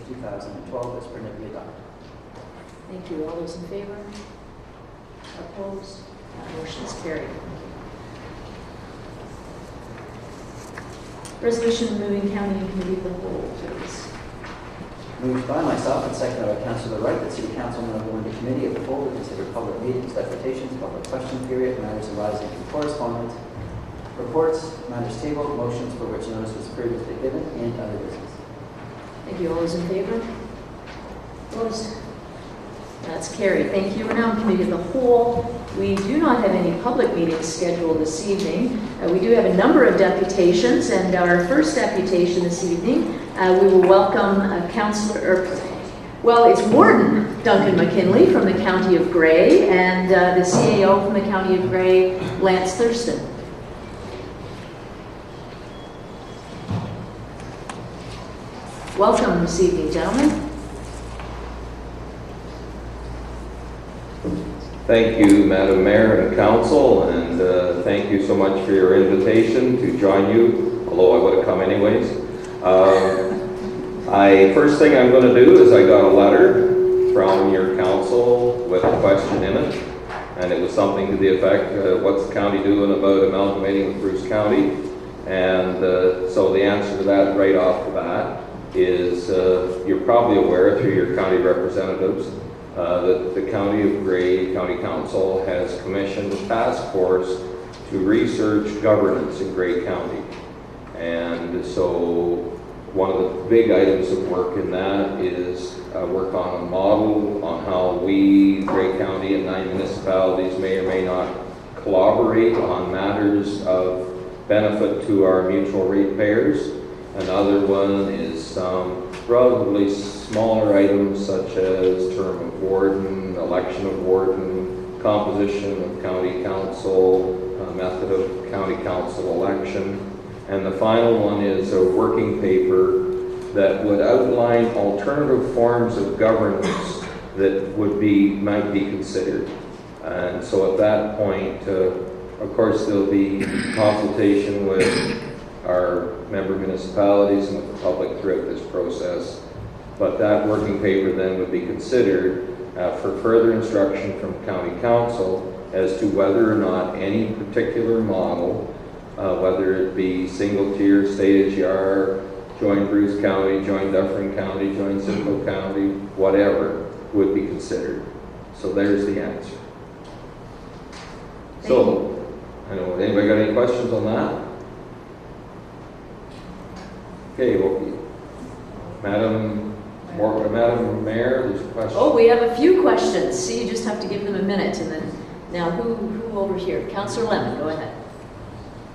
2012 as printed be adopted. Thank you. All those in favor? Opposed? Motion is carried. Resolution removing county and committee of the whole, please. Moved by myself and seconded by Councillor Wright that City Council now go into committee of the whole to consider public meetings, deputations, public question period, matters arising from correspondence, reports, matters tabled, motions for which notice was previously given, and other business. Thank you. All those in favor? Opposed? That's carried. Thank you. We're now in committee of the whole. We do not have any public meetings scheduled this evening. We do have a number of deputations, and our first deputation this evening, we will welcome it's Warden Duncan McKinlay from the County of Grey, and the CAO from the County of Grey, Lance Thurston. Welcome this evening, gentlemen. Thank you, Madam Mayor and Council, and thank you so much for your invitation to join you, although I would have come anyways. First thing I'm going to do is I got a letter from your council with a question in it, and it was something to the effect, what's the county doing about amalgamating with Bruce County? And so the answer to that right off the bat is you're probably aware through your county representatives that the County of Grey County Council has commissioned a task force to research governance in Grey County. And so one of the big items of work in that is work on a model on how we, Grey County and 9 municipalities, may or may not collaborate on matters of benefit to our mutual ratepayers. Another one is some relatively smaller items such as term of warden, election of warden, composition of county council, method of county council election. And the final one is a working paper that would outline alternative forms of governance that might be considered. And so at that point, of course, there'll be consultation with our member municipalities and with the public throughout this process. But that working paper then would be considered for further instruction from County Council as to whether or not any particular model, whether it be single tier, state as you are, join Bruce County, join Dufferin County, join Simcoe County, whatever, would be considered. So there's the answer. So, I don't know, anybody got any questions on that? Okay, well, Madam Mayor, there's a question. Oh, we have a few questions. See, you just have to give them a minute, and then now who over here? Councillor Lemon, go ahead.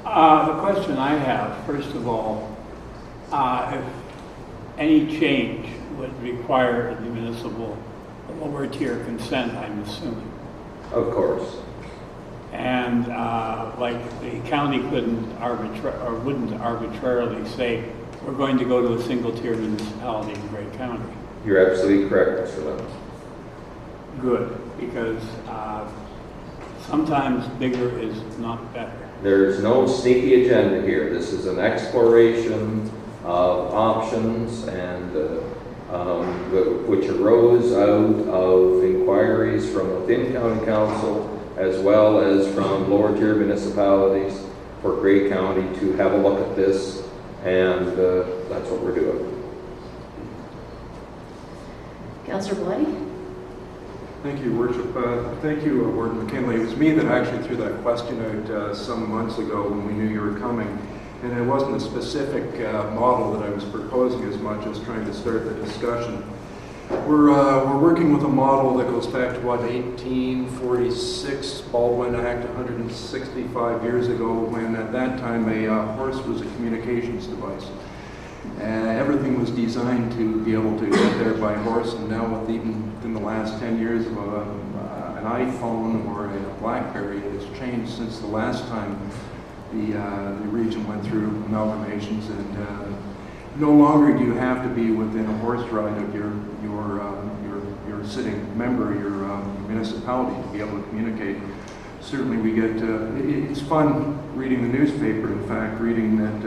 The question I have, first of all, if any change would require the municipal lower tier consent, I'm assuming. Of course. And like the county wouldn't arbitrarily say, we're going to go to a single tier municipality in Grey County. You're absolutely correct, Mr. Lemon. Good, because sometimes bigger is not better. There's no sneaky agenda here. This is an exploration of options and which arose out of inquiries from within County Council as well as from lower tier municipalities for Grey County to have a look at this, and that's what we're doing. Councillor Blighty? Thank you, Worship. Thank you, Warden McKinlay. It was me that actually threw that question out some months ago when we knew you were coming. And it wasn't a specific model that I was proposing as much as trying to start the discussion. We're working with a model that goes back to, 1846, Baldwin Act, 165 years ago, when at that time a horse was a communications device. Everything was designed to be able to get there by horse, and now with even in the last 10 years of an iPhone or a BlackBerry, it has changed since the last time the region went through amalgamations, and no longer do you have to be within a horse ride of your sitting member, your municipality, to be able to communicate. Certainly we get, it's fun reading the newspaper, in fact, reading that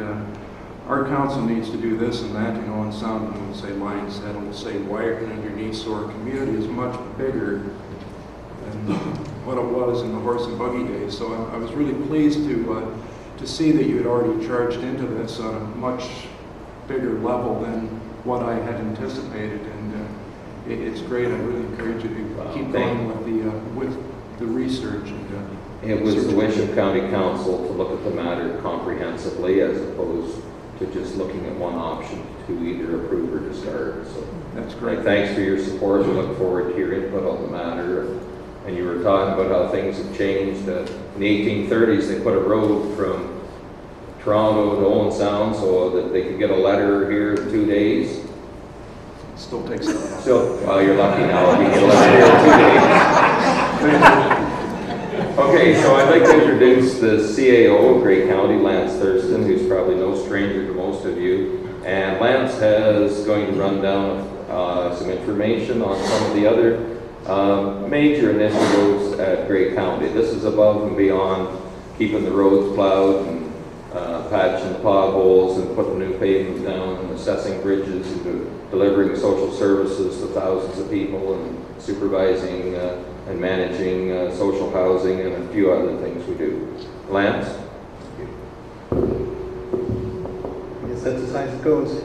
our council needs to do this and that, Owen Sound, and we'll say Lions Head, and we'll say Wyerton underneath, so our community is much bigger than what it was in the horse and buggy days. So I was really pleased to see that you had already charged into this on a much bigger level than what I had anticipated, and it's great. I really encourage you to keep going with the research. It was the wish of County Council to look at the matter comprehensively as opposed to just looking at one option to either approve or discard. So that's great. Thanks for your support. We look forward to your input on the matter. And you were talking about how things have changed. In the 1830s, they put a road from Toronto to Owen Sound so that they could get a letter here in 2 days. It still takes that long. Still, well, you're lucky now if you get a letter here in 2 days. Okay, so I'd like to introduce the CAO of Grey County, Lance Thurston, who's probably no stranger to most of you. And Lance is going to run down some information on some of the other major initiatives at Grey County. This is above and beyond keeping the roads plowed and patching the potholes and putting new pavement down and assessing bridges and delivering social services to thousands of people and supervising and managing social housing and a few other things we do. Lance? I guess that's as high as it goes.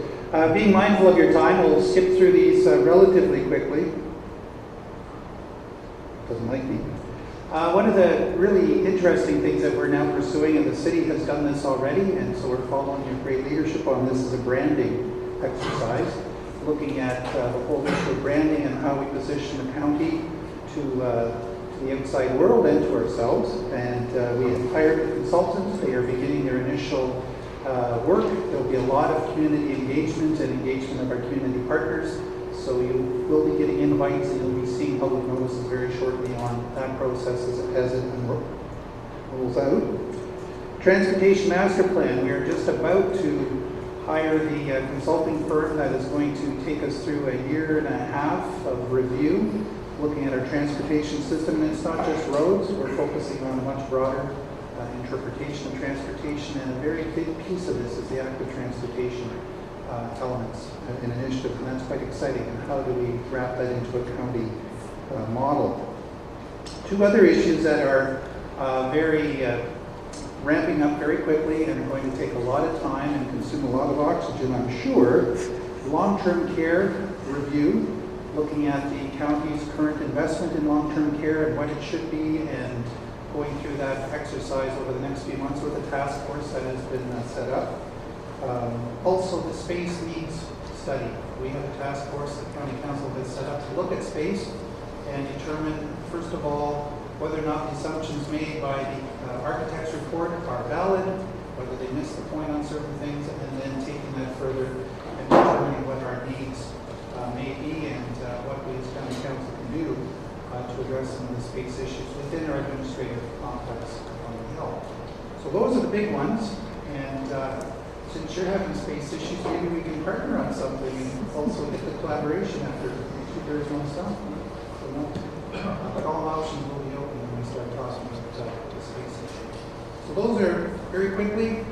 Being mindful of your time, we'll skip through these relatively quickly. Doesn't like me. One of the really interesting things that we're now pursuing, and the city has done this already, and so we're following your great leadership on this, is a branding exercise, looking at the whole issue of branding and how we position the county to the outside world and to ourselves. And we have hired consultants. They are beginning their initial work. There will be a lot of community engagement and engagement of our community partners. So you will be getting invites, and you'll be seeing public notices very shortly on that process as it rolls out. Transportation Master Plan. We are just about to hire the consulting firm that is going to take us through a year and a half of review, looking at our transportation system. And it's not just roads. We're focusing on a much broader interpretation of transportation, and a very big piece of this is the active transportation elements in an initiative, and that's quite exciting. And how do we wrap that into a county model? Two other issues that are very ramping up very quickly and are going to take a lot of time and consume a lot of oxygen, I'm sure. Long-term care review, looking at the county's current investment in long-term care and what it should be, and going through that exercise over the next few months with a task force that has been set up. Also, the space needs study. We have a task force that County Council has set up to look at space and determine, first of all, whether or not the assumptions made by the architect's report are valid, whether they missed the point on certain things, and then taking that further and determining what our needs may be and what we as County Council can do to address some of the space issues within our administrative complex on the Hill. So those are the big ones, and since you're having space issues, maybe we can partner on something and also get the collaboration after 2 birds, 1 stone. So all options will be open when we start talking about the space issue. So those are very quickly.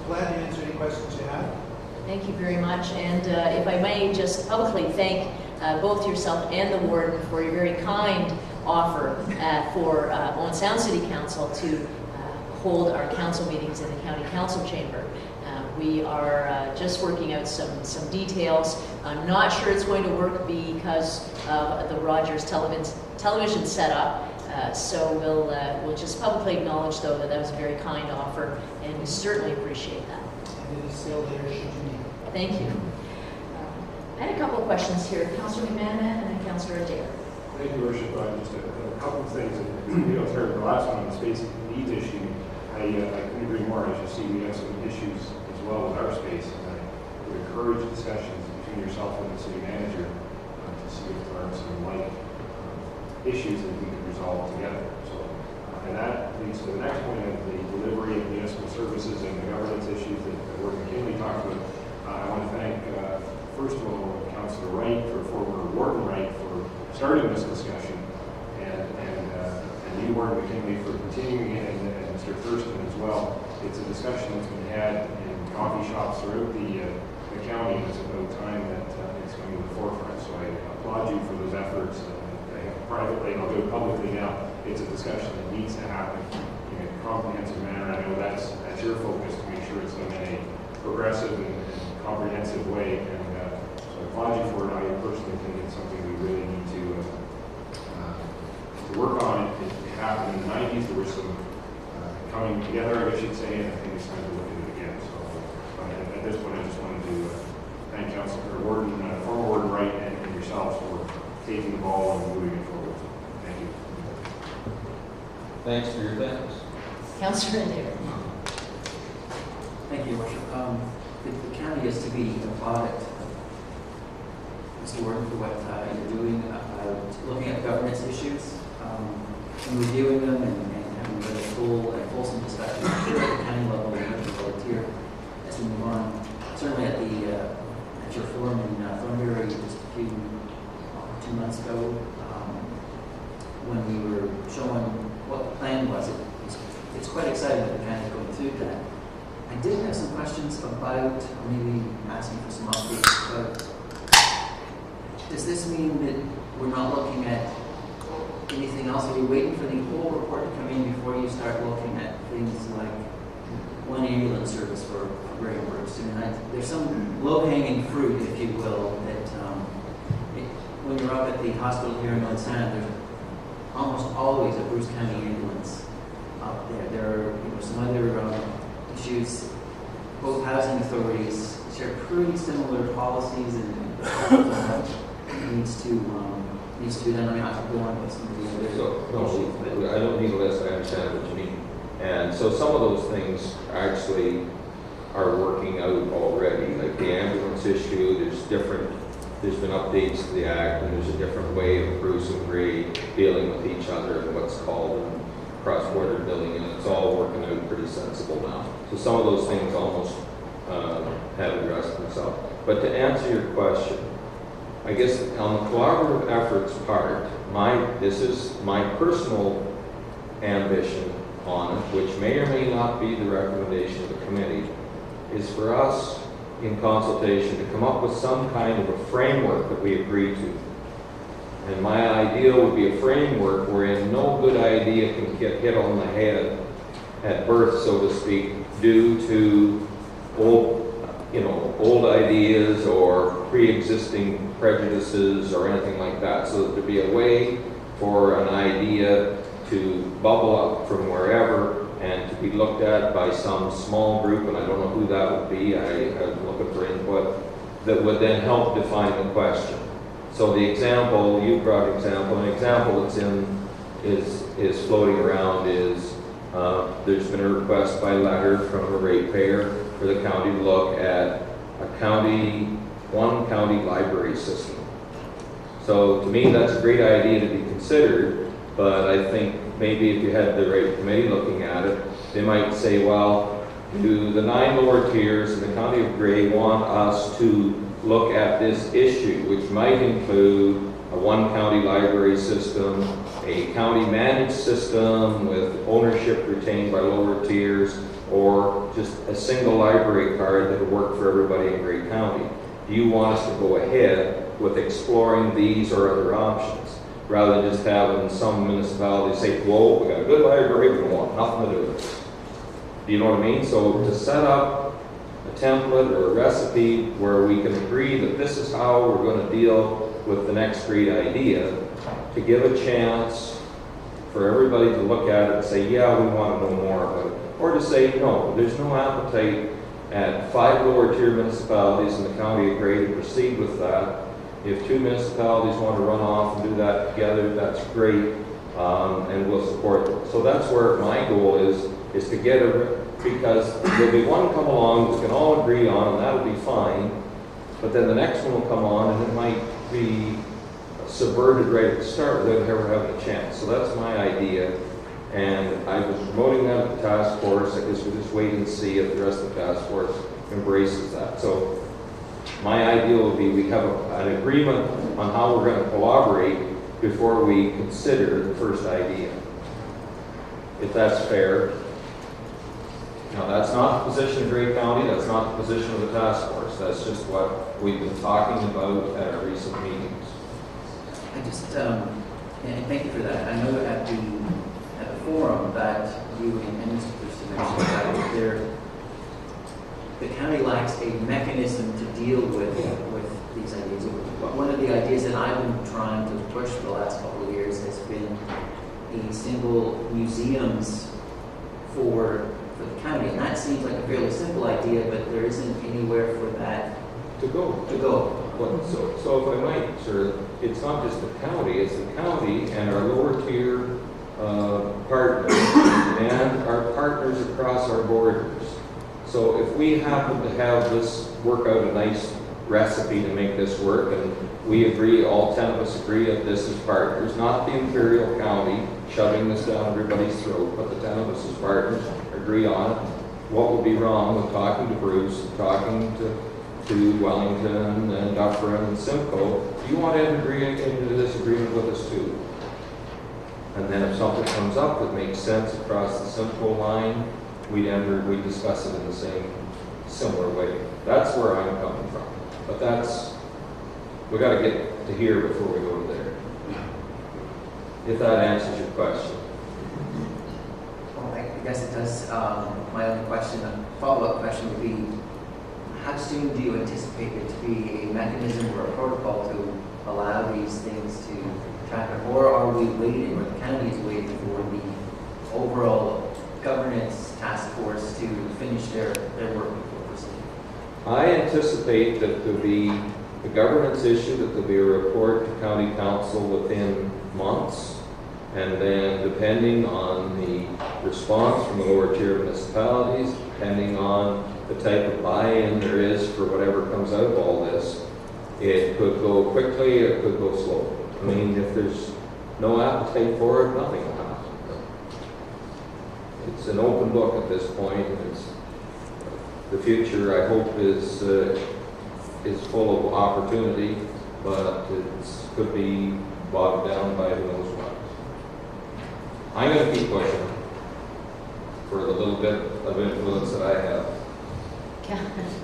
Glad to answer any questions you have. Thank you very much. And if I may just publicly thank both yourself and the Warden for your very kind offer for Owen Sound City Council to hold our council meetings in the County Council Chamber. We are just working out some details. I'm not sure it's going to work because of the Rogers television setup. So we'll just publicly acknowledge, though, that was a very kind offer, and we certainly appreciate that. And it is still there should you need it. Thank you. I had a couple of questions here. Councillor McMahon and then Councillor Adair. Thank you, Worship. Just a couple of things. Third, the last one on the space needs issue. I couldn't agree more. As you see, we have some issues as well with our space. And I would encourage discussions between yourself and the city manager to see if there are some light issues that we can resolve together. So, and that leads to the next point of the delivery of municipal services and the governance issues that Warden McKinlay talked about. I want to thank, first of all, Councillor Wright, former Warden Wright, for starting this discussion, and you, Warden McKinlay, for continuing it, and Mr. Thurston as well. It's a discussion that's been had in coffee shops throughout the county, and it's about time that it's coming to the forefront. So I applaud you for those efforts. Privately, and I'll do it publicly now, it's a discussion that needs to happen in a comprehensive manner. I know that's your focus, to make sure it's done in a progressive and comprehensive way. And so I applaud you for it. I personally think it's something we really need to work on. It happened in the 90s. There was some coming together, I should say, and I think it's time to look at it again. So at this point, I just wanted to thank Councilor Warden, former Warden Wright, and yourselves for taking the ball and moving it forward. Thank you. Thanks for your thanks. Councillor David. Thank you, Your Worship. The county is to be applauded, Mr. Warden, for what you're doing about looking at governance issues and reviewing them and having a full and fulsome discussion at the county level and the volunteer as we move on. Certainly at your forum in Thornbury just a few 2 months ago, when we were showing what the plan was, it's quite exciting that we're kind of going through that. I did have some questions about, or maybe asking for some updates, but does this mean that we're not looking at anything else? Are you waiting for the whole report to come in before you start looking at things like one ambulance service for Grey Works? There's some low-hanging fruit, if you will, that when you're up at the hospital here in North Sand, there's almost always a Bruce County ambulance up there. There are some other issues. Both housing authorities share pretty similar policies and needs to then I have to go on with some of the other issues. No, I don't need a list. I understand what you mean. And so some of those things actually are working out already. Like the ambulance issue, there's been updates to the Act, and there's a different way of Bruce and Gray dealing with each other and what's called cross-border billing, and it's all working out pretty sensible now. So some of those things almost have addressed themselves. But to answer your question, I guess on the collaborative efforts part, this is my personal ambition on it, which may or may not be the recommendation of the committee, is for us in consultation to come up with some kind of a framework that we agree to. And my ideal would be a framework wherein no good idea can get hit on the head at birth, so to speak, due to old ideas or pre-existing prejudices or anything like that. So that there'd be a way for an idea to bubble up from wherever and to be looked at by some small group, and I don't know who that would be. I'm looking for input that would then help define the question. So the example, you brought an example that's is floating around is there's been a request by letter from a ratepayer for the county to look at one county library system. So to me, that's a great idea to be considered, but I think maybe if you had the rate committee looking at it, they might say, well, do the 9 lower tiers in the county of Grey want us to look at this issue, which might include a one county library system, a county managed system with ownership retained by lower tiers, or just a single library card that would work for everybody in Grey County. Do you want us to go ahead with exploring these or other options, rather than just having some municipalities say, whoa, we got a good library, we don't want nothing to do with it. Do you know what I mean? So to set up a template or a recipe where we can agree that this is how we're going to deal with the next great idea, to give a chance for everybody to look at it and say, yeah, we want to know more about it. Or to say, no, there's no appetite at 5 lower tier municipalities in the county of Grey to proceed with that. If 2 municipalities want to run off and do that together, that's great, and we'll support it. So that's where my goal is to get because there'll be one come along that we can all agree on, and that'll be fine, but then the next one will come on and it might be subverted right at the start without ever having a chance. So that's my idea, and I've been promoting that at the task force. I guess we'll just wait and see if the rest of the task force embraces that. So my ideal would be we have an agreement on how we're going to collaborate before we consider the first idea. If that's fair. Now, that's not the position of Grey County, that's not the position of the task force, that's just what we've been talking about at our recent meetings. I just, and thank you for that. I know at the forum that you and Mr. Thurston mentioned that the county lacks a mechanism to deal with these ideas. One of the ideas that I've been trying to push for the last couple of years has been a single museums for the county, and that seems like a fairly simple idea, but there isn't anywhere for that To go. Well, so if I might, sir, it's not just the county, it's the county and our lower tier partners and our partners across our borders. So if we happen to have this, work out a nice recipe to make this work, and we agree, all 10 of us agree that this is partners, not the Imperial County shoving this down everybody's throat, but the 10 of us as partners agree on it, what would be wrong with talking to Bruce, talking to Wellington and Dufferin and Simcoe? Do you want to enter into this agreement with us too? And then if something comes up that makes sense across the Simcoe line, we discuss it in the same similar way. That's where I'm coming from. But we got to get to here before we go to there. If that answers your question. Well, I guess it does. My only question, a follow-up question would be, how soon do you anticipate there to be a mechanism or a protocol to allow these things to happen? Or are we waiting, or the county is waiting for the overall governance task force to finish their work before proceeding? I anticipate that there'll be a governance issue, that there'll be a report to county council within months, and then depending on the response from the lower tier municipalities, depending on the type of buy-in there is for whatever comes out of all this, it could go quickly, it could go slowly. I mean, if there's no appetite for it, nothing will happen. It's an open book at this point. The future, I hope, is full of opportunity, but it could be bogged down by who knows what. I'm going to keep pushing for the little bit of influence that I have.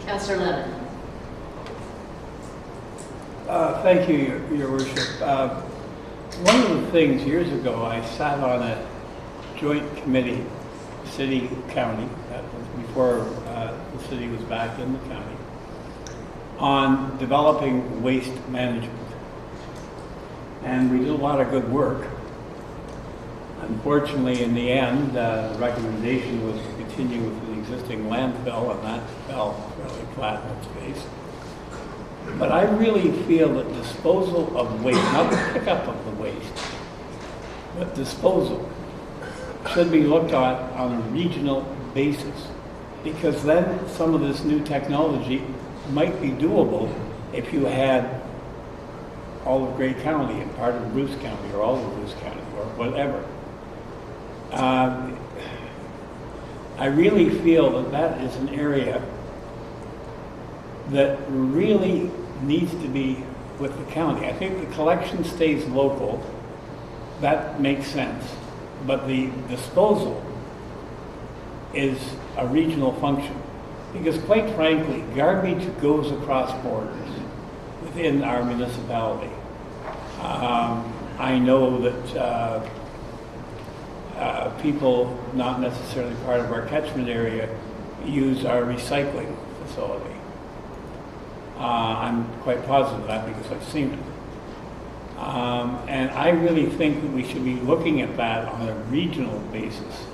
Councillor Lemon. Thank you, Your Worship. One of the things years ago, I sat on a joint committee, city, county, that was before the city was back in the county, on developing waste management. And we did a lot of good work. Unfortunately, in the end, the recommendation was to continue with the existing landfill, and that fell fairly flat in its face. But I really feel that disposal of waste, not the pickup of the waste, but disposal, should be looked at on a regional basis, because then some of this new technology might be doable if you had all of Grey County and part of Bruce County, or all of Bruce County, or whatever. I really feel that that is an area that really needs to be with the county. I think the collection stays local. That makes sense. But the disposal is a regional function. Because quite frankly, garbage goes across borders within our municipality. I know that people not necessarily part of our catchment area use our recycling facility. I'm quite positive of that because I've seen it. And I really think that we should be looking at that on a regional basis,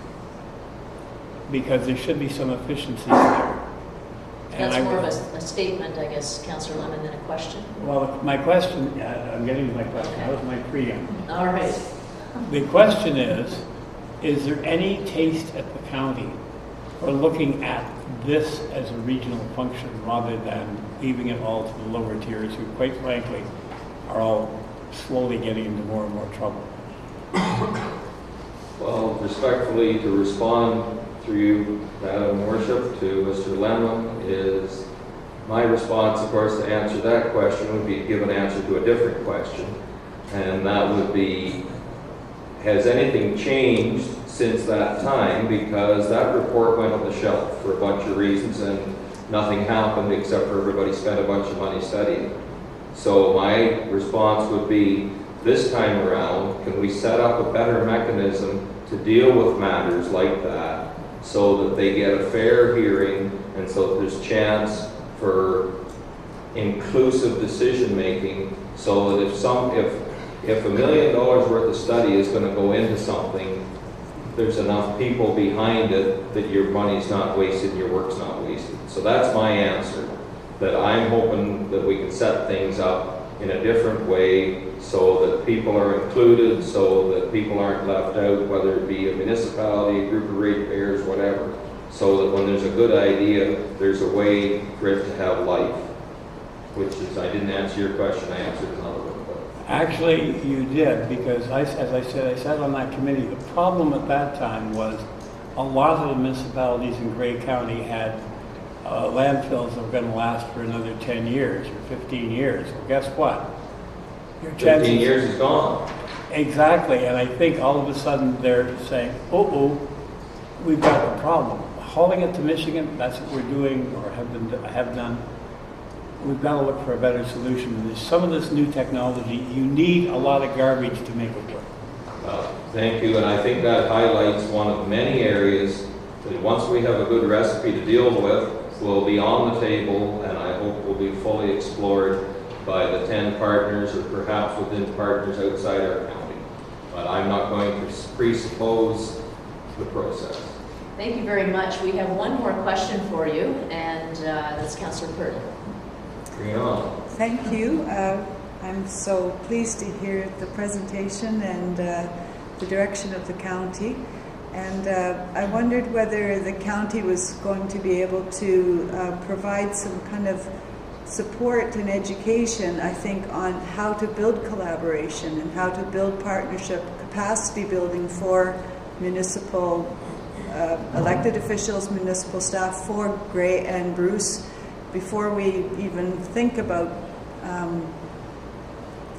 because there should be some efficiencies there. And That's more of a statement, I guess, Councillor Lemon, than a question. Well, my question, I'm getting to my question. That was my preamble. All right. The question is there any taste at the county for looking at this as a regional function rather than leaving it all to the lower tiers, who quite frankly are all slowly getting into more and more trouble? Well, respectfully, to respond through you, Madam Worship, to Mr. Lemon, is my response, of course, to answer that question would be to give an answer to a different question, and that would be, has anything changed since that time because that report went on the shelf for a bunch of reasons and nothing happened except for everybody spent a bunch of money studying it. So my response would be, this time around, can we set up a better mechanism to deal with matters like that so that they get a fair hearing and so that there's chance for inclusive decision making, so that if $1 million worth of study is going to go into something, there's enough people behind it that your money's not wasted, your work's not wasted. So that's my answer, that I'm hoping that we can set things up in a different way so that people are included, so that people aren't left out, whether it be a municipality, a group of ratepayers, whatever, so that when there's a good idea, there's a way for it to have life. Which is, I didn't answer your question, I answered another one. But. Actually, you did, because as I said, I sat on that committee. The problem at that time was a lot of the municipalities in Grey County had landfills that were going to last for another 10 years or 15 years. Well, guess what? Your 15 years is gone. Exactly, and I think all of a sudden they're saying, we've got a problem. Hauling it to Michigan, that's what we're doing or have done. We've got to look for a better solution. There's some of this new technology, you need a lot of garbage to make it work. Thank you, and I think that highlights one of many areas that once we have a good recipe to deal with, will be on the table, and I hope will be fully explored by the 10 partners or perhaps within partners outside our county. But I'm not going to presuppose the process. Thank you very much. We have one more question for you, and that's Councillor Pert. Bring it on. Thank you. I'm so pleased to hear the presentation and the direction of the county. And I wondered whether the county was going to be able to provide some kind of support and education, I think, on how to build collaboration and how to build partnership, capacity building for municipal elected officials, municipal staff, for Grey and Bruce, before we even think about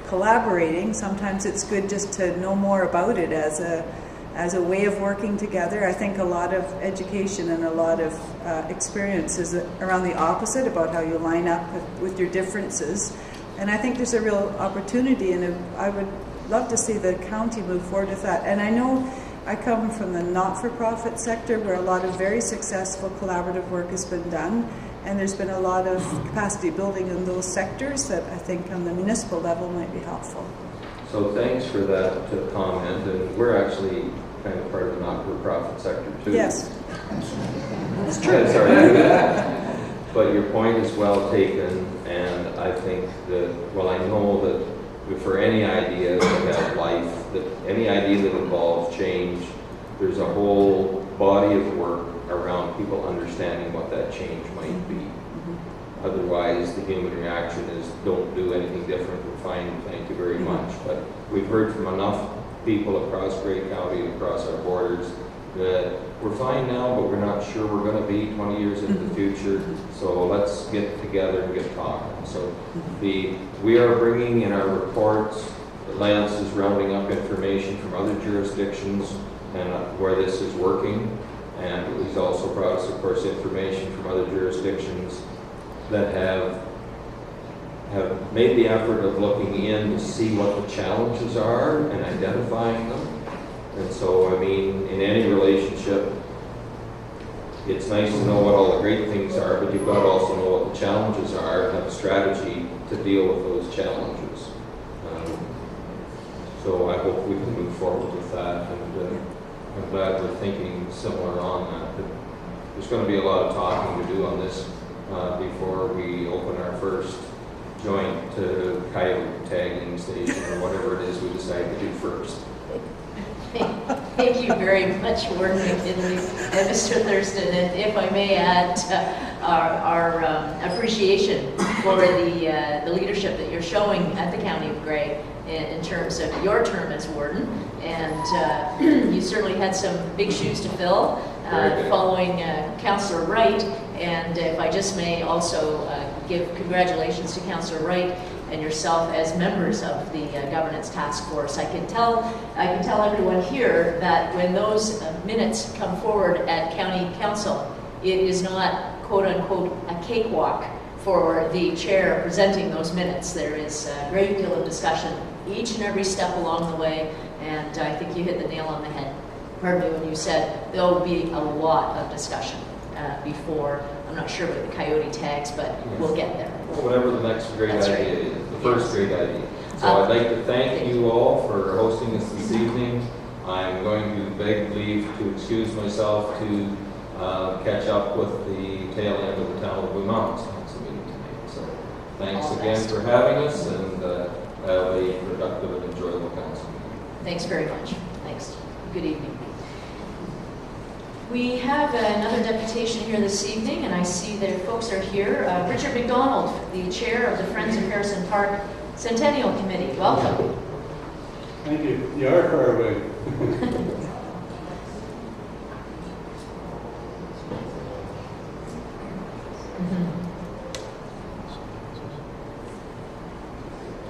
collaborating. Sometimes it's good just to know more about it as a way of working together. I think a lot of education and a lot of experience is around the opposite, about how you line up with your differences. And I think there's a real opportunity, and I would love to see the county move forward with that. And I know I come from the not-for-profit sector, where a lot of very successful collaborative work has been done, and there's been a lot of capacity building in those sectors that I think on the municipal level might be helpful. So thanks for that comment, and we're actually kind of part of the not-for-profit sector too. Yes. That's true. Sorry. But your point is well taken, and I think that, well, I know that for any idea that have life, that any idea that involves change, there's a whole body of work around people understanding what that change might be. Otherwise, the human reaction is, don't do anything different, we're fine, thank you very much. But we've heard from enough people across Grey County, across our borders, that we're fine now, but we're not sure we're going to be 20 years into the future, so let's get together and get talking. So we are bringing in our reports, Lance is rounding up information from other jurisdictions and where this is working, and he's also brought us, of course, information from other jurisdictions that have made the effort of looking in to see what the challenges are and identifying them. And so, I mean, in any relationship, it's nice to know what all the great things are, but you've got to also know what the challenges are and have a strategy to deal with those challenges. So I hope we can move forward with that, and I'm glad we're thinking similar on that. But there's going to be a lot of talking to do on this before we open our first joint coyote tagging station or whatever it is we decide to do first. Thank you very much, Warden McKinlay and Mr. Thurston. And if I may add our appreciation for the leadership that you're showing at the County of Grey in terms of your term as Warden. And you certainly had some big shoes to fill following Councillor Wright. And if I just may also give congratulations to Councillor Wright. and yourself as members of the governance task force. I can tell everyone here that when those minutes come forward at county council, it is not quote unquote a cakewalk for the chair presenting those minutes. There is a great deal of discussion each and every step along the way, and I think you hit the nail on the head. Pardon me when you said there will be a lot of discussion before, I'm not sure about the coyote tags, but we'll get there. Well, whatever the next great That's idea right. is, the first great idea. So I'd like to thank you all for hosting us this evening. I'm going to beg leave to excuse myself to catch up with the tail end of the Town of Blue Mountains Council meeting tonight. So thanks All again best. for having us, and have a productive and enjoyable council meeting. Thanks very much. Thanks. Good evening. We have another deputation here this evening, and I see that folks are here. Richard McDonald, the chair of the Friends of Harrison Park Centennial Committee. Welcome. Thank you. You are far away.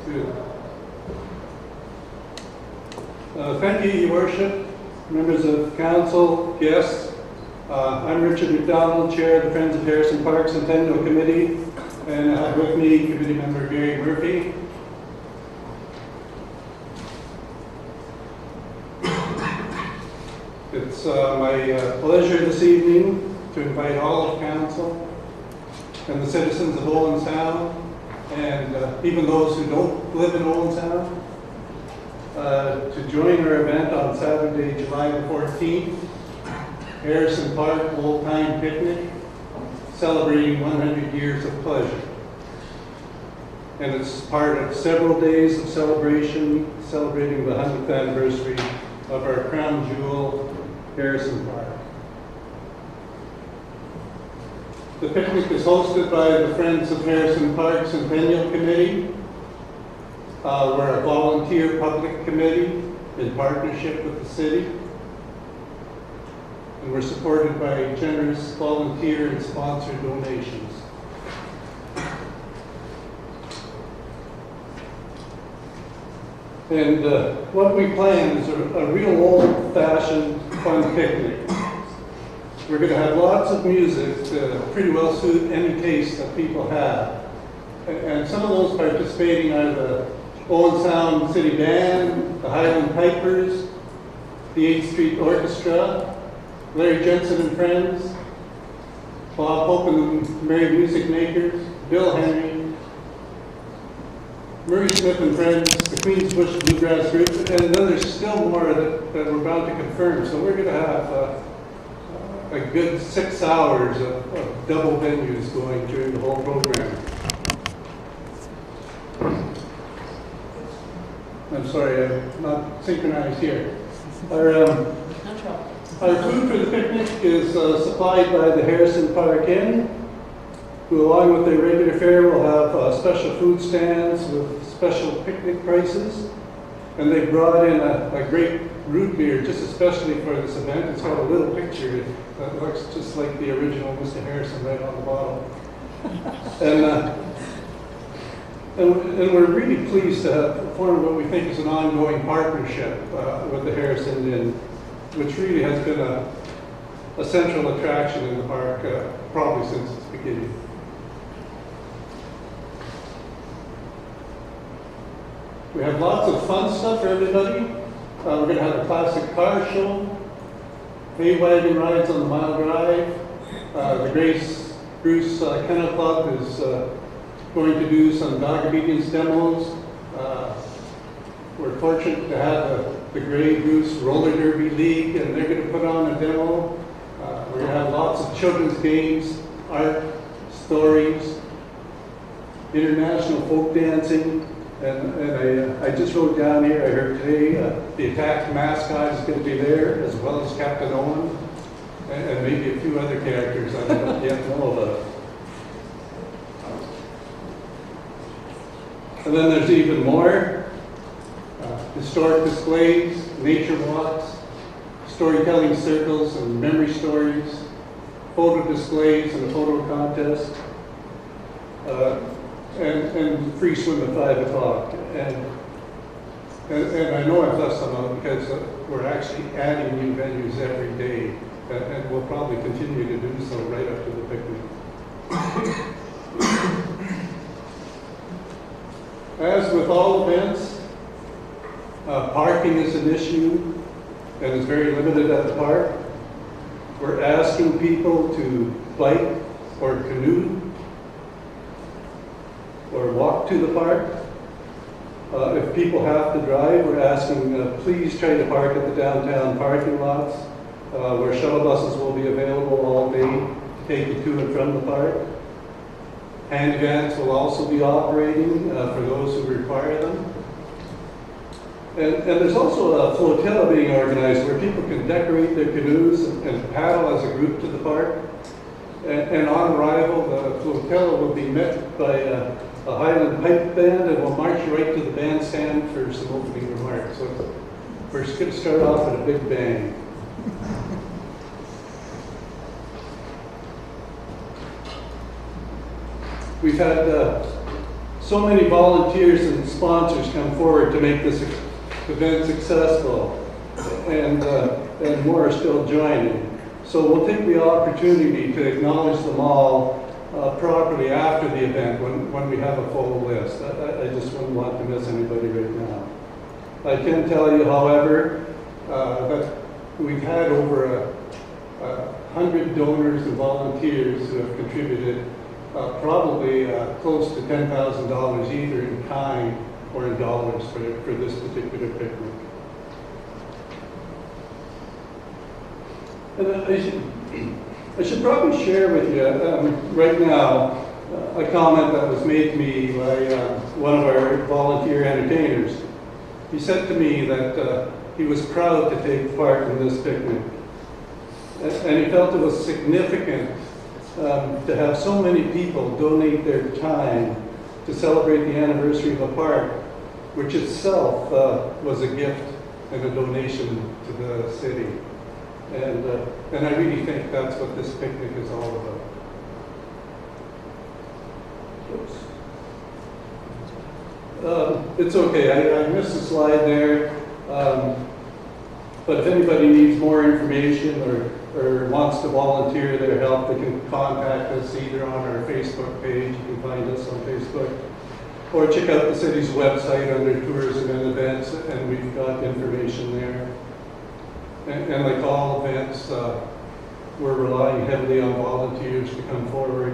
Good. Thank you, Your Worship, members of council, guests. I'm Richard McDonald, Chair of the Friends of Harrison Park Centennial Committee, and I have with me Committee Member Gary Murphy. It's my pleasure this evening to invite all of council and the citizens of Owen Sound, and even those who don't live in Owen Sound, to join our event on Saturday, July the 14th, Harrison Park Old Time Picnic, celebrating 100 years of pleasure. And it's part of several days of celebration, celebrating the 100th anniversary of our crown jewel, Harrison Park. The picnic is hosted by the Friends of Harrison Park Centennial Committee. We're a volunteer public committee in partnership with the city. And we're supported by generous volunteer and sponsor donations. And what we plan is a real old-fashioned fun picnic. We're going to have lots of music to pretty well suit any taste that people have. And some of those participating are the Owen Sound City Band, the Highland Pipers, the 8th Street Orchestra, Larry Jensen and Friends, Bob Hope and the Merry Music Makers, Bill Henry, Murray Smith and Friends, the Queens Bush Bluegrass Group, and then there's still more that we're bound to confirm. So we're going to have a good 6 hours of double venues going during the whole program. I'm sorry, I'm not synchronized here. Our food for the picnic is supplied by the Harrison Park Inn, who along with their regular fare will have special food stands with special picnic prices. And they brought in a great root beer just especially for this event. It's got a little picture that looks just like the original Mr. Harrison right on the bottle. And we're really pleased to have formed what we think is an ongoing partnership with the Harrison Inn, which really has been a central attraction in the park probably since its beginning. We have lots of fun stuff for everybody. We're going to have a classic car show, hay wagon rides on the Mile Drive. The Grace Bruce Kennel Club is going to do some dog obedience demos. We're fortunate to have the Grey Goose Roller Derby League, and they're going to put on a demo. We're going to have lots of children's games, art, stories, international folk dancing, and I just wrote down here, I heard today, the attack mascot is going to be there, as well as Captain Owen, and maybe a few other characters I don't yet know about. And then there's even more. Historic displays, nature walks, storytelling circles and memory stories, photo displays and a photo contest. and free swim at 5 o'clock. And I know I've left some out because we're actually adding new venues every day, and we'll probably continue to do so right up to the picnic. As with all events, parking is an issue and is very limited at the park. We're asking people to bike or canoe or walk to the park. If people have to drive, we're asking please try to park at the downtown parking lots where shuttle buses will be available all day to take you to and from the park. Hand vans will also be operating for those who require them. And there's also a flotilla being organized where people can decorate their canoes and paddle as a group to the park. And on arrival, the flotilla will be met by a Highland pipe band, and we'll march right to the bandstand for some opening remarks. So we're just going to start off with a big bang. We've had so many volunteers and sponsors come forward to make this event successful, and more are still joining. So we'll take the opportunity to acknowledge them all properly after the event when we have a full list. I just wouldn't want to miss anybody right now. I can tell you, however, that we've had over 100 donors and volunteers who have contributed probably close to $10,000 either in kind or in dollars for this particular picnic. And I should probably share with you right now a comment that was made to me by one of our volunteer entertainers. He said to me that he was proud to take part in this picnic. And he felt it was significant to have so many people donate their time to celebrate the anniversary of a park, which itself was a gift and a donation to the city. And I really think that's what this picnic is all about. Oops. It's okay, I missed a slide there. But if anybody needs more information or wants to volunteer their help, they can contact us either on our Facebook page, you can find us on Facebook, or check out the city's website under tourism and events, and we've got information there. And like all events, we're relying heavily on volunteers to come forward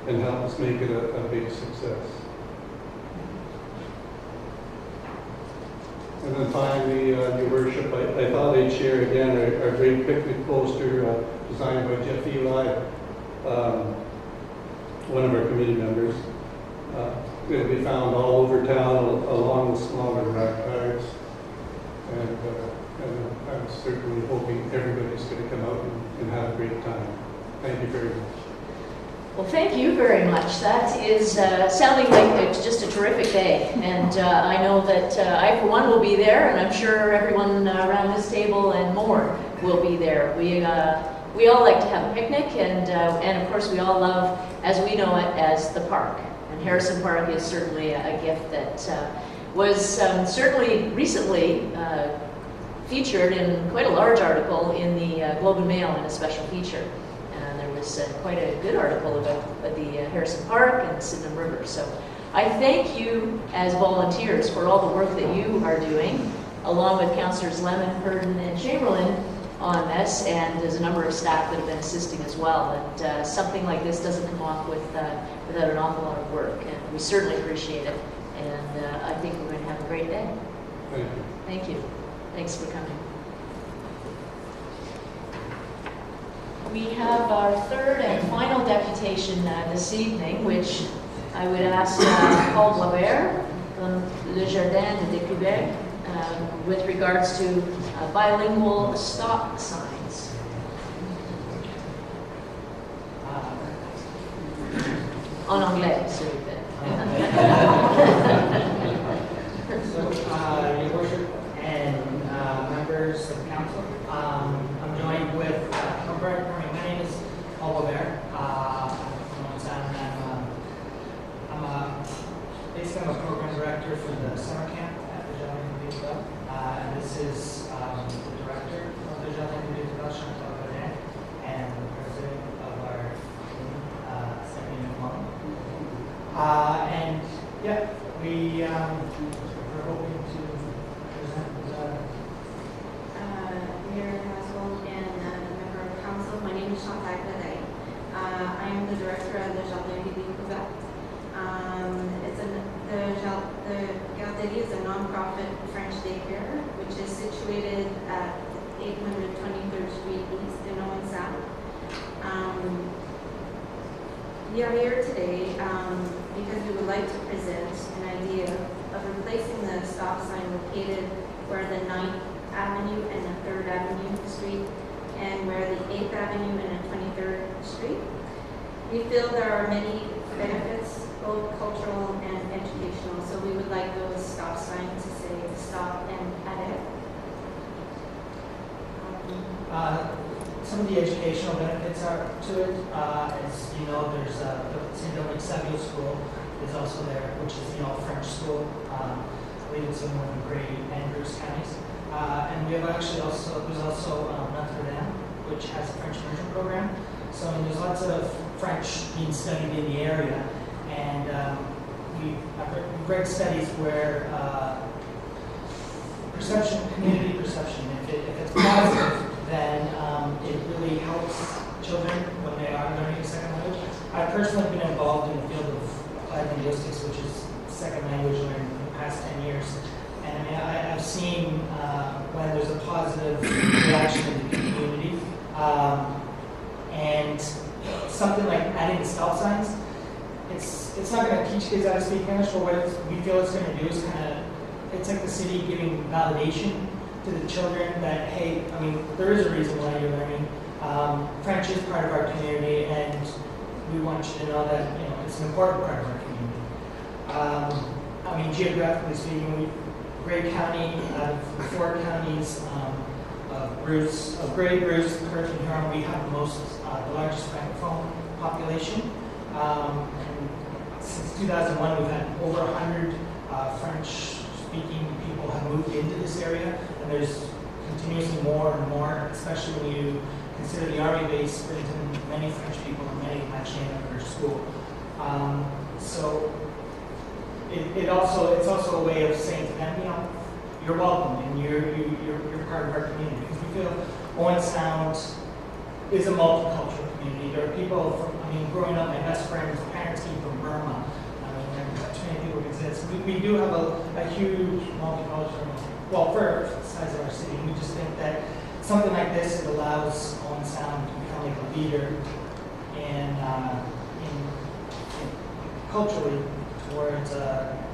and help us make it a big success. And then finally, Your Worship, I thought I'd share again our great picnic poster designed by Jeff Eli, one of our committee members. It'll be found all over town along with smaller rack cards. And I'm certainly hoping everybody's going to come out and have a great time. Thank you very much. Well, thank you very much. That is sounding like it's just a terrific day. And I know that I, for one, will be there, and I'm sure everyone around this table and more will be there. We all like to have a picnic, and of course we all love, as we know it, as the park. And Harrison Park is certainly a gift that was certainly recently featured in quite a large article in the Globe and Mail in a special feature. And there was quite a good article about the Harrison Park and Sydenham River. So I thank you as volunteers for all the work that you are doing, along with Councillors Lemon, Purdon, and Chamberlain on this, and there's a number of staff that have been assisting as well. And something like this doesn't come off without an awful lot of work, and we certainly appreciate it. And I think we're going to have a great day. Thank you. Thank you. Thanks for coming. We have our third and final deputation this evening, which I would ask Paul Boisvert from Le Jardin de Québec with regards to bilingual stop signs. En anglais, s'il vous plaît. So, Your Worship and members of the council, I'm joined with my name is Paul Boisvert. I'm a City is a nonprofit French daycare, which is situated at 800 23rd Street East in Owen Sound. We are here today because we would like to present an idea of replacing the stop sign located where the 9th Avenue and the 3rd Avenue Street and where the 8th Avenue and the 23rd Street. We feel there are many benefits, both cultural and educational, so we would like those stop signs to say stop and Ave E. Some of the educational benefits are to it. As you know, there's the St. Dominic Savio School is also there, which is, a French school. I believe it's in one of the Gray and Bruce counties. And we have there's also Notre Dame, which has a French immersion program. So there's lots of French being studied in the area. And we've read studies where community perception, if it's positive, then it really helps children when they are learning a second language. I've personally been involved in the field of applied linguistics, which is second language learning for the past 10 years. And I mean, I've seen when there's a positive reaction in the community. And something like adding the stop signs, it's not going to teach kids how to speak English, but what we feel it's going to do is it's like the city giving validation to the children that, hey, I mean, there is a reason why you're learning. French is part of our community, and we want you to know that, it's an important part of our community. I mean, geographically speaking, Gray County, out of 4 counties, Gray, Bruce, Kirk, and Huron, we have the largest francophone population. And since 2001, we've had over 100 French-speaking people have moved into this area, and there's continuously more and more, especially when you consider the Army base brings in many French people and many actually in our school. So it's also a way of saying to them, you're welcome and you're part of our community. Because we feel Owen Sound is a multicultural community. There are people growing up, my best friend's parents came from Burma. Too many people exist. We do have a huge multicultural, for the size of our city. We just think that something like this, it allows Owen Sound to become like a leader in culturally towards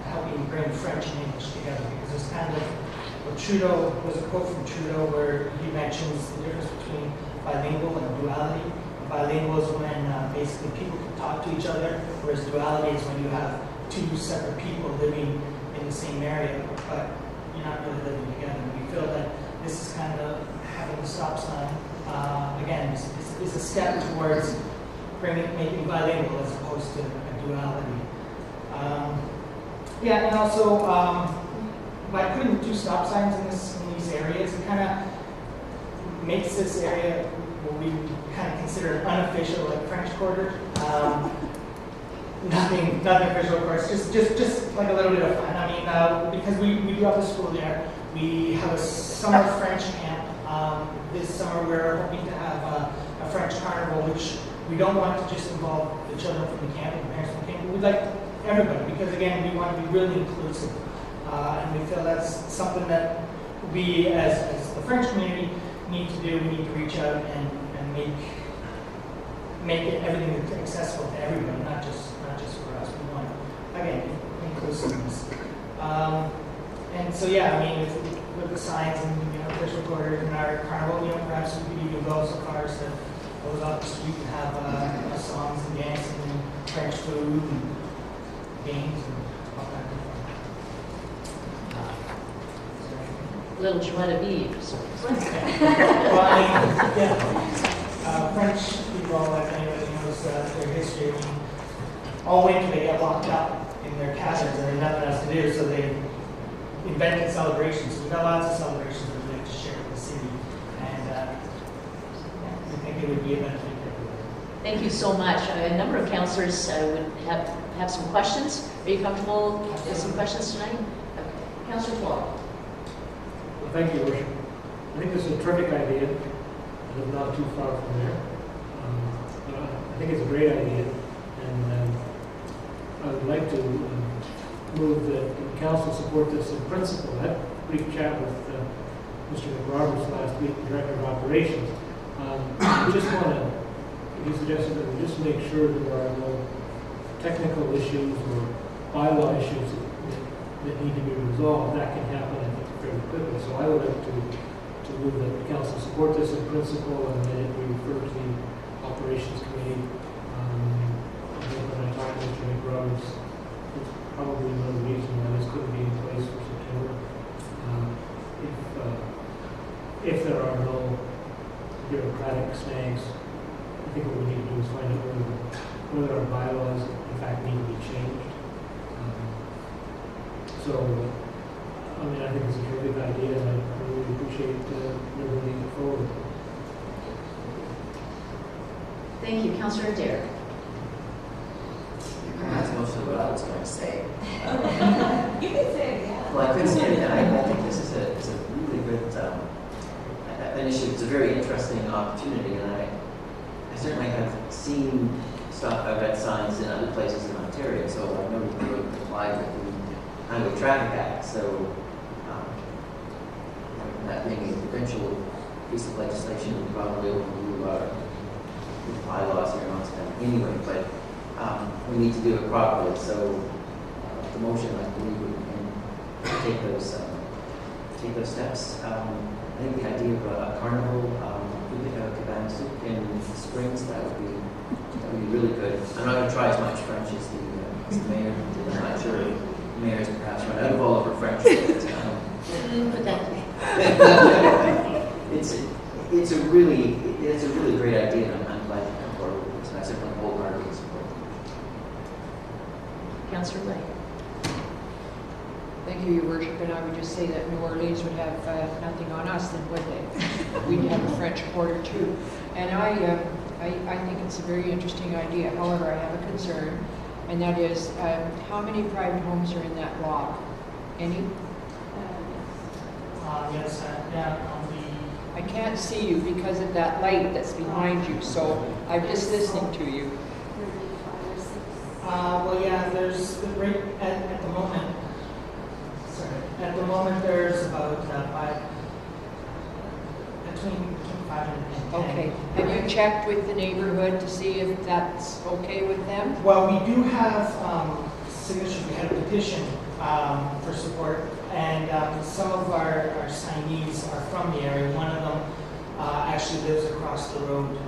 helping bring French and English together. Because it's kind of there's a quote from Trudeau where he mentions the difference between bilingual and duality. Bilingual is when basically people can talk to each other, whereas duality is when you have 2 separate people living in the same area, but you're not really living together. We feel that this is kind of having a stop sign. Again, is a step towards making bilingual as opposed to a duality. And also by putting 2 stop signs in these areas, it kind of makes this area what we kind of consider unofficial, like French Quarter. Nothing official, of course. Just like a little bit of fun. I mean, because we do have a school there. We have a summer French camp. This summer we're hoping to have a French carnival, which we don't want to just involve the children from the camp and the parents from the camp. We'd like everybody, because again, we want to be really inclusive. And we feel that's something that we, as the French community, need to do. We need to reach out and make it everything accessible to everybody, not just for us. We want, again, inclusiveness. And so with the signs and official quarters in our carnival, perhaps we could even go so far as to go out the street and have songs and dancing and French food and games and all that kind of fun. Little joie de vivre. French people, like anybody knows their history. All winter they get locked up in their castles and there's nothing else to do, so they invented celebrations. So we've got lots of celebrations that we'd like to share with the city, and we think it would be a benefit to everybody. Thank you so much. A number of councillors would have some questions. Are you comfortable with some questions tonight? Okay. Councillor Flaw. Well, thank you, Worship. I think this is a terrific idea. I live not too far from there. I think it's a great idea, and I would like to move that the council support this in principle. I had a brief chat with Mr. McRoberts last week, Director of Operations. We just want to, he suggested that we just make sure that there are no technical issues or bylaw issues that need to be resolved. That can happen, I think, fairly quickly. So I would like to move that the council support this in principle and that it be referred to the Operations Committee. I think when I talked to Mr. McRoberts, it's probably another reason why this couldn't be in place for September. If there are no bureaucratic snags, I think what we need to do is find out whether our bylaws in fact need to be changed. So, I mean, I think it's a terrific idea, and I really appreciate moving it forward. Thank you. Councillor Adair. That's most of what I was going to say. You can say it, yeah. Well, I couldn't say it. I think this is a really good initiative. It's a very interesting opportunity, and I certainly have seen stuff. I've read signs in other places in Ontario, so I know we would apply with the Highway Traffic Act. So that being a provincial piece of legislation would probably overrule our bylaws here in Ontario anyway, but we need to do it properly. So the motion, I believe, we can take those steps. I think the idea of a carnival, cabana soup in Springs, that would be really good. I'm not going to try as much French as the mayor did. I'm not sure the mayor has perhaps run out of all of her French. But that it's a really great idea, and I'm glad to come forward with this. I certainly wholeheartedly support it. Councillor Lay. Thank you, Your Worship, and I would just say that New Orleans would have nothing on us, then would they? We'd have a French Quarter too. And I think it's a very interesting idea. However, I have a concern, and that is how many private homes are in that block? Any? Yes, on the... I can't see you because of that light that's behind you, so I'm just listening to you. Well, yeah, there's, right at the moment, at the moment there's about between 5 and 10. Okay. Have you checked with the neighborhood to see if that's okay with them? Well, we do have signatures. We had a petition for support, and some of our signees are from the area. One of them actually lives across the road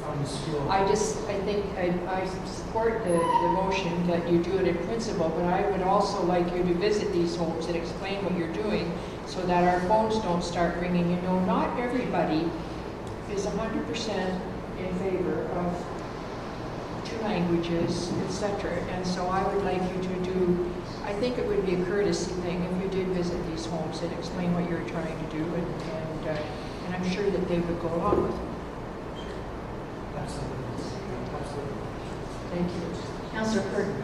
from the school. I think I support the motion that you do it in principle, but I would also like you to visit these homes and explain what you're doing so that our phones don't start ringing. You know, not everybody is 100% in favor of 2 languages, etc. And so I would like you to do, I think it would be a courtesy thing if you did visit these homes and explain what you're trying to do, and I'm sure that they would go along with it. Absolutely. Thank you. Councillor Curtin.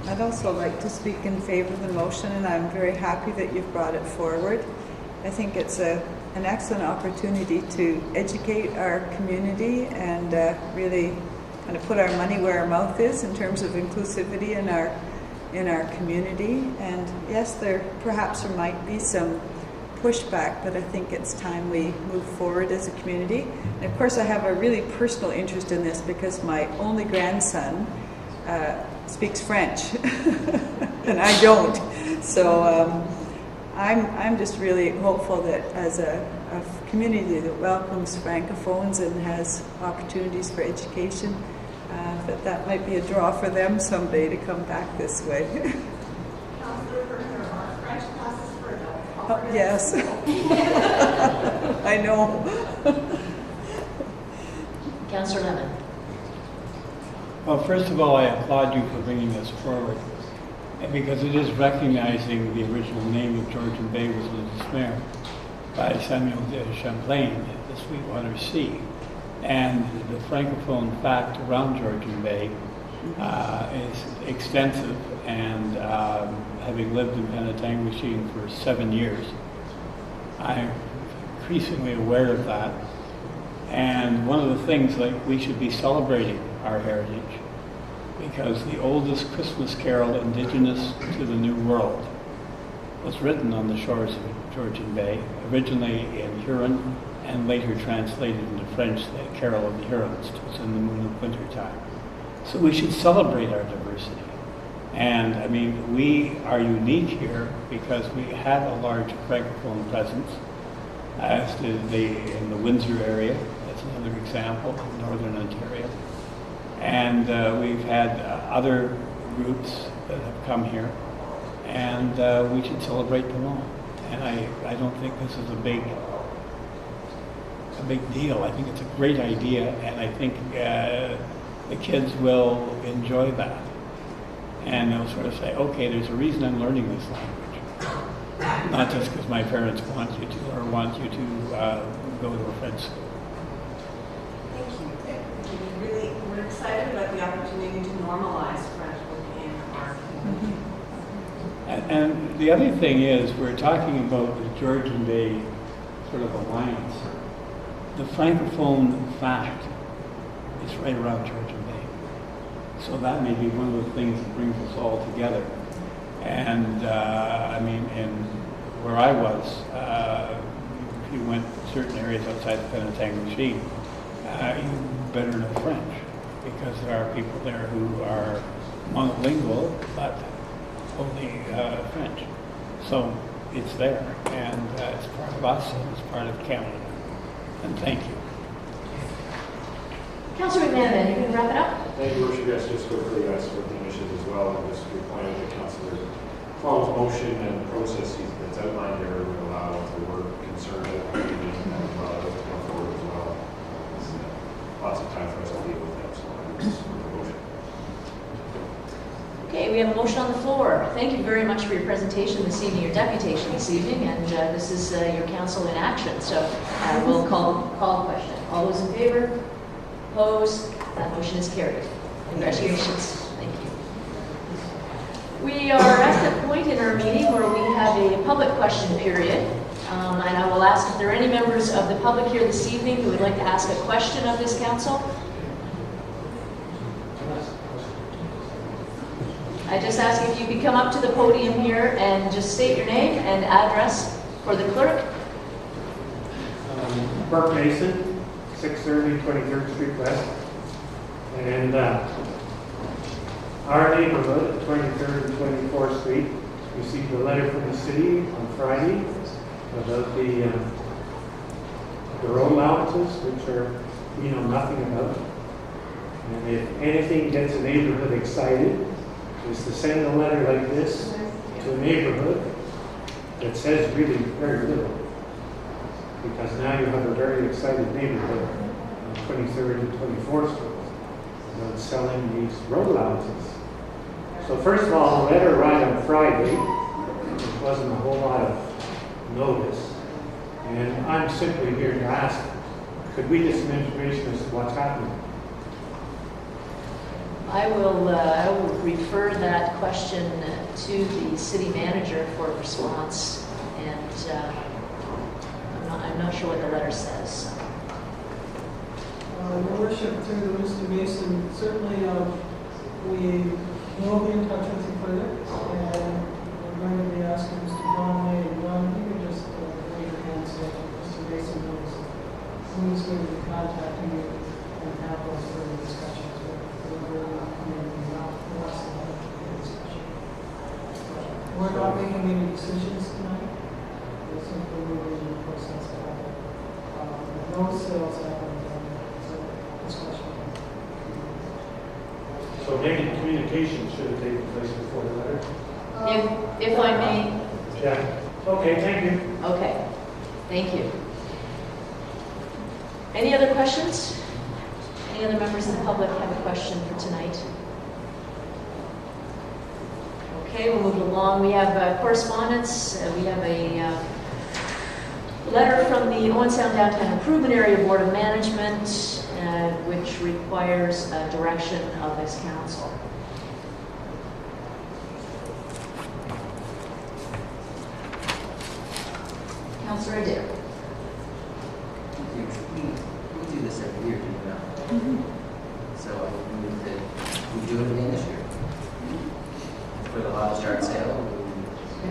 I'd also like to speak in favor of the motion, and I'm very happy that you've brought it forward. I think it's an excellent opportunity to educate our community and really kind of put our money where our mouth is in terms of inclusivity in our community. And yes, there might be some pushback, but I think it's time we move forward as a community. And of course, I have a really personal interest in this because my only grandson speaks French, and I don't. So I'm just really hopeful that as a community that welcomes Francophones and has opportunities for education, that might be a draw for them someday to come back this way. Oh, yes, I know. Councillor Lemon. Well, first of all, I applaud you for bringing this forward, because it is recognizing the original name of Georgian Bay was Lismere by Samuel de Champlain, the Sweetwater Sea. And the Francophone fact around Georgian Bay is extensive, and having lived in Penetanguishene for 7 years, I'm increasingly aware of that. And one of the things, like, we should be celebrating our heritage, because the oldest Christmas carol indigenous to the New World was written on the shores of Georgian Bay, originally in Huron and later translated into French, the Carol of the Hurons, "'Twas in the Moon of Wintertime." So we should celebrate our diversity. And I mean, we are unique here because we have a large francophone presence, as did in the Windsor area. That's another example of Northern Ontario. And we've had other groups that have come here, and we should celebrate them all. And I don't think this is a big deal. I think it's a great idea, and I think the kids will enjoy that. And they'll sort of say, okay, there's a reason I'm learning this language. Not just because my parents want you to, or want you to go to a French school. Thank you. We're excited about the opportunity to normalize French in our community. And the other thing is, we're talking about the Georgian Bay sort of alliance. The Francophone fact is right around Georgian Bay. So that may be one of the things that brings us all together. And I mean, in where I was, if you went to certain areas outside the Penetang regime, you better know French, because there are people there who are monolingual, but only French. So it's there, and it's part of us, and it's part of Canada. And thank you. Councillor McMahon, you can wrap it up? Thank you, Worship. Yes, just quickly, I support the initiative as well, and just replying to Councillor Plum's motion and the process that's outlined there would allow the work concerned with the community and to come forward as well. Lots of time for us to deal with that, so I would support the motion. Okay, we have a motion on the floor. Thank you very much for your presentation this evening, your deputation this evening, and this is your council in action. So we'll call a question. All those in favor? Opposed? That motion is carried. Congratulations. Thank you. We are at the point in our meeting where we have a public question period. And I will ask if there are any members of the public here this evening who would like to ask a question of this council. I just ask if you could come up to the podium here and just state your name and address for the clerk. Mark Mason, 630 23rd Street West. And our neighborhood, 23rd and 24th Street, received a letter from the city on Friday about the road allowances, which are, we know nothing about. And if anything gets a neighborhood excited, is to send a letter like this to a neighborhood that says really very little. Because now you have a very excited neighborhood on 23rd and 24th Street about selling these road allowances. So first of all, the letter arrived on Friday, which wasn't a whole lot of notice. And I'm simply here to ask, could we get some information as to what's happening? I will refer that question to the city manager for a response, and I'm not sure what the letter says. Your Worship, through Mr. Mason, certainly we will be in touch with you further, and we're going to be asking Mr. John May and John, you can just raise your hand so Mr. Mason knows who's going to be contacting you and have those further discussions. We're not making any decisions tonight. We're simply moving the process forward. No sales happen, so discussion. So maybe communication should have taken place before the letter? If I may. Yeah. Okay, thank you. Okay, thank you. Any other questions? Any other members of the public have a question for tonight? Okay, we'll move along. We have correspondence. We have a letter from the Owen Sound Downtown Improvement Area Board of Management, which requires direction of this council. Councillor Adair. We do this every year, do we not? So I move that we do it again this year. For the lobster yard sale, we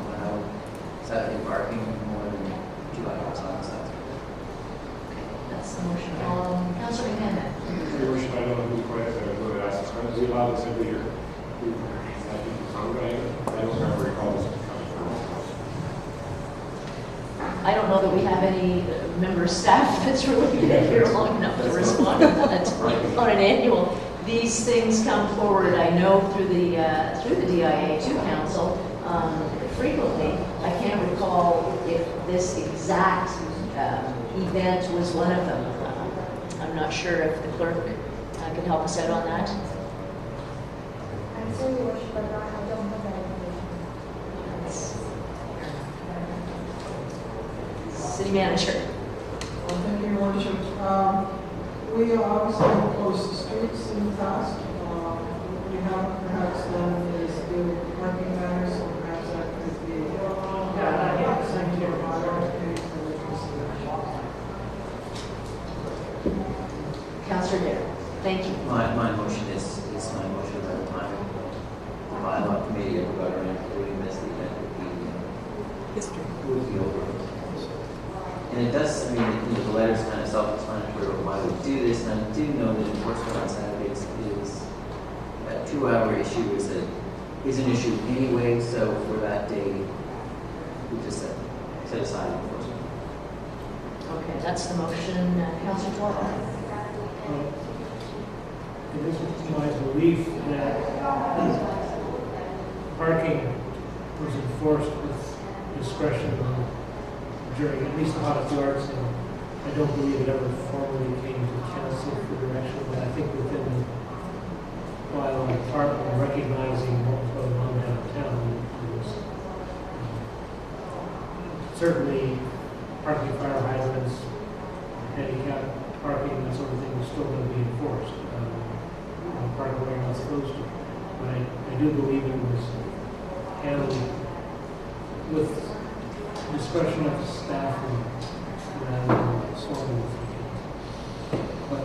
allow Saturday parking more than 2 hours on Saturday. That's the motion. Councilor McKinlay. Your worship, I don't know who quite said it, but asked, we allow this every year? I don't remember recall this coming I don't know that we have any member staff that's really been here long enough to respond to that on an annual. These things come forward, I know, through the DIA to council frequently. I can't recall if this exact event was one of them. I'm not sure if the clerk can help us out on that. I'm sorry, Your Worship, but I don't have that information. City Manager. Well, thank you, Your Worship. We obviously close the streets in the past. We have perhaps done is do parking matters, so perhaps that could be sent to your model case for the Councillor Dare. Thank you. My motion is my motion at the time. The bylaw committee ever got around to doing this, the event would be over. And it does, I mean, the letter's kind of self-explanatory of why we do this, and I do know that enforcement on Saturdays is a 2-hour issue is an issue anyway, so for that day, we just set aside enforcement. Okay, that's the motion. Councillor Warden. It is my belief that parking was enforced with discretion during at least the hottest yards, and I don't believe it ever formally came to council for direction, but I think within the bylaw department recognizing what was going on downtown, it was certainly parking fire hydrants, handicap parking, that sort of thing was still going to be enforced. Park where you're not supposed to. But I do believe it was handled with discretion of the staff and so on. But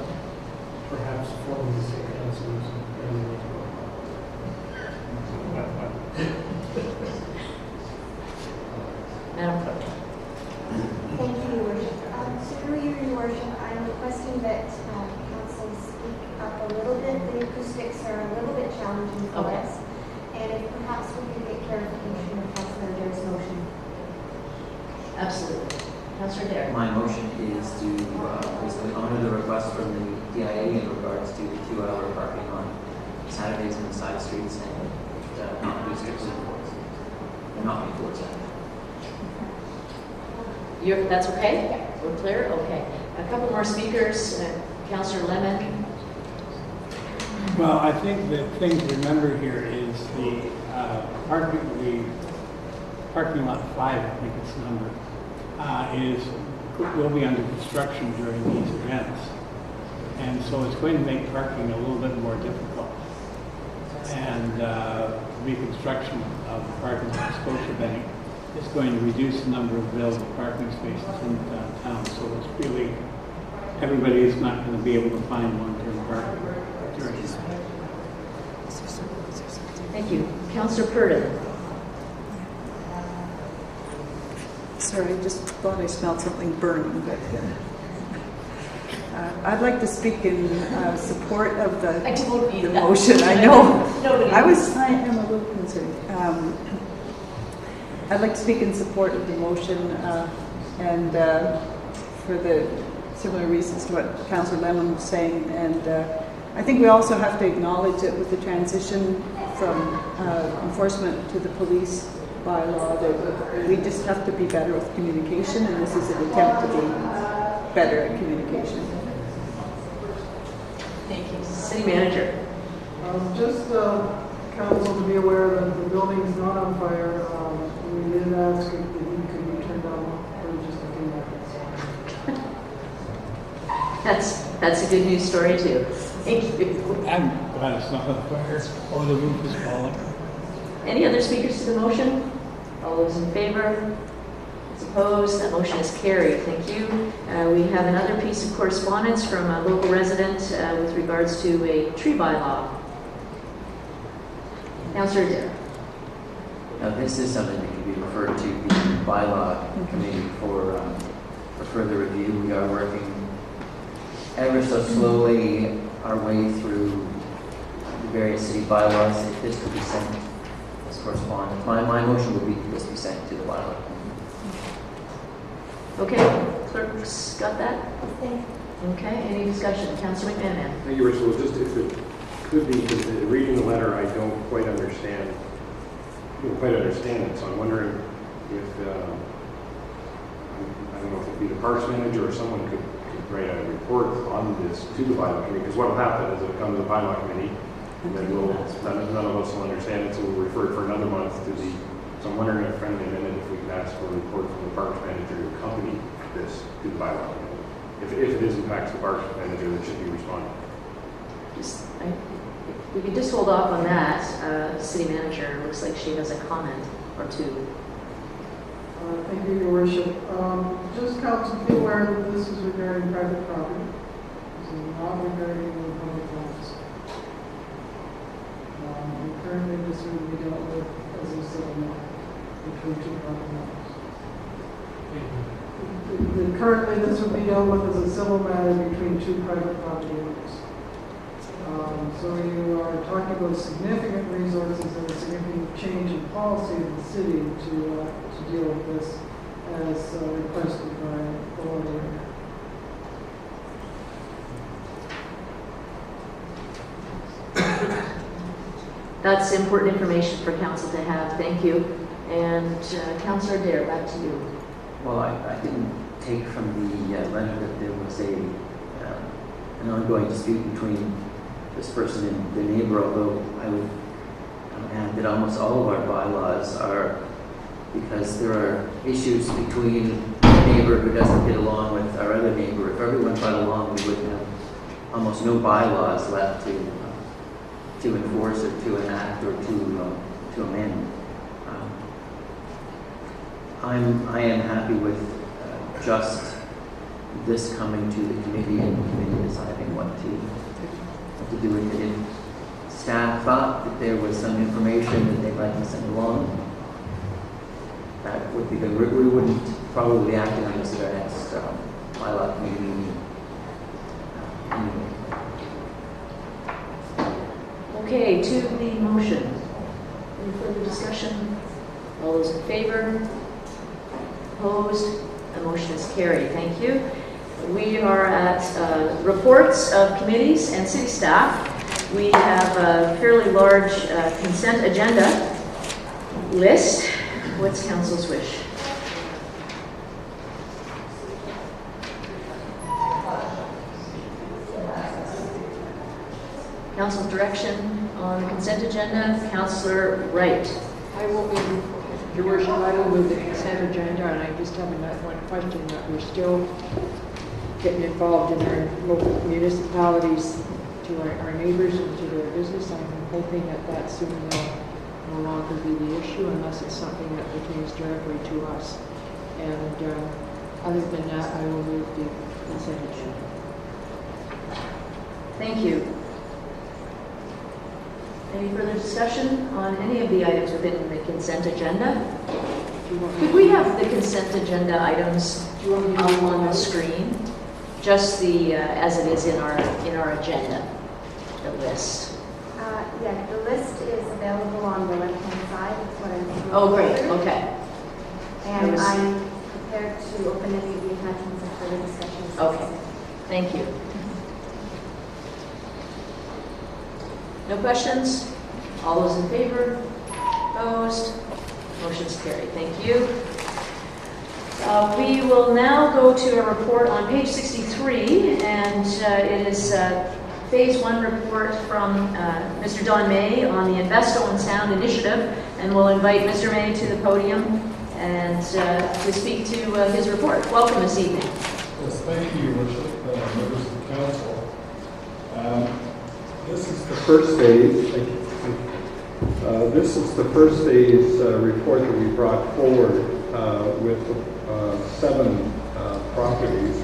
perhaps formally the council is very Madam Clerk. Thank you, Your Worship. Through you, Your Worship, I'm requesting that council speak up a little bit. The acoustics are a little bit challenging for Okay. us. And if perhaps we could get clarification of Councilor Dare's motion. Absolutely. Councillor Dare. My motion is to basically honor the request from the DIA in regards to the 2-hour parking on Saturdays on the side streets and not be strictly enforced. And not be enforced. That's okay? We're clear? Okay. A couple more speakers. Councillor Lemon. Well, I think the thing to remember here is the parking lot 5, I think it's the number, will be under construction during these events. And so it's going to make parking a little bit more difficult. And reconstruction of the parking lot Scotiabank is going to reduce the number of available parking spaces in downtown. So it's really, everybody is not going to be able to find long-term parking during this. Thank you. Councillor Purdon. Sorry, I just thought I smelled something burning. But, I'd like to speak in support of the motion. I know. I am a little concerned. I'd like to speak in support of the motion and for the similar reasons to what Councillor Lemon was saying. And I think we also have to acknowledge that with the transition from enforcement to the police bylaw, that we just have to be better with communication, and this is an attempt to be better at communication. Thank you. City Manager. Just council to be aware that the building is not on fire. We did ask if the heat could be turned on for just a few minutes. That's a good news story too. Thank you. I'm glad it's not on fire, or the roof is falling. Any other speakers to the motion? All those in favor? Those opposed, that motion is carried. Thank you. We have another piece of correspondence from a local resident with regards to a tree bylaw. Councillor Adair. Now, this is something that can be referred to the bylaw committee for further review. We are working ever so slowly our way through the various city bylaws. If this could be sent as correspondence, my motion would be that this be sent to the bylaw committee. Okay, clerk's got that? Okay, any discussion? Councillor McMahon. Thank you, Ursula. Just if it could be, because reading the letter, I don't quite understand. it. So I'm wondering if I don't know if it'd be the parks manager or someone could write a report on this to the bylaw committee. Because what will happen is it'll come to the bylaw committee, and then none of us will understand it, so we'll refer it for another month to the. So I'm wondering, a friendly amendment, if we could ask for a report from the parks manager to accompany this to the bylaw committee. If it is in fact the parks manager that should be responding. We could just hold off on that. City manager, looks like she has a comment or two. Thank you, Your Worship. Just council be aware that this is regarding private property. This is not regarding the public lands. Currently, this would be dealt with as a civil matter between two private lands. Currently, this would be dealt with as a civil matter between two private property owners. So you are talking about significant resources and a significant change in policy of the city to deal with this as requested by Owen. That's important information for council to have. Thank you. And Councillor Adair, back to you. Well, I didn't take from the letter that there was an ongoing dispute between this person and the neighbor, although I would add that almost all of our bylaws are, because there are issues between the neighbor who doesn't get along with our other neighbor. If everyone got along, we would have almost no bylaws left to enforce or to enact or to amend. I am happy with just this coming to the committee and the committee deciding what to do with it. If staff thought that there was some information that they'd like to send along, that would be good. We wouldn't probably be acting on this at our next bylaw committee meeting. Anyway. Okay, to the motion. Any further discussion? All those in favor? Opposed? The motion is carried. Thank you. We are at reports of committees and city staff. We have a fairly large consent agenda list. What's council's wish? Council's direction on the consent agenda. Councillor Wright. I will move, Your Worship, I will move the consent agenda, and I just have one question, that we're still getting involved in our local municipalities, to our neighbors and to their business. I'm hoping that soon will no longer be the issue unless it's something that pertains directly to us. And other than that, I will move the consent agenda. Thank you. Any further discussion on any of the items within the consent agenda? Could we have the consent agenda items up on the screen? Just the as it is in our agenda, the list. Yeah, the list is available on the left-hand side. That's what I'm doing. Oh, great. Okay. And I'm prepared to open any of the attachments and further discussions. Okay. Thank you. No questions? All those in favor? Opposed? Motion's carried. Thank you. We will now go to a report on page 63, and it is Phase 1 report from Mr. Don May on the Invest Owen Sound initiative, and we'll invite Mr. May to the podium and to speak to his report. Welcome this evening. Yes, thank you, Your Worship, members of the council. This is the first phase. This is the first phase report that we brought forward with the 7 properties.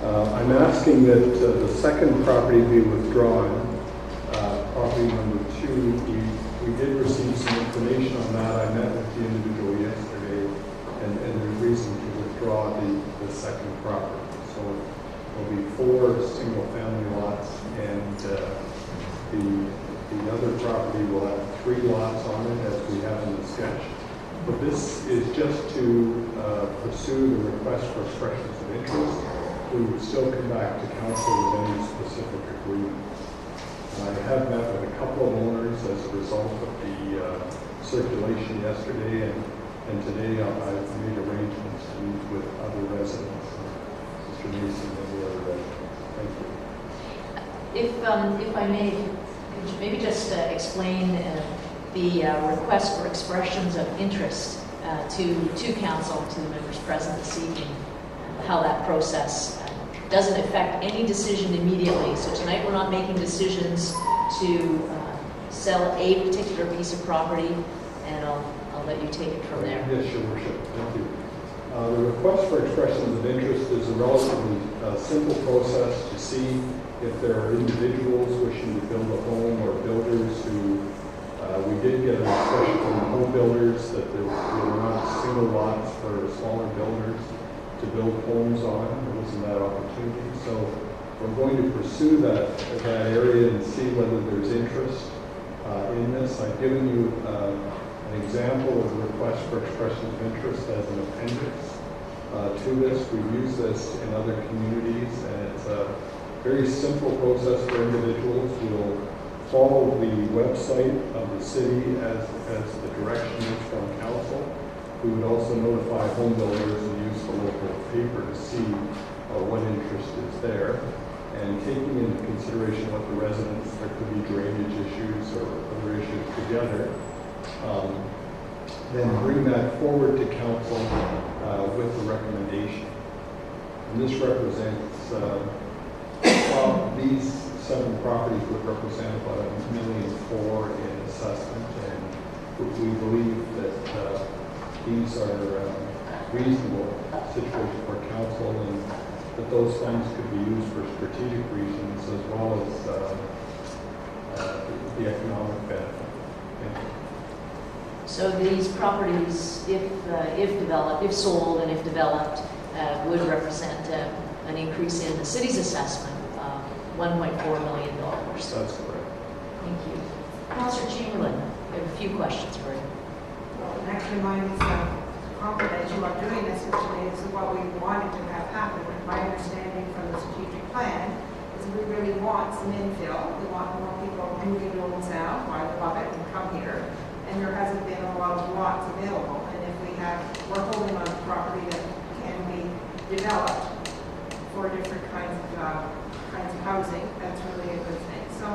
I'm asking that the second property be withdrawn. Property number 2, we did receive some information on that. I met with the individual yesterday, and there's reason to withdraw the second property. So there'll be 4 single-family lots, and the other property will have 3 lots on it, as we have in the sketch. But this is just to pursue the request for expressions of interest. We would still come back to council with any specific agreement. I have met with a couple of owners as a result of the circulation yesterday, and today I've made arrangements to meet with other residents, Mr. Mason and the other residents. Thank you. If I may, could you maybe just explain the request for expressions of interest to council, to the members present this evening, how that process doesn't affect any decision immediately. So tonight we're not making decisions to sell a particular piece of property, and I'll let you take it from there. Yes, Your Worship. Thank you. The request for expressions of interest is a relatively simple process to see if there are individuals wishing to build a home or builders who we did get an expression from the home builders that there were not single lots for smaller builders to build homes on. There wasn't that opportunity. So we're going to pursue that area and see whether there's interest in this. I've given you an example of the request for expression of interest as an appendix to this. We've used this in other communities, and it's a very simple process for individuals. We'll follow the website of the city as the direction is from council. We would also notify home builders and use the local paper to see what interest is there. And taking into consideration what the residents, there could be drainage issues or other issues together, then bring that forward to council with the recommendation. And this represents, these 7 properties would represent about $1.4 million in assessment, and we believe that these are reasonable situations for council, and that those funds could be used for strategic reasons as well as the economic benefit. So these properties, if developed, if sold and if developed, would represent an increase in the city's assessment of $1.4 million. That's correct. Thank you. Councillor Chamberlain, I have a few questions for you. Well, actually, mine is confident you are doing this, which is what we wanted to have happen. My understanding from the strategic plan is we really want some infill. We want more people moving to Owen Sound, I love it, and come here. And there hasn't been a lot of lots available. And if we're holding on to property that can be developed for different kinds of housing, that's really a good thing. So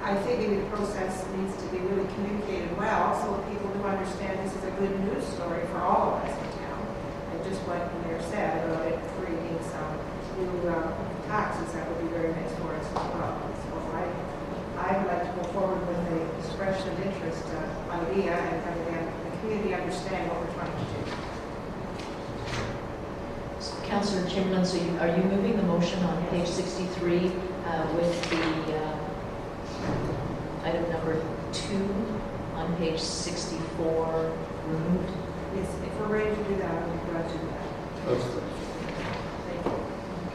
I think maybe the process needs to be really communicated well, so that people do understand this is a good news story for all of us in town. And just what the mayor said about it creating some new taxes, that would be very nice for us as well. So I'd like to go forward with the expression of interest idea and having the community understand what we're trying to do. So, Councillor Chamberlain, so are you moving the motion on page 63 with the item number 2 on page 64 removed? Yes, if we're ready to do that, I'll be glad to do that. That's correct. Thank you.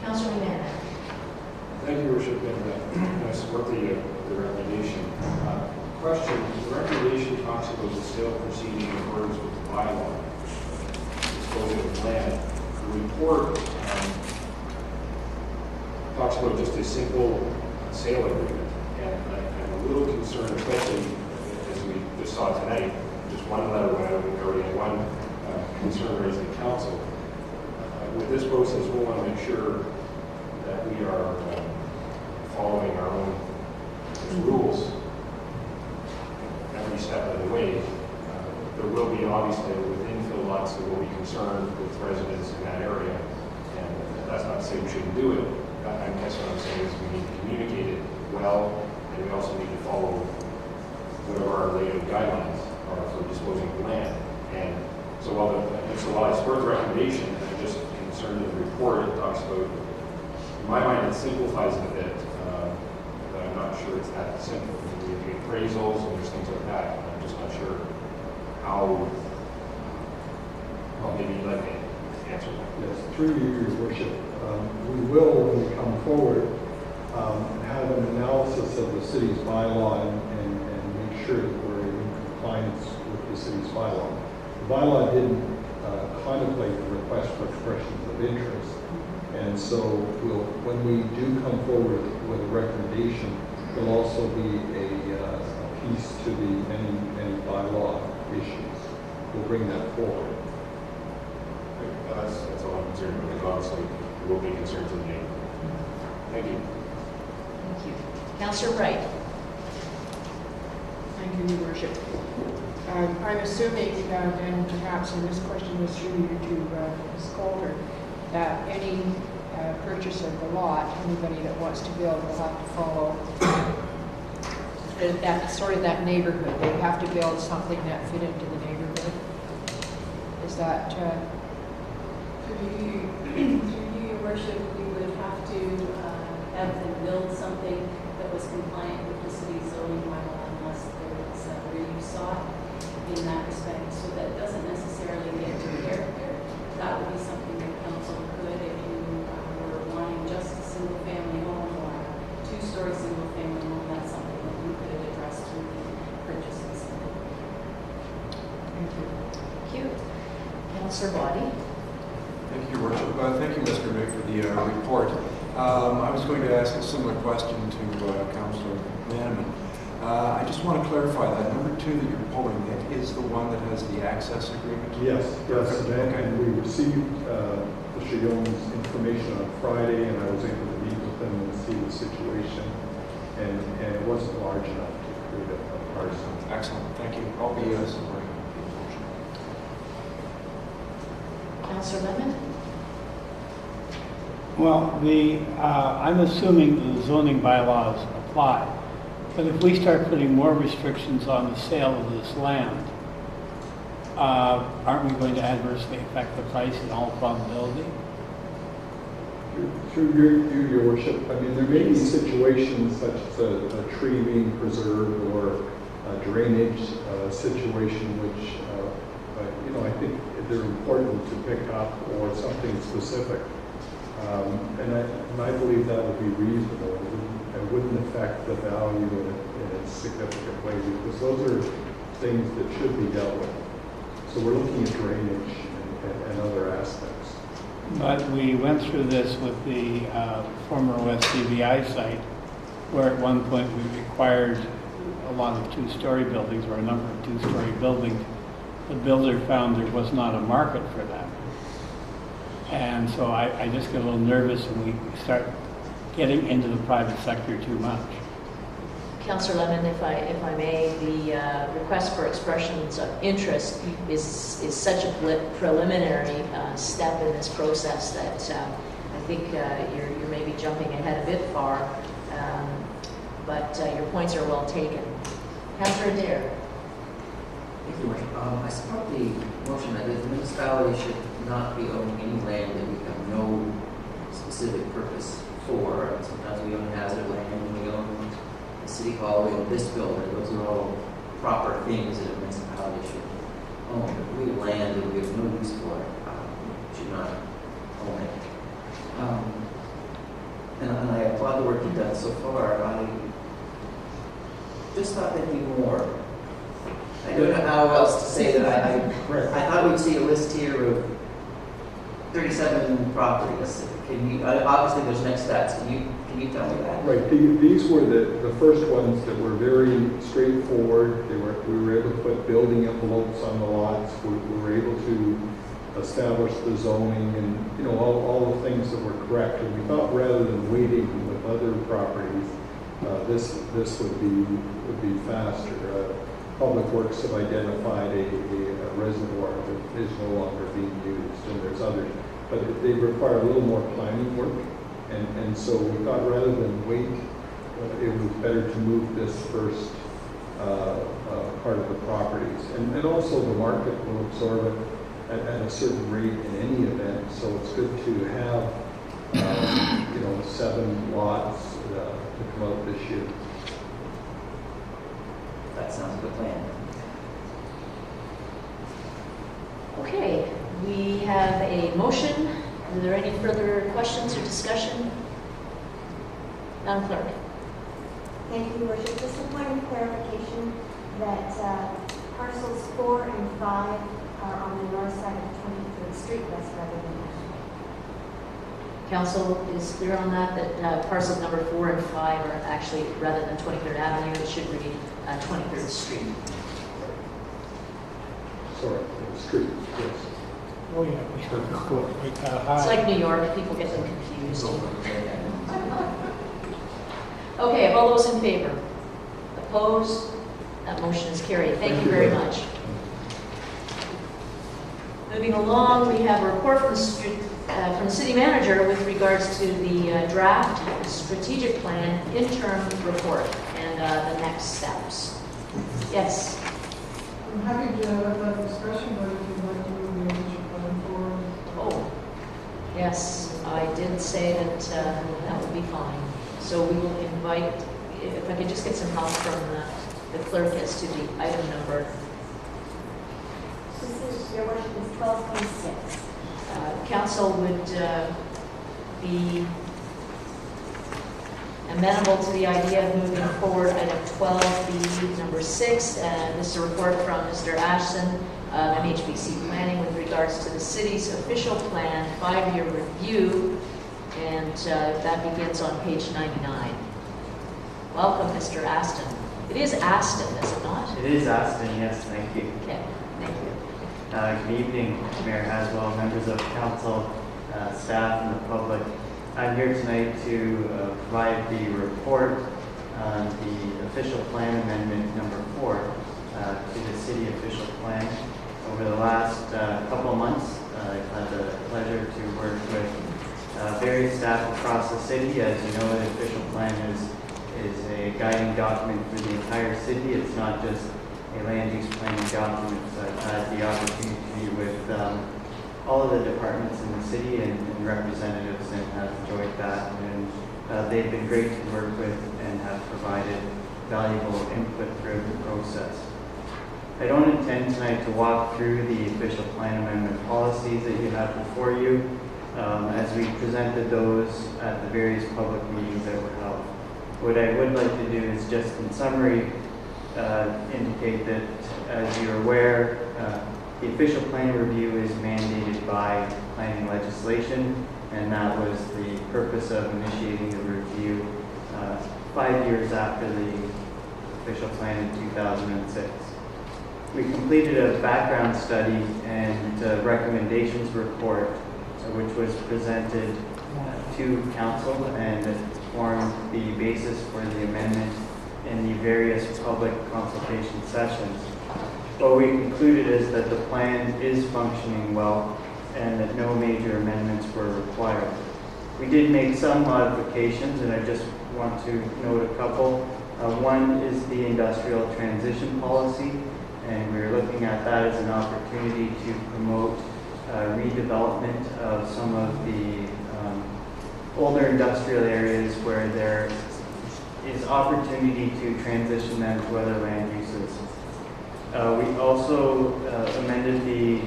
Councillor McLellan. Thank you, Your Worship, and I support the recommendation. Question, the recommendation talks about the sale proceeding in accordance with the bylaw, disposing of land. The report talks about just a simple sale agreement, and I'm a little concerned, especially as we just saw tonight, just one letter went out, we already had one concern raised in council. With this process, we'll want to make sure that we are following our own rules every step of the way. There will be, obviously, with infill lots, there will be concern with residents in that area, and that's not to say we shouldn't do it. I guess what I'm saying is we need to communicate it well, and we also need to follow whatever our layout guidelines are for disposing of land. And so while I support the recommendation, I concerned in the report, it talks about, in my mind, it simplifies it a bit, but I'm not sure it's that simple. We have appraisals and there's things like that. I'm just not sure how, well, maybe you'd like to answer that. Yes, through you, Your Worship. We will, when we come forward, have an analysis of the city's bylaw and make sure that we're in compliance with the city's bylaw. The bylaw didn't contemplate the request for expressions of interest, and so when we do come forward with a recommendation, there'll also be a piece to the any bylaw issues. We'll bring that forward. That's all I'm concerned with, because obviously there will be concerns in the name. Thank you. Thank you. Councillor Wright. Thank you, Your Worship. I'm assuming, and perhaps, and this question was through you to Ms. Coulter, that any purchase of the lot, anybody that wants to build will have to follow that neighborhood. They have to build something that fit into the neighborhood. Is that? Through you, Your Worship, we would have to have them build something that was compliant with the city's zoning bylaw unless there was a reuse sought in that respect. So that doesn't necessarily get to character. That would be something that council could, if you were wanting just a single-family home or a two-story single-family home, that's something that you could address through the purchase incentive. Thank you. Thank you. Councillor Waddy. Thank you, Your Worship. Thank you, Mr. May, for the report. I was going to ask a similar question to Councillor Manaman. I just want to clarify that number 2 that you're pulling, it is the one that has the access agreement? Yes, yes. Okay. And we received the Chillon's information on Friday, and I was able to meet with them and see the situation, and it wasn't large enough to create a parcel. Excellent. Thank you. I'll be supporting the motion. Councillor Lemon. Well, I'm assuming the zoning bylaws apply, but if we start putting more restrictions on the sale of this land, aren't we going to adversely affect the price in all probability? Through your worship, I mean, there may be situations such as a tree being preserved or a drainage situation, which, I think they're important to pick up, or something specific. And I believe that would be reasonable. It wouldn't affect the value in a significant way, because those are things that should be dealt with. So we're looking at drainage and other aspects. But we went through this with the former OSCVI site, where at one point we required a lot of two-story buildings, or a number of two-story buildings. The builder found there was not a market for them. And so I just get a little nervous when we start getting into the private sector too much. Councillor Lemon, if I may, the request for expressions of interest is such a preliminary step in this process that I think you're maybe jumping ahead a bit far, but your points are well taken. Councillor Adair. Thank you, Worship. I support the motion that the municipality should not be owning any land that we have no specific purpose for. Sometimes we own hazard land, we own the city hall, we own this building. Those are all proper things that a municipality should own. If we have land that we have no use for, we should not own it. And I applaud the work you've done so far. I just thought there'd be more. I don't know how else to say that. I thought we'd see a list here of 37 properties. Can you? Obviously, there's next stats. Can you tell me that? Right. These were the first ones that were very straightforward. We were able to put building envelopes on the lots. We were able to establish the zoning and all the things that were correct. And we thought rather than waiting with other properties, this would be faster. Public Works have identified a reservoir that is no longer being used, and there's others. But they require a little more planning work, and so we thought rather than wait, it was better to move this first part of the properties. And also the market will absorb it at a certain rate in any event. So it's good to have, 7 lots to come out this year. That sounds like a plan. Okay, we have a motion. Are there any further questions or discussion? Madam Clerk. Thank you, Your Worship. Just a point of clarification that parcels 4 and 5 are on the north side of 23rd Street West rather than west. Council is clear on that parcels number 4 and 5 are actually, rather than 23rd Avenue, it should read 23rd Street. Sorry, the street, yes. Oh, yeah, we should go right high. It's like New York, people get them confused. Okay, all those in favor? Opposed? That motion is carried. Thank you very much. Moving along, we have a report from the city manager with regards to the draft strategic plan interim report and the next steps. Yes. I'm happy to have that discussion, but if you'd like to move the action plan forward. Oh, yes, I did say that that would be fine. So we will invite, if I could just get some help from the clerk as to the item number. This is, Your Worship, is 1226. Council would be amenable to the idea of moving forward item 12B, number 6. This is a report from Mr. Ashton of MHBC Planning with regards to the city's official plan 5-year review, and that begins on page 99. Welcome, Mr. Aston. It is Aston, is it not? It is Aston, yes, thank you. Okay, thank you. Good evening, Mayor Haswell, members of council, staff, and the public. I'm here tonight to provide the report on the official plan amendment number 4 to the city official plan. Over the last couple of months, I've had the pleasure to work with various staff across the city. As you know, the official plan is a guiding document for the entire city. It's not just a land use planning document. So I've had the opportunity with all of the departments in the city and representatives, and have enjoyed that. And they've been great to work with and have provided valuable input throughout the process. I don't intend tonight to walk through the official plan amendment policies that you have before you, as we presented those at the various public meetings that were held. What I would like to do is just in summary indicate that, as you're aware, the official plan review is mandated by planning legislation, and that was the purpose of initiating the review 5 years after the official plan in 2006. We completed a background study and recommendations report, which was presented to council and formed the basis for the amendment in the various public consultation sessions. What we concluded is that the plan is functioning well and that no major amendments were required. We did make some modifications, and I just want to note a couple. One is the industrial transition policy, and we're looking at that as an opportunity to promote redevelopment of some of the older industrial areas where there is opportunity to transition them to other land uses. We also amended the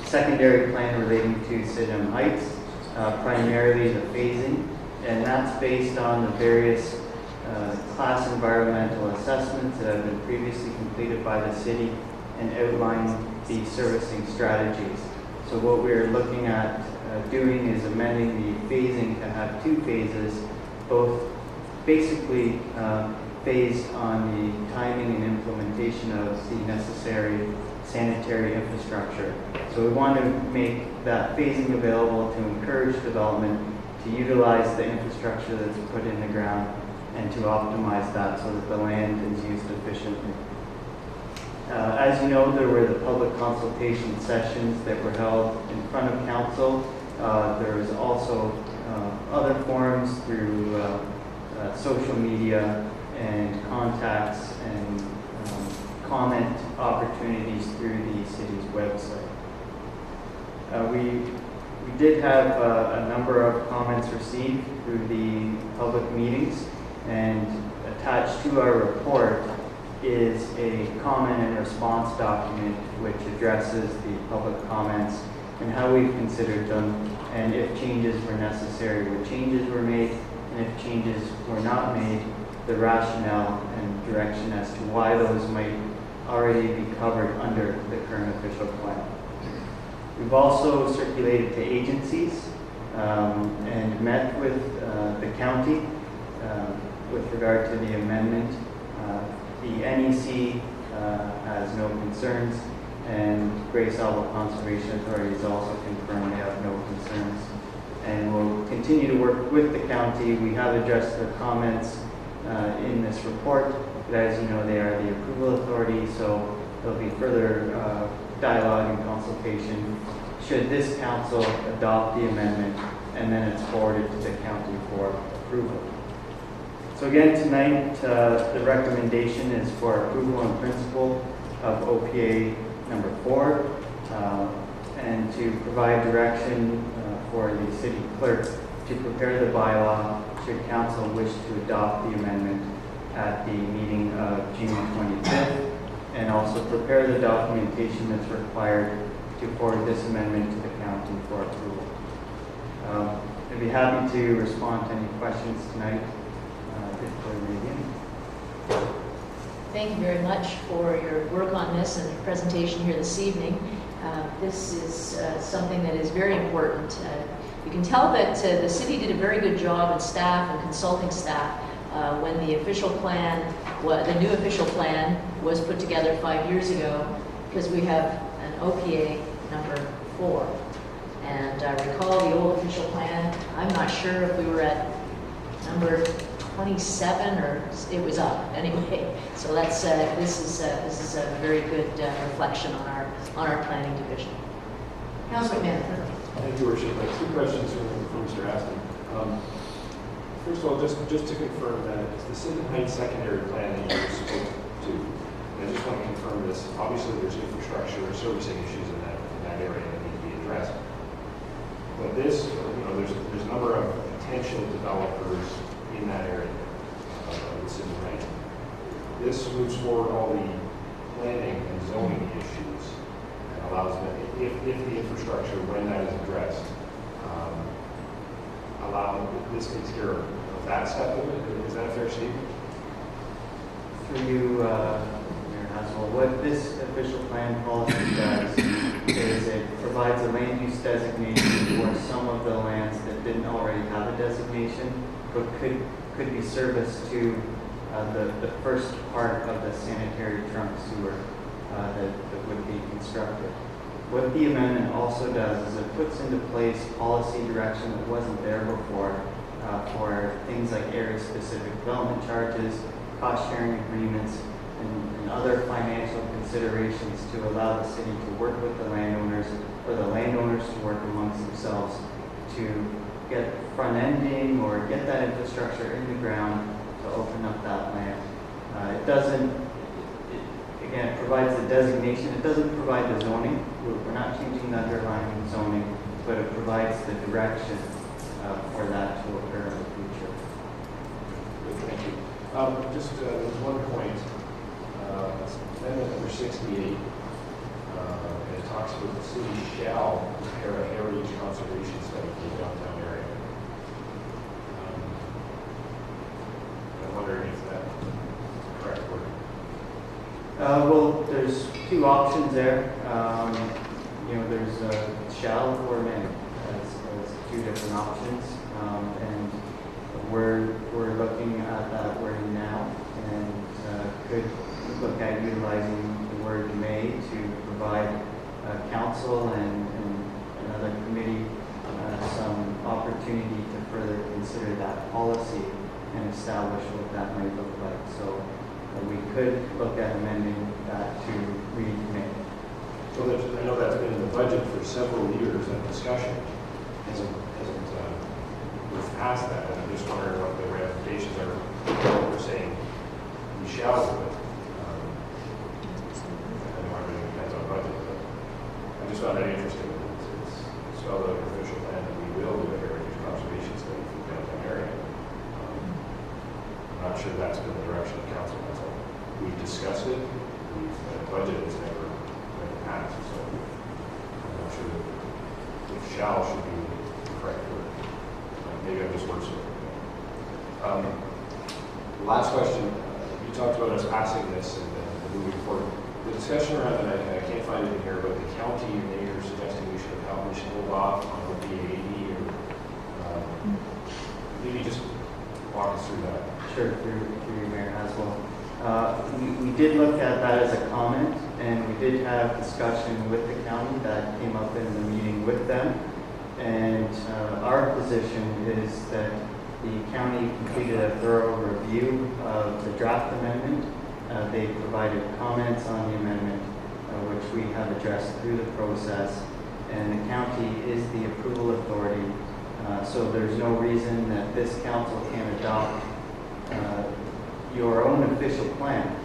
secondary plan relating to Sydenham Heights, primarily the phasing, and that's based on the various class environmental assessments that have been previously completed by the city and outline the servicing strategies. So what we're looking at doing is amending the phasing to have 2 phases, both basically phased on the timing and implementation of the necessary sanitary infrastructure. So we want to make that phasing available to encourage development, to utilize the infrastructure that's put in the ground, and to optimize that so that the land is used efficiently. As you know, there were the public consultation sessions that were held in front of council. There was also other forums through social media and contacts and comment opportunities through the city's website. We did have a number of comments received through the public meetings, and attached to our report is a comment and response document which addresses the public comments and how we've considered them, and if changes were necessary, what changes were made, and if changes were not made, the rationale and direction as to why those might already be covered under the current official plan. We've also circulated to agencies and met with the county with regard to the amendment. The NEC has no concerns, and Grace Isle Conservation Authority has also confirmed they have no concerns. And we'll continue to work with the county. We have addressed their comments in this report, but as you know, they are the approval authority, so there'll be further dialogue and consultation should this council adopt the amendment, and then it's forwarded to the county for approval. So again, tonight, the recommendation is for approval in principle of OPA number 4, and to provide direction for the city clerk to prepare the bylaw should council wish to adopt the amendment at the meeting of June 25th, and also prepare the documentation that's required to forward this amendment to the county for approval. I'd be happy to respond to any questions tonight. Thank you very much for your work on this and your presentation here this evening. This is something that is very important. You can tell that the city did a very good job, and staff and consulting staff, when the official plan, the new official plan was put together 5 years ago, because we have an OPA number 4. And I recall the old official plan. I'm not sure if we were at number 27 or it was up anyway. So that's this is a very good reflection on our planning division. Councilor Mann. Thank you, Worship. I have 2 questions for Mr. Aston. First of all, just to confirm that it's the Sinden Heights secondary plan that you're supposed to. And I just want to confirm this. Obviously, there's infrastructure or servicing issues in that area that need to be addressed. But this, there's a number of potential developers in that area of the Sinden Heights. This moves forward all the planning and zoning issues and allows them, if the infrastructure, when that is addressed, this takes care of that step of it. Is that a fair statement? Through you, Mayor Haswell, what this official plan policy does is it provides a land use designation for some of the lands that didn't already have a designation, but could be serviced to the first part of the sanitary trunk sewer that would be constructed. What the amendment also does is it puts into place policy direction that wasn't there before for things like area-specific development charges, cost-sharing agreements, and other financial considerations to allow the city to work with the landowners, or the landowners to work amongst themselves to get front-ending or get that infrastructure in the ground to open up that land. Again, it provides the designation. It doesn't provide the zoning. We're not changing the underlying zoning, but it provides the direction for that to occur in the future. Good, thank you. Just one point. Amendment number 68, and it talks about the city shall prepare a heritage conservation study for the downtown area. I'm wondering if that's the correct word. Well, there's 2 options there. There's shall or may as 2 different options, and we're looking at that wording now, and could look at utilizing the word may to provide council and another committee some opportunity to further consider that policy and establish what that might look like. So we could look at amending that to read may. So I know that's been in the budget for several years, and discussion hasn't moved past that. And I'm just wondering what the ramifications are. We're saying we shall do it. I know everything depends on budget, but I just found that interesting. spelled out in the official plan that we will do a heritage conservation study for the downtown area. I'm not sure that's been the direction of council. That's all. We've discussed it. The budget has never passed, so I'm not sure if shall should be the correct word. Maybe I'm just wordsmithing. Last question. You talked about us passing this and moving forward. The discussion around it, I can't find it in here, but the county mayor suggesting we should hold off on the Ave E, or maybe just walk us through that. Sure, through Mayor Haswell. We did look at that as a comment, and we did have discussion with the county that came up in the meeting with them. And our position is that the county completed a thorough review of the draft amendment. They provided comments on the amendment, which we have addressed through the process. And the county is the approval authority, so there's no reason that this council can adopt your own official plan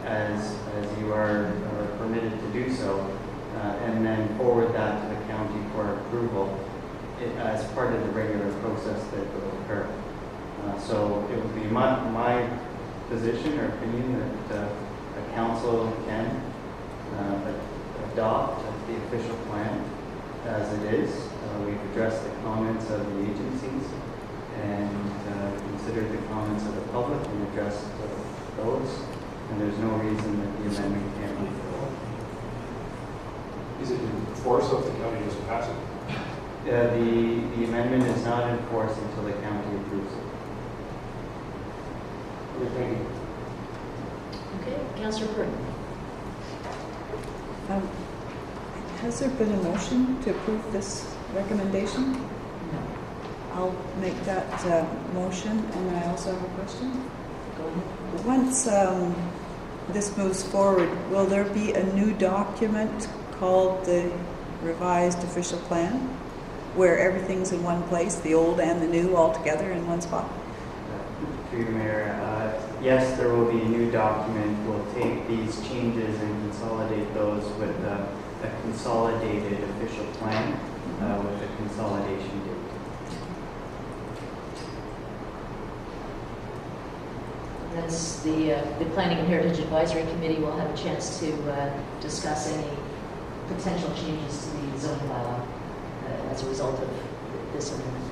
as you are permitted to do so, and then forward that to the county for approval as part of the regular process that will occur. So it would be my position or opinion that a council can adopt the official plan as it is. We've addressed the comments of the agencies and considered the comments of the public and addressed those, and there's no reason that the amendment can't be forward. Is it in force if the county doesn't pass it? The amendment is not in force until the county approves it. Okay, thank you. Okay, Councillor Burton. Has there been a motion to approve this recommendation? No. I'll make that motion, and I also have a question. Go ahead. Once this moves forward, will there be a new document called the revised official plan, where everything's in one place, the old and the new all together in one spot? Through you, Mayor, yes, there will be a new document. We'll take these changes and consolidate those with a consolidated official plan with a consolidation date. That's the Planning and Heritage Advisory Committee will have a chance to discuss any potential changes to the zoning bylaw as a result of this amendment.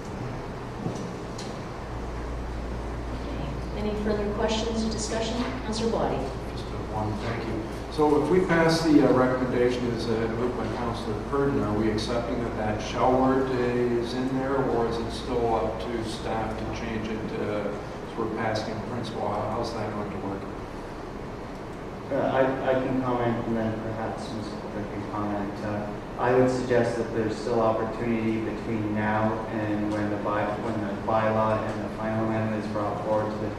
Okay. Any further questions or discussion? Councillor Body. Just one, thank you. So if we pass the recommendation as moved by Councillor Purdon, are we accepting that shall word is in there, or is it still up to staff to change it so we're passing the principle? How's that going to work? I can comment, and then perhaps Ms. Clerk can comment. I would suggest that there's still opportunity between now and when the bylaw and the final amendment is brought forward to the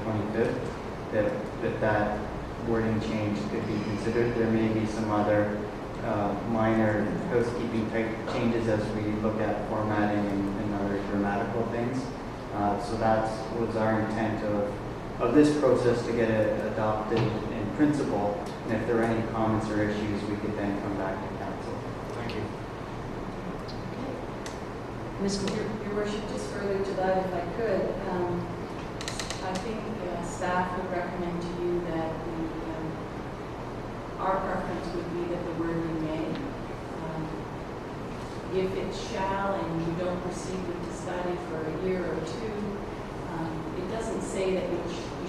25th, that wording change could be considered. There may be some other minor housekeeping type changes as we look at formatting and other grammatical things. So that was our intent of this process, to get it adopted in principle. And if there are any comments or issues, we could then come back to council. Thank you. Ms. Clerk. Your Worship, just further to that, if I could, I think staff would recommend to you that our preference would be that the wording may. If it shall and you don't proceed with the study for a year or two, it doesn't say that you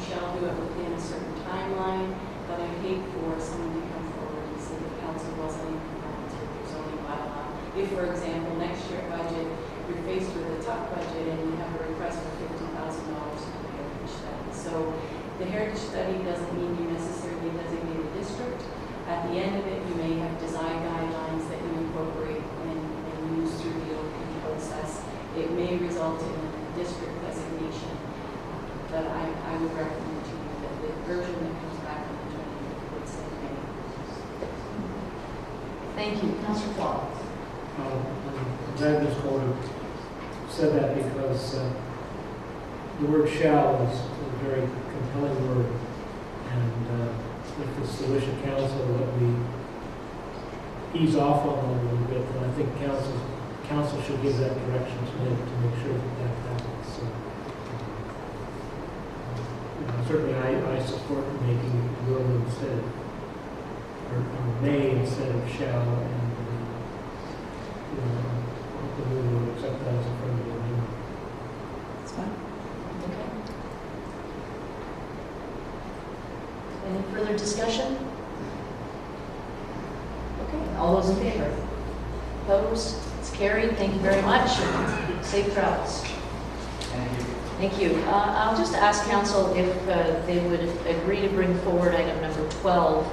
shall do it within a certain timeline, but I hate for someone to come forward and say the council wasn't in compliance with your zoning bylaw. If, for example, next year budget, you're faced with a tough budget and you have a request for $50,000 for the heritage study. So the heritage study doesn't mean you necessarily designate a district. At the end of it, you may have design guidelines that you incorporate and use through the OP process. It may result in a district designation, but I would recommend to you that the version that comes back on the 20th would say may. Thank you. Councillor Fall. I'm glad Ms. Coulter said that, because the word shall is a very compelling word, and if it's the wish of council that we ease off on it a little bit, then I think council's council should give that direction to Nick to make sure that that happens. So, certainly I support making it will instead of, or may instead of shall, and hopefully we will accept that as a friendly amendment. That's fine. Okay. Any further discussion? Okay, all those in favor? Opposed? It's carried. Thank you very much. Safe travels. Thank you. Thank you. I'll just ask council if they would agree to bring forward item number 12.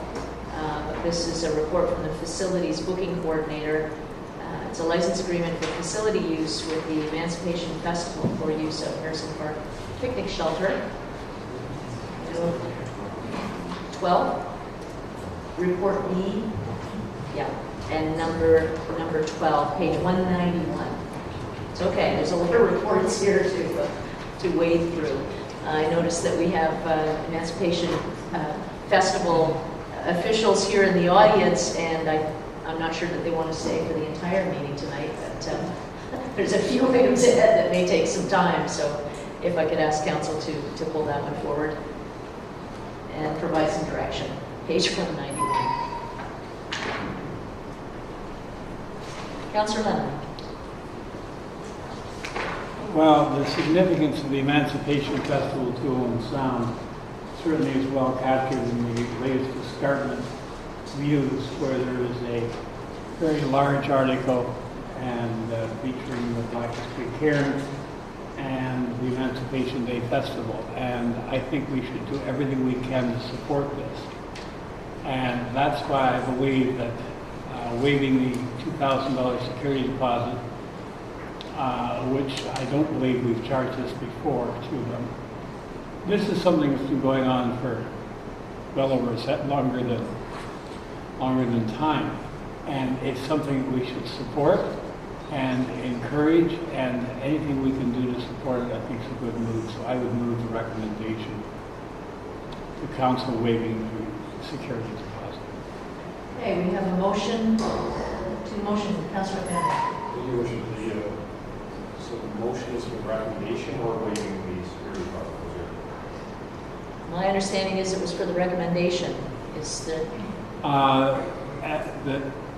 This is a report from the facilities booking coordinator. It's a license agreement for facility use with the Emancipation Festival for use of Harrison Park Picnic Shelter. 12. Report B. Yeah. And number 12, page 191. It's okay. There's a lot of reports here to wade through. I noticed that we have Emancipation Festival officials here in the audience, and I'm not sure that they want to stay for the entire meeting tonight, but there's a few items ahead that may take some time, so if I could ask council to pull that one forward and provide some direction. Page 191. Councillor Lennon. Well, the significance of the Emancipation Festival to Owen Sound certainly is well captured in the latest escarpment views, where there is a very large article and featuring the Black History Cairn and the Emancipation Day Festival. And I think we should do everything we can to support this. And that's why I believe that waiving the $2,000 security deposit, which I don't believe we've charged this before to them. This is something that's been going on for well over a set longer than time, and it's something we should support and encourage, and anything we can do to support it, I think, is a good move. So I would move the recommendation to council waiving the security deposit. Okay, we have a motion. Councillor McKinlay. So the motion is for recommendation or waiving the security deposit? My understanding is it was for the recommendation. Is that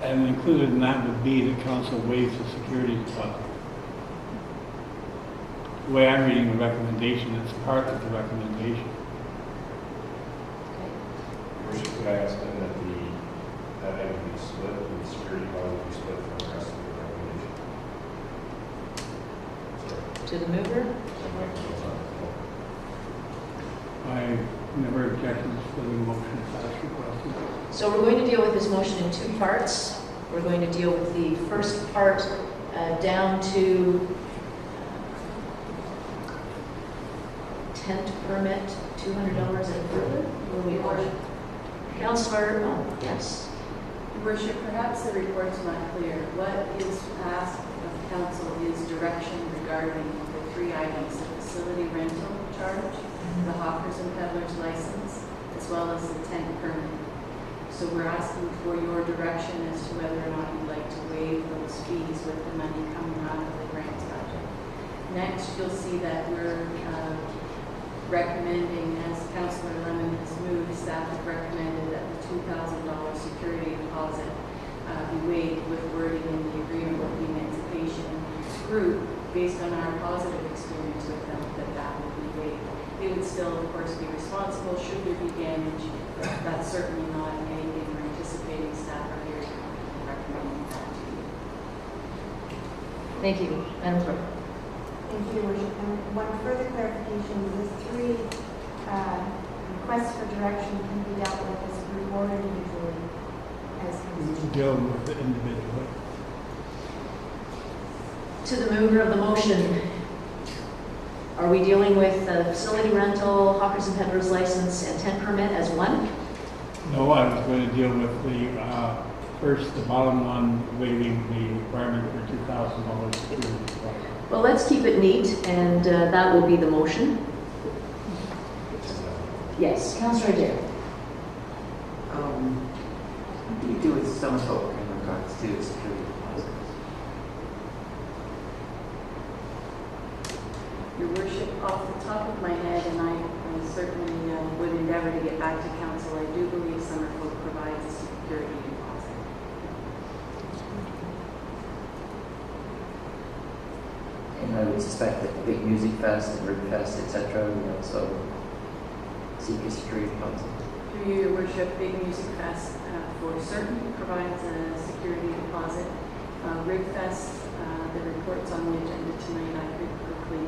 and included in that would be that council waives the security deposit. The way I'm reading the recommendation, it's part of the recommendation. Or could I ask then that that item be split, and the security deposit be split from the rest of the recommendation? to the mover? I never objected to splitting the motion if that's requested. So we're going to deal with this motion in two parts. We're going to deal with the first part down to tent permit, $200 and further. Will we order? Councillor, yes. Your Worship, perhaps the report's not clear. What is asked of council is direction regarding the three items: the facility rental charge, the hawkers and peddlers license, as well as the tent permit. So we're asking for your direction as to whether or not you'd like to waive those fees with the money coming out of the grants budget. Next, you'll see that we're recommending, as Councillor Lemon has moved, staff have recommended that the $2,000 security deposit be waived with wording in the agreement with the Emancipation group based on our positive experience with them, that would be waived. They would still, of course, be responsible should there be damage. That's certainly not anything we're anticipating. Staff are here to recommend that to you. Thank you. Madam Clerk. Thank you, Your Worship. And one further clarification, the three requests for direction can be dealt with as a group or individually as Dealing with it individually. To the mover of the motion, are we dealing with facility rental, hawkers and peddlers license, and tent permit as one? No, I was going to deal with the first, the bottom one, waiving the requirement for $2,000 security deposit. Well, let's keep it neat, and that will be the motion. Yes, Councillor Adair. What do you do with Stone Hope in regards to security deposits? Your worship, off the top of my head, and I certainly would endeavor to get back to council, I do believe Summerfolk provides a security deposit. And I would suspect that the big music fest and River Fest, etc., would also seek a security deposit. Through you, your worship, Big Music Fest for certain provides a security deposit. Rig Fest, the report's on the agenda tonight. I could quickly,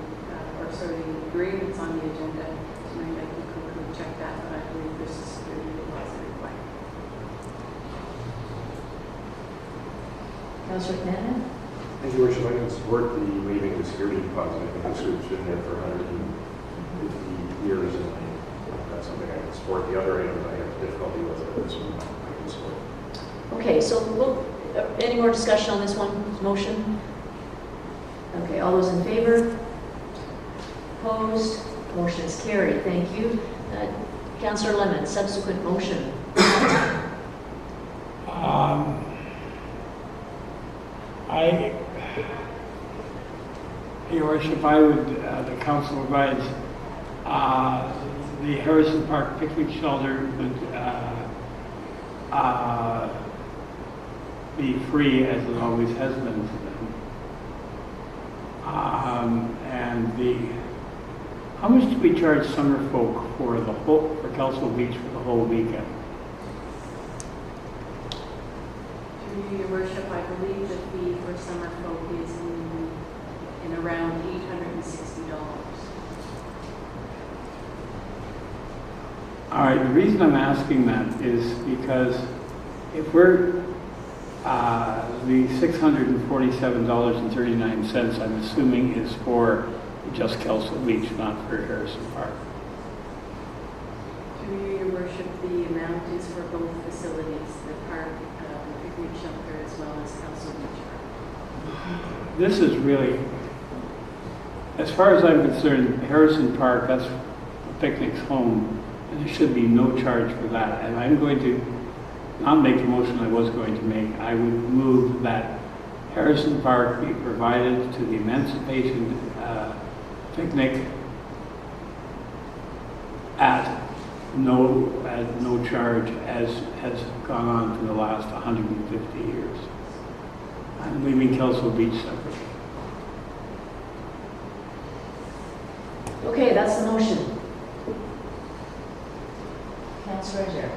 the agreement's on the agenda tonight. I could quickly check that, but I believe there's a security deposit required. Councillor McLellan? Thank you, Worship. I can support the waiving the security deposit. I think this group's been there for 150 years, and that's something I can support. The other items I have difficulty with, this one I can support. Okay, so any more discussion on this one motion? Okay, all those in favor? Opposed? Motion is carried. Thank you. Councillor Lemon, subsequent motion. Your worship, I would, the council provides the Harrison Park picnic shelter would be free, as it always has been to them. How much do we charge Summerfolk for Kelso Beach for the whole weekend? Through you, your worship, I believe the fee for Summerfolk is in around $860. All right, the reason I'm asking that is because if we're the $647.39, I'm assuming, is for just Kelso Beach, not for Harrison Park. Through you, your worship, the amount is for both facilities, the park, the picnic shelter, as well as Kelso Beach Park. This is really, as far as I'm concerned, Harrison Park, that's the picnic's home, and there should be no charge for that. And I'm going to not make the motion I was going to make. I would move that Harrison Park be provided to the Emancipation picnic at no charge, as has gone on for the last 150 years. I'm leaving Kelso Beach separate. Okay, that's the motion. Councillor Adair.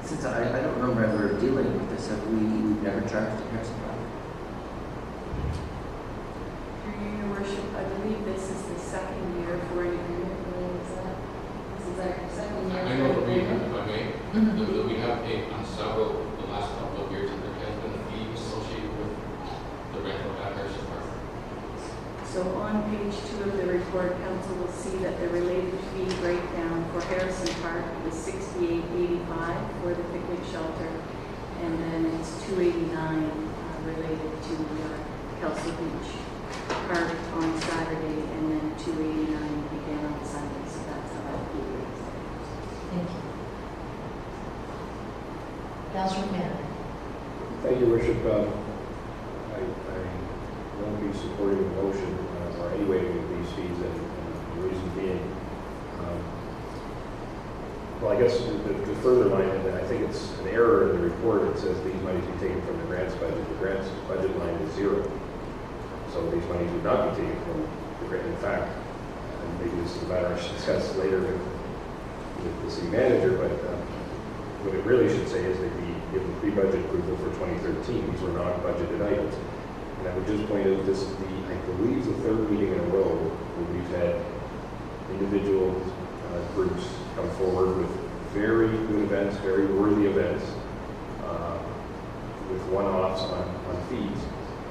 Since I don't remember ever dealing with this, we've never charged in Harrison Park. Through you, your worship, I believe this is the second year for an agreement. This is our second year. I know the reason, if I may, that we have paid on several the last couple of years, and there has been a fee associated with the rental at Harrison Park. So on page 2 of the report, council will see that the related fee breakdown for Harrison Park is $68.85 for the picnic shelter, and then it's $289 related to Kelso Beach Park on Saturday, and then $289 again on Sunday. So that's how that fee breaks down. Thank you. Councillor McLellan. Thank you, Worship. I won't be supporting the motion or any waiving of these fees, and the reason being, well, I guess the further line, and I think it's an error in the report. It says these monies be taken from the grants budget. The grants budget line is 0. So these monies would not be taken from the grant. In fact, and maybe this is a matter I should discuss later with the city manager, but what it really should say is they'd be given pre-budget approval for 2013. These were not budgeted items. And I would just point out this is I believe, the third meeting in a row where we've had individual groups come forward with very good events, very worthy events, with one-offs on fees.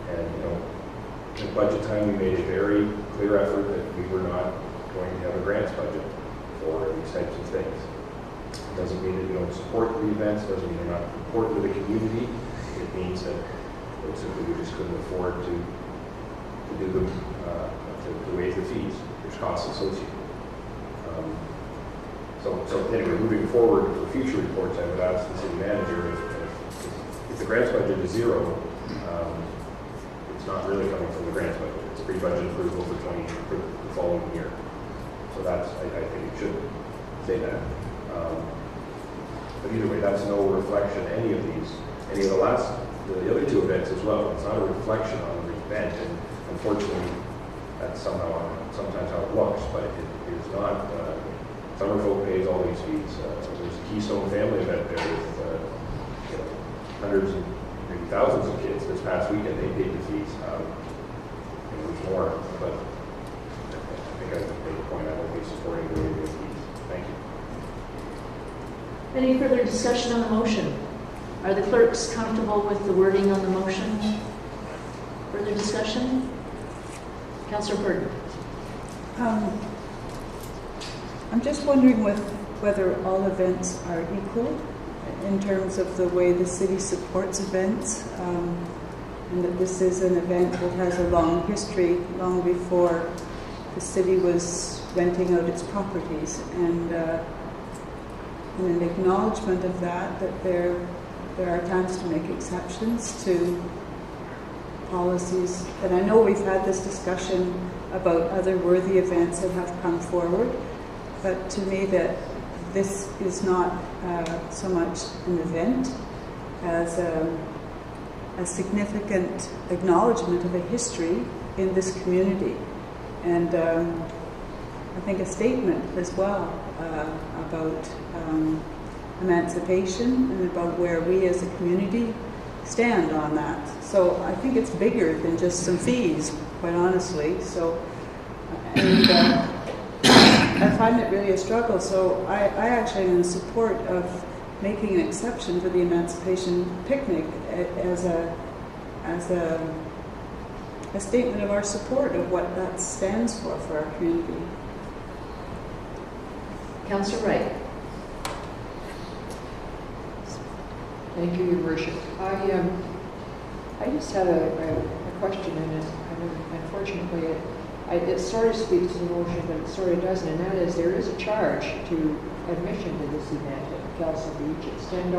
And, at budget time, we made a very clear effort that we were not going to have a grants budget for these types of things. It doesn't mean that we don't support the events, doesn't mean they're not important to the community. It means that simply we just couldn't afford to do them, to waive the fees. There's costs associated. So anyway, moving forward for future reports, I would ask the city manager if the grants budget is 0, it's It's not really coming from the grants budget. It's pre-budget approval for the following year. So that's, I think it should say that. But either way, that's no reflection, any of the other two events as well. It's not a reflection on the event, and unfortunately, that's sometimes how it looks, but it is not. Summerfolk pays all these fees. There's a Keystone family event there with hundreds and maybe thousands of kids. This past weekend, they paid the fees. There's more, but I think I made the point. I won't be supporting the way fees. Thank you. Any further discussion on the motion? Are the clerks comfortable with the wording on the motion? Further discussion? Councillor Burton. I'm just wondering whether all events are equal in terms of the way the city supports events, and that this is an event that has a long history, long before the city was renting out its properties, and an acknowledgement of that there are times to make exceptions to policies. And I know we've had this discussion about other worthy events that have come forward, but to me that this is not so much an event as a significant acknowledgement of a history in this community, and I think a statement as well about emancipation and about where we as a community stand on that. So I think it's bigger than just some fees, quite honestly. So, and I find it really a struggle. So I actually am in support of making an exception for the Emancipation picnic as a statement of our support of what that stands for our community. Councillor Wright. Thank you, Your Worship. I just had a question, and unfortunately, it sort of speaks to the motion, but it sort of doesn't, and that is there is a charge to admission to this event at Kelso Beach. It's $10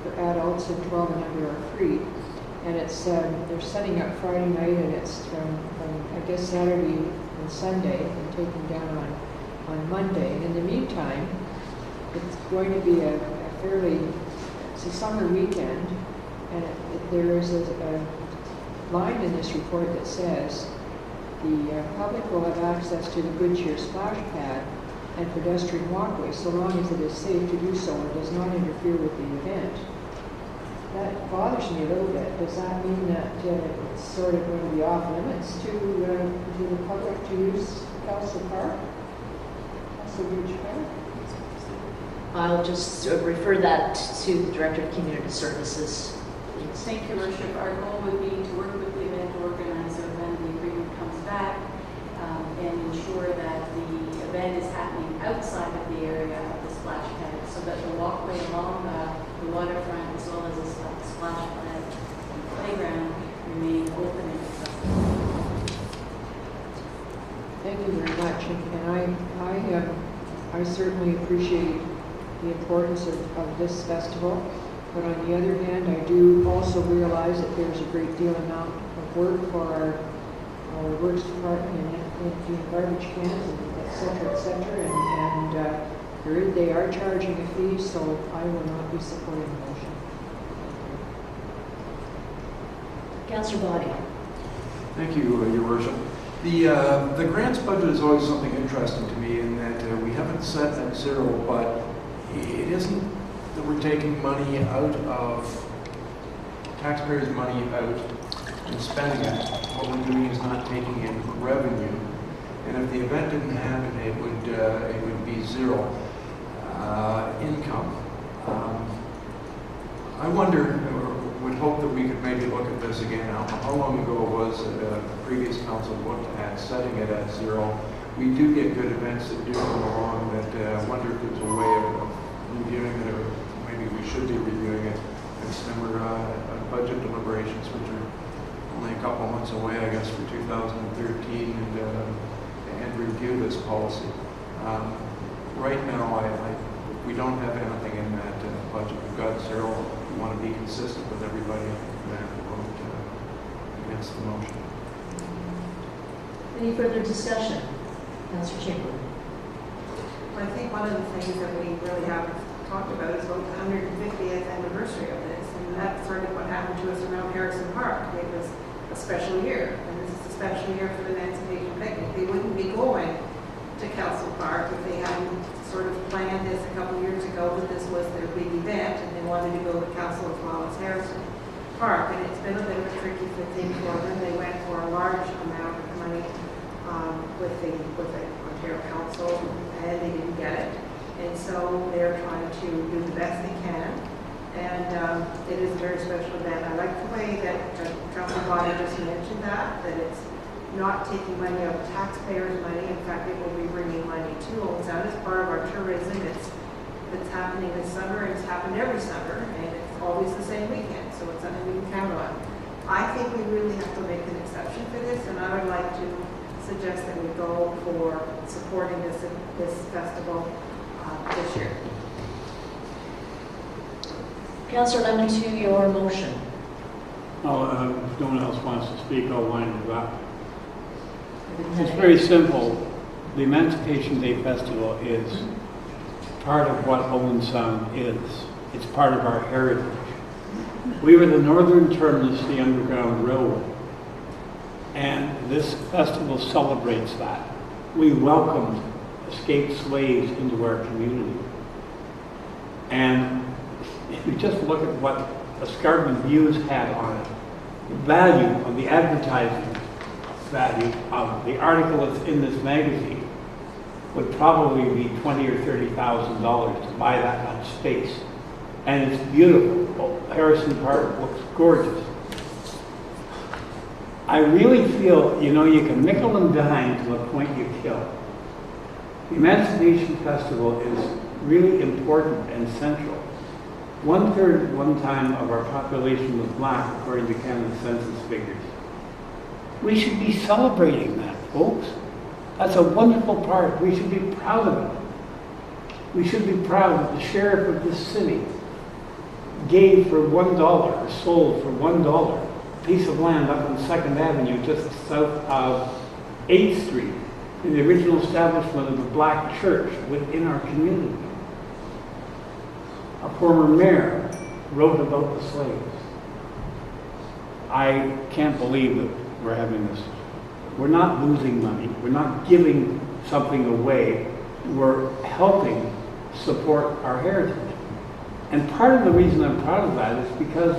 for adults, and 12 and under are free. And it's they're setting up Friday night, and it's from I guess Saturday and Sunday, and taking down on Monday. And in the meantime, it's going to be it's a summer weekend, and there is a line in this report that says the public will have access to the Good Cheer splash pad and pedestrian walkway so long as it is safe to do so and does not interfere with the event. That bothers me a little bit. Does that mean that it's sort of going to be off limits to the public to use Kelso Park? Kelso Beach Park? I'll just refer that to the Director of Community Services. Please. Thank you, Worship. Our goal would be to work with the event organizer when the agreement comes back and ensure that the event is happening outside of the area of the splash pad so that the walkway along the waterfront as well as the splash pad and playground remain open and accessible. Thank you very much. And I certainly appreciate the importance of this festival. But on the other hand, I do also realize that there's a great deal amount of work for our works department and emptying garbage cans, and et cetera, and they are charging a fee, so I will not be supporting the motion. Councillor Body. Thank you, Your Worship. The grants budget is always something interesting to me in that we haven't set at zero, but it isn't that we're taking money out of taxpayers' money out and spending it. What we're doing is not taking in revenue. And if the event didn't happen, it would be zero income. I wonder, or would hope that we could maybe look at this again. How long ago was it the previous council looked at setting it at zero? We do get good events that do come along that I wonder if there's a way of reviewing it, or maybe we should be reviewing it. It's similar budget deliberations, which are only a couple months away, I guess, for 2013, and review this policy. Right now, we don't have anything in that budget. We've got zero. We want to be consistent with everybody. We have to vote against the motion. Any further discussion? Councillor Chamberlain. Well, I think one of the things that we really haven't talked about is about the 150th anniversary of this, and that's sort of what happened to us around Harrison Park. It was a special year, and this is a special year for the Emancipation picnic. They wouldn't be going to Kelso Park if they hadn't sort of planned this a couple years ago that this was their big event, and they wanted to go to Kelso as well as Harrison Park. And it's been a bit of a tricky thing for them. They went for a large amount of money with the Ontario Council, and they didn't get it. And so they're trying to do the best they can. And it is a very special event. I like the way that Council Body just mentioned that it's not taking money out of taxpayers' money. In fact, it will be bringing money to Owen Sound as part of our tourism. It's happening this summer, and it's happened every summer, and it's always the same weekend, so it's something we can count on. I think we really have to make an exception for this, and I would like to suggest that we go for supporting this festival this year. Councillor Lemon, to your motion. If no one else wants to speak, I'll wind it up. It's very simple. The Emancipation Day Festival is part of what Owen Sound is. It's part of our heritage. We were the northern terminus of the Underground Railway, and this festival celebrates that. We welcomed escaped slaves into our community. And if you just look at what Escarpment Views had on it, the value of the advertising value of the article that's in this magazine would probably be $20,000 or $30,000 to buy that much space. And it's beautiful. Harrison Park looks gorgeous. I really feel, you can nickel and dime to the point you kill. The Emancipation Festival is really important and central. 1/3 at one time of our population was black, according to Canada Census figures. We should be celebrating that, folks. That's a wonderful part. We should be proud of it. We should be proud that the sheriff of this city gave for $1 or sold for $1 a piece of land up on 2nd Avenue just south of 8th Street in the original establishment of the black church within our community. A former mayor wrote about the slaves. I can't believe that we're having this. We're not losing money. We're not giving something away. We're helping support our heritage. And part of the reason I'm proud of that is because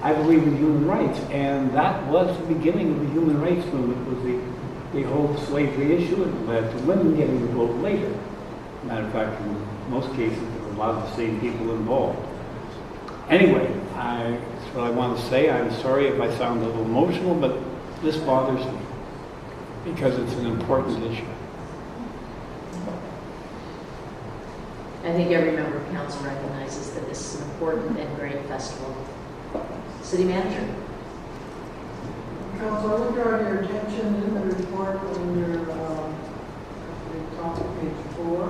I believe in human rights. And that was the beginning of the human rights movement, was the whole slavery issue, and led to women getting the vote later. Matter of fact, in most cases, there were a lot of the same people involved. Anyway, that's what I want to say. I'm sorry if I sound a little emotional, but this bothers me because it's an important issue. I think every member of council recognizes that this is an important and great festival. City Manager. Council, I would draw your attention in the report under the top of page 4.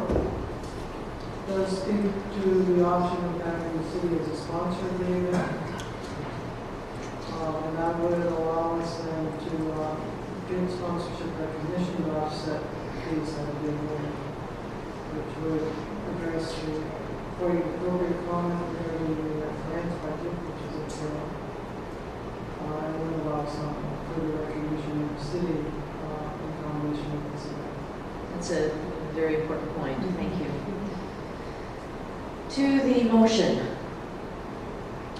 Does speak to the option of having the city as a sponsor of the event. And that would allow us then to get sponsorship recognition to offset fees that have been made, which would address the appropriate comment regarding the grants budget, which is a zero. And would allow some further recognition in the city in combination with this event. That's a very important point. Thank you. To the motion.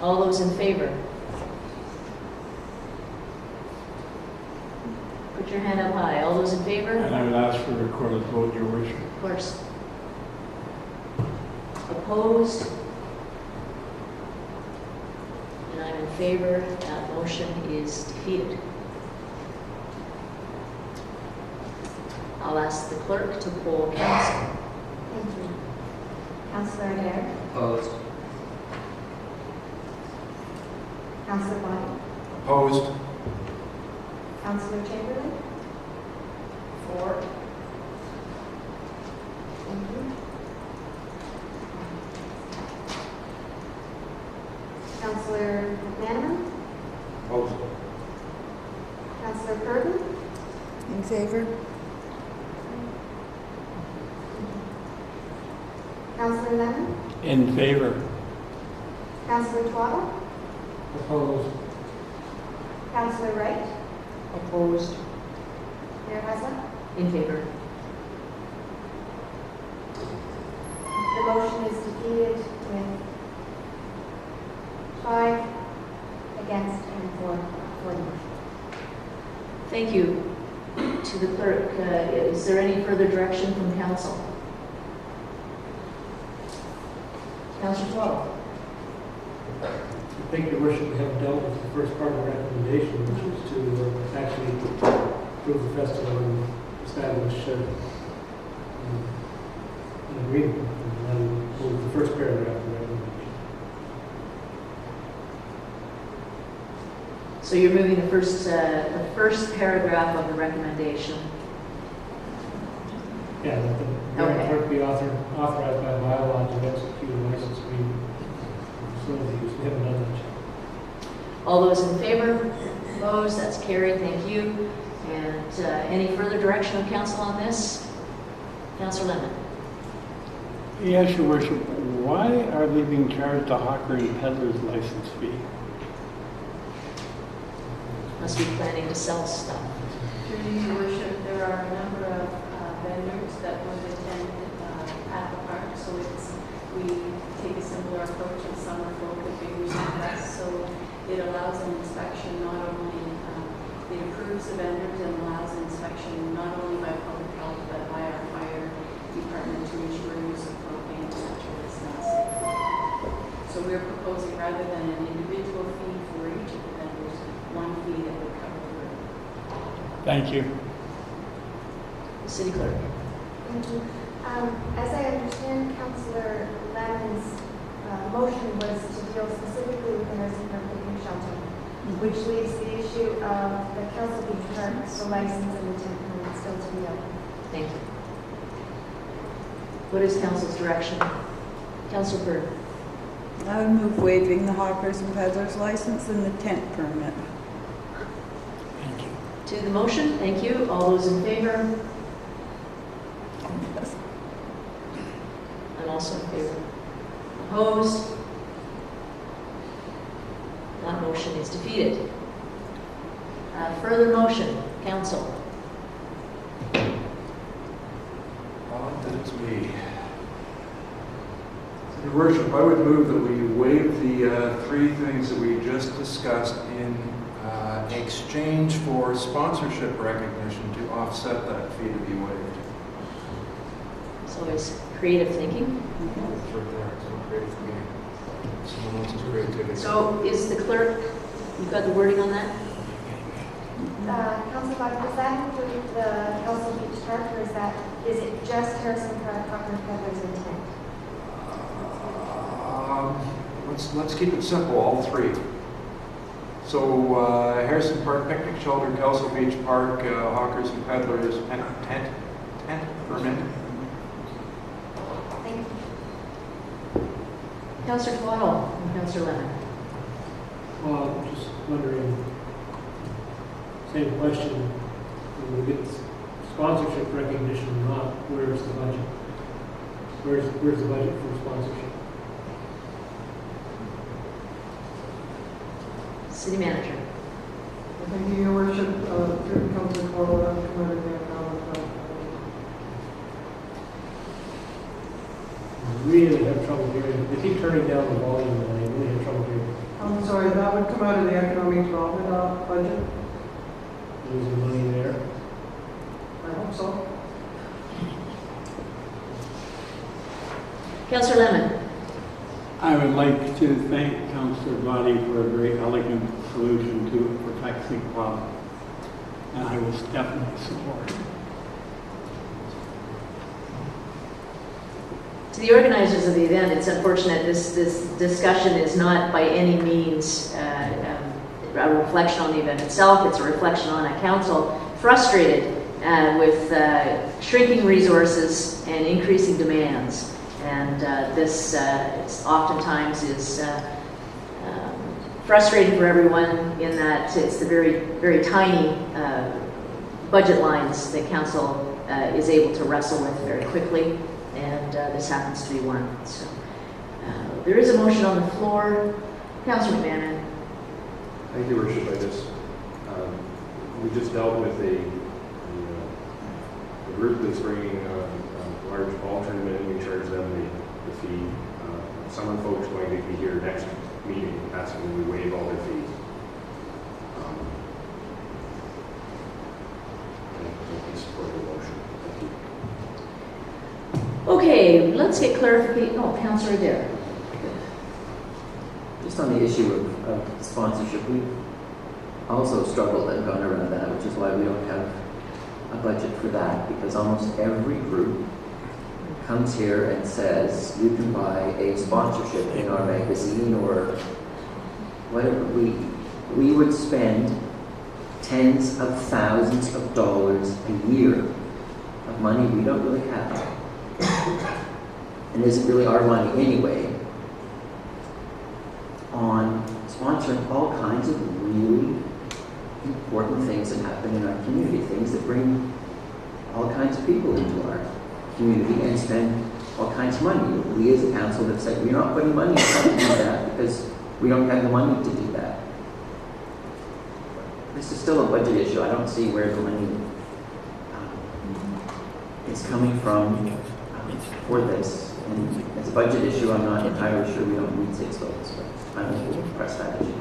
All those in favor? Put your hand up high. All those in favor? And I would ask for a recorded vote, Your Worship. Of course. Opposed? And I'm in favor. That motion is defeated. I'll ask the clerk to poll council. Thank you. Councillor Adair? Opposed. Councillor Body? Opposed. Councillor Chamberlain? For. Thank you. Councillor McLellan? Opposed. In favor? Councillor Lemon? In favor. Councillor Twaddle? Opposed. Councillor Wright? Opposed? Mayor Haslam? In favor. The motion is defeated with 5 against and 4 for the motion. Thank you to the clerk. Is there any further direction from council? Councillor Twaddle? I think, Your Worship, we have dealt with the first part of the recommendation, which is to actually approve the festival and establish an agreement. And then move the first paragraph of the recommendation. So you're moving the first paragraph of the recommendation. Yeah, that the mayor and clerk be authorized by bylaw to execute a license agreement for facility use. We haven't done that yet. All those in favor? Opposed? That's carried. Thank you. And any further direction of council on this? Councillor Lemon? Yes, Your Worship. Why are they being charged a hawker and peddler's license fee? Must be planning to sell stuff. Through Your Worship, there are a number of vendors that would attend at the park, so we take a similar approach in summer folk with fingers and less, so it allows an inspection not only, it approves the vendors and allows an inspection not only by public health but by our fire department to ensure use of propane, etc. is not safe. So we're proposing rather than an individual fee for each of the vendors, one fee that would cover the room. Thank you. City Clerk? Thank you. As I understand, Councillor Lemon's motion was to deal specifically with the Harrison Park Picnic Shelter, which leaves the issue of the Kelso Beach Park, the license and the tent permit still to be open. Thank you. What is council's direction? Councillor Bird? I would move waiving the hawkers and peddlers license and the tent permit. Thank you. To the motion, thank you. All those in favor? I'm also in favor. Opposed? That motion is defeated. Further motion, council. That's me. Your Worship, I would move that we waive the 3 things that we just discussed in exchange for sponsorship recognition to offset that fee to be waived. It's always creative thinking. It's right there. It's not creative thinking. Someone else's creativity. So is the clerk, you've got the wording on that? Councillor Biden, does that include the Kelso Beach Park, or is it just Harrison Park, Hawker Peddlers and tent? Let's keep it simple, all 3. So Harrison Park Picnic Shelter, Kelso Beach Park, Hawkers and Peddlers, and tent permit. Thank you. Councillor Twaddle and Councillor Lemon. Well, I'm just wondering, same question, when we get sponsorship recognition or not, where's the budget? Where's the budget for sponsorship? City Manager. Thank you, Your Worship. Through Councillor Twaddle, I would come out of the economic Really have trouble hearing. They keep turning down the volume, and I really have trouble hearing. I'm sorry, that would come out of the economic development budget. Losing money there. I hope so. Councillor Lemon. I would like to thank Councillor Body for a very elegant solution to a perplexing problem, and I will definitely support it. To the organizers of the event, it's unfortunate this discussion is not by any means a reflection on the event itself. It's a reflection on a council frustrated with shrinking resources and increasing demands. And this oftentimes is frustrating for everyone in that it's the very, very tiny budget lines that council is able to wrestle with very quickly, and this happens to be one. So there is a motion on the floor. Councillor McMahon. Thank you, Worship. We just dealt with a group that's bringing a large ball tournament, and we charge them the fee. Some folks going to be here next meeting asking we waive all their fees. I support the motion. Thank you. Okay, let's get clarification. Oh, Councillor Adair. Just on the issue of sponsorship, we also struggled and gone around that, which is why we don't have a budget for that, because almost every group comes here and says you can buy a sponsorship in our magazine or whatever. We would spend tens of thousands of dollars a year of money we don't really have, and isn't really our money anyway, on sponsoring all kinds of really important things that happen in our community, things that bring all kinds of people into our community and spend all kinds of money. We as a council have said we're not putting money into that because we don't have the money to do that. This is still a budget issue. I don't see where the money is coming from for this. And as a budget issue, I'm not entirely sure we don't need 6 votes, but I'm going to press that issue.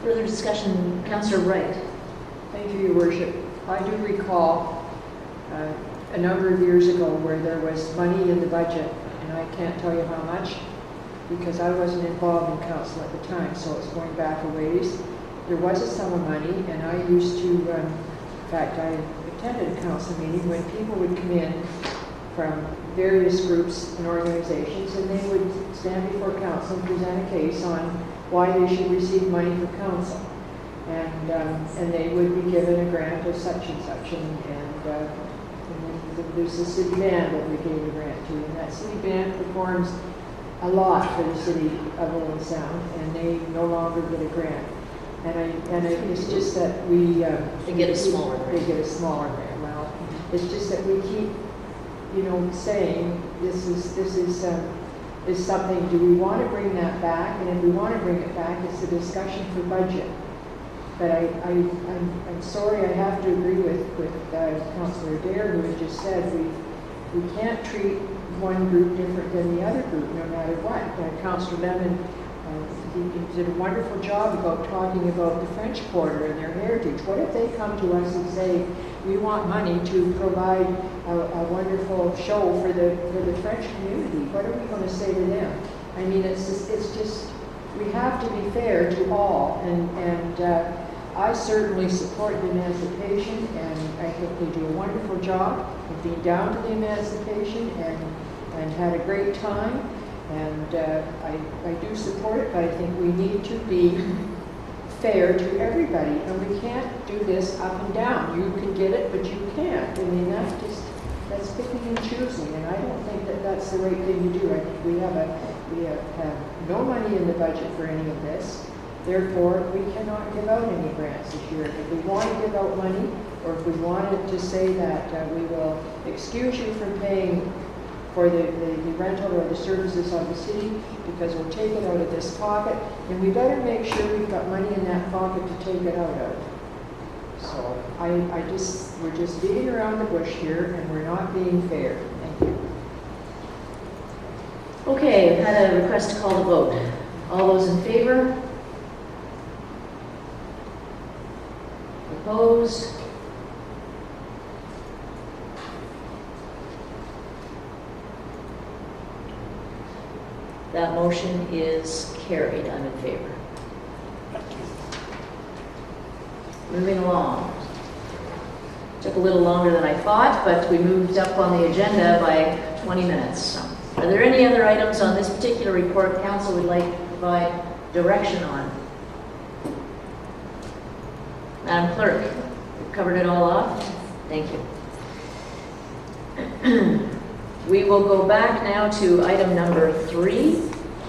Further discussion, Councillor Wright. Thank you, Your Worship. I do recall a number of years ago where there was money in the budget, and I can't tell you how much because I wasn't involved in council at the time, so it's going back a ways. There was a sum of money, and I used to, in fact, I attended a council meeting when people would come in from various groups and organizations, and they would stand before council and present a case on why they should receive money from council. And they would be given a grant of such and such, and there's a city band that we gave a grant to, and that city band performs a lot for the city of Owen Sound, and they no longer get a grant. And it's just that we They get a smaller grant. They get a smaller grant. Well, it's just that we keep, saying this is something. Do we want to bring that back? And if we want to bring it back, it's a discussion for budget. But I'm sorry, I have to agree with Councillor Adair, who has just said we can't treat one group different than the other group, no matter what. Councillor Lemon, he did a wonderful job about talking about the French Quarter and their heritage. What if they come to us and say, we want money to provide a wonderful show for the French community? What are we going to say to them? I mean, it's just we have to be fair to all, and I certainly support the Emancipation, and I think they do a wonderful job of being down to the Emancipation and had a great time, and I do support it, but I think we need to be fair to everybody, and we can't do this up and down. You can get it, but you can't. I mean, that's picking and choosing, and I don't think that that's the right thing to do. I think we have no money in the budget for any of this. Therefore, we cannot give out any grants this year. If we want to give out money, or if we wanted to say that we will excuse you from paying for the rental or the services of the city because we'll take it out of this pocket, and we better make sure we've got money in that pocket to take it out of. So we're just beating around the bush here, and we're not being fair. Thank you. Okay, I've had a request to call the vote. All those in favor? Opposed? That motion is carried. I'm in favor. Moving along. Took a little longer than I thought, but we moved up on the agenda by 20 minutes. So, are there any other items on this particular report council would like to provide direction on? Madam Clerk, we've covered it all off. Thank you. We will go back now to item number 3,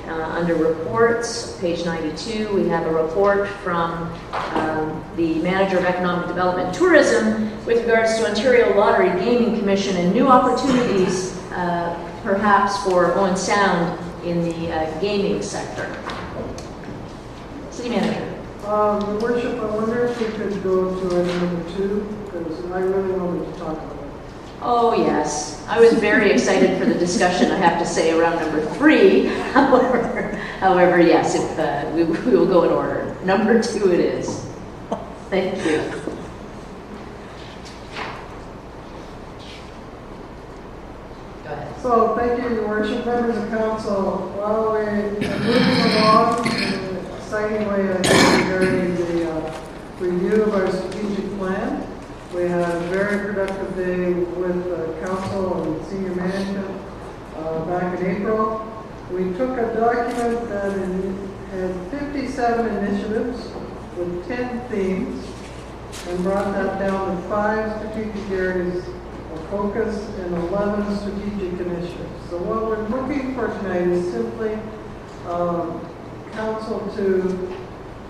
Under reports, page 92, we have a report from the Manager of Economic Development and Tourism with regards to Ontario Lottery Gaming Commission and new opportunities perhaps for Owen Sound in the gaming sector. City Manager. Your Worship, I wonder if we could go to item number 2, because I really wanted to talk about it. Oh, yes. I was very excited for the discussion, I have to say, around number 3. However, yes, if we will go in order. Number 2 it is. Thank you. Go ahead. So, thank you, Your Worship, members of council. Well, we're moving along in an exciting way, I think, regarding the review of our strategic plan. We had a very productive day with council and senior management back in April. We took a document that had 57 initiatives with 10 themes and brought that down to 5 strategic areas of focus and 11 strategic initiatives. So what we're looking for tonight is simply council to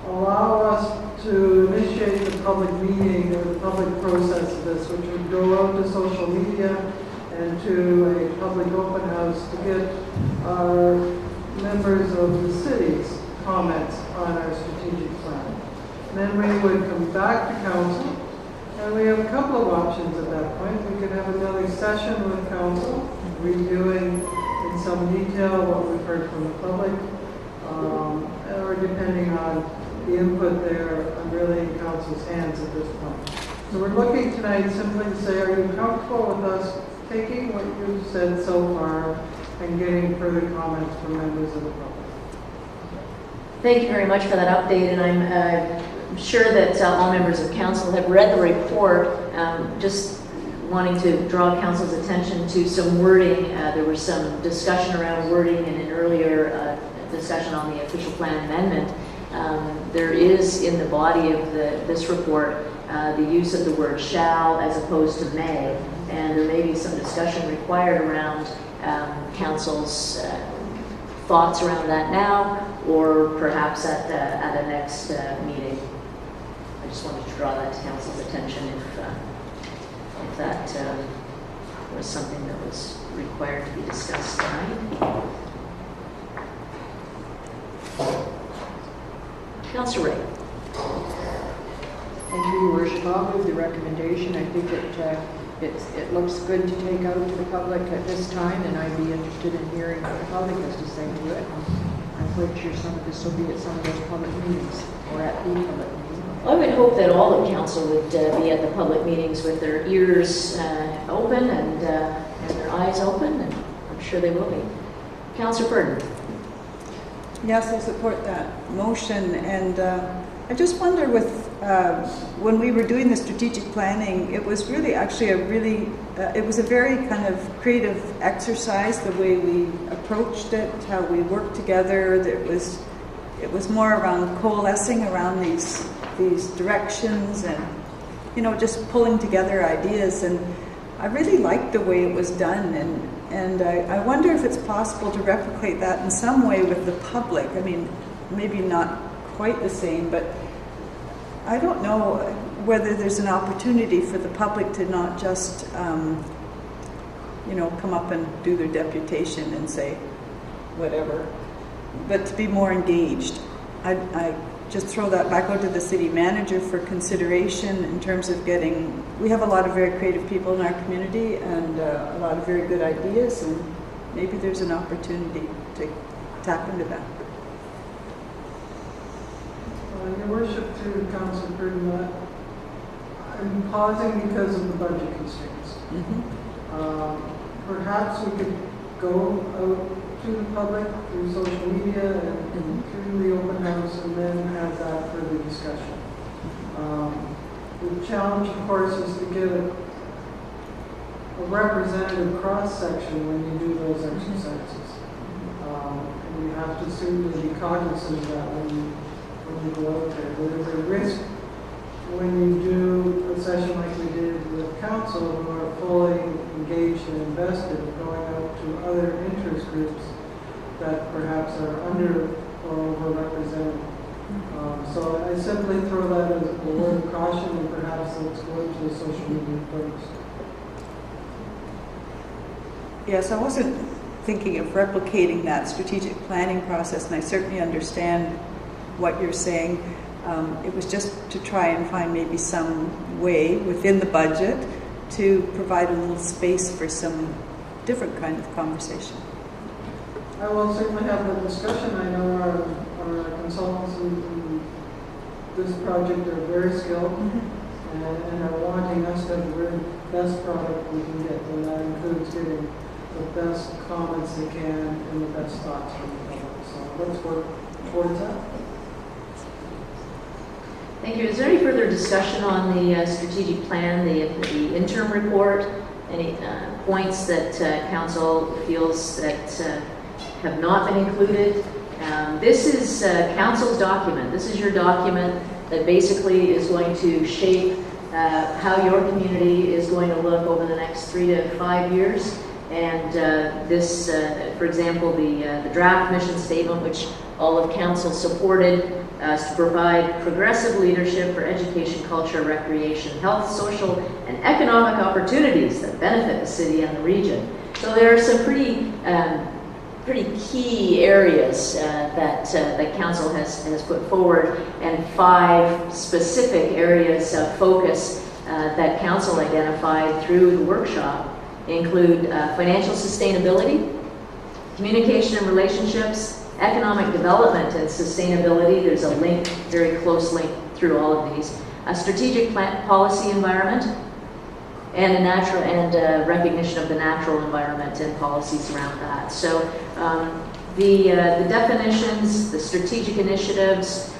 allow us to initiate the public meeting or the public process of this, which would go out to social media and to a public open house to get our members of the city's comments on our strategic plan. And then we would come back to council, and we have a couple of options at that point. We could have another session with council, reviewing in some detail what we've heard from the public, or depending on the input there, I'm really in council's hands at this point. So we're looking tonight simply to say, are you comfortable with us taking what you've said so far and getting further comments from members of the public? Thank you very much for that update, and I'm sure that all members of council have read the report. Just wanting to draw council's attention to some wording. There was some discussion around wording in an earlier discussion on the official plan amendment. There is in the body of this report the use of the word shall as opposed to may, and there may be some discussion required around council's thoughts around that now, or perhaps at a next meeting. I just wanted to draw that to council's attention if that was something that was required to be discussed tonight. Councilor Ray. Thank you, Your Worship. I'll move the recommendation. I think it looks good to take out to the public at this time, and I'd be interested in hearing what the public has to say to it. I'm quite sure some of this will be at some of those public meetings, or at the public meetings. I would hope that all of council would be at the public meetings with their ears open and their eyes open, and I'm sure they will be. Councillor Burton. Yes, I support that motion, and I just wonder with when we were doing the strategic planning, it was really actually it was a very kind of creative exercise, the way we approached it, how we worked together. It was more around coalescing around these directions and, you know, just pulling together ideas, and I really liked the way it was done, and I wonder if it's possible to replicate that in some way with the public. I mean, maybe not quite the same, but I don't know whether there's an opportunity for the public to not just, you know, come up and do their deputation and say whatever, but to be more engaged. I just throw that back out to the city manager for consideration in terms of we have a lot of very creative people in our community and a lot of very good ideas, and maybe there's an opportunity to tap into that. Your Worship, to Councillor Burton, I'm pausing because of the budget constraints. Perhaps we could go out to the public through social media and through the open house, and then have that further discussion. The challenge, of course, is to get a representative cross-section when you do those exercises. And you have to certainly be cognizant of that when you go out there. There's a risk when you do a session like we did with council, who are fully engaged and invested, going out to other interest groups, that perhaps are under or overrepresented. So I simply throw that as a word of caution, and perhaps let's go into the social media first. Yes, I wasn't thinking of replicating that strategic planning process, and I certainly understand what you're saying. It was just to try and find maybe some way within the budget to provide a little space for some different kind of conversation. I will certainly have the discussion. I know our consultants in this project are very skilled and are wanting us to have the very best product we can get, and that includes getting the best comments they can and the best thoughts from the public. So let's work towards that. Thank you. Is there any further discussion on the strategic plan, the interim report? Any points that council feels that have not been included? This is council's document. This is your document that basically is going to shape how your community is going to look over the next 3 to 5 years. And this, for example, the draft mission statement, which all of council supported, to provide progressive leadership for education, culture, recreation, health, social, and economic opportunities that benefit the city and the region. So there are some pretty key areas that council has put forward, and 5 specific areas of focus that council identified through the workshop include financial sustainability, communication and relationships, economic development and sustainability. There's a link, very close link through all of these. A strategic policy environment, and a natural and recognition of the natural environment and policies around that. So the definitions, the strategic initiatives,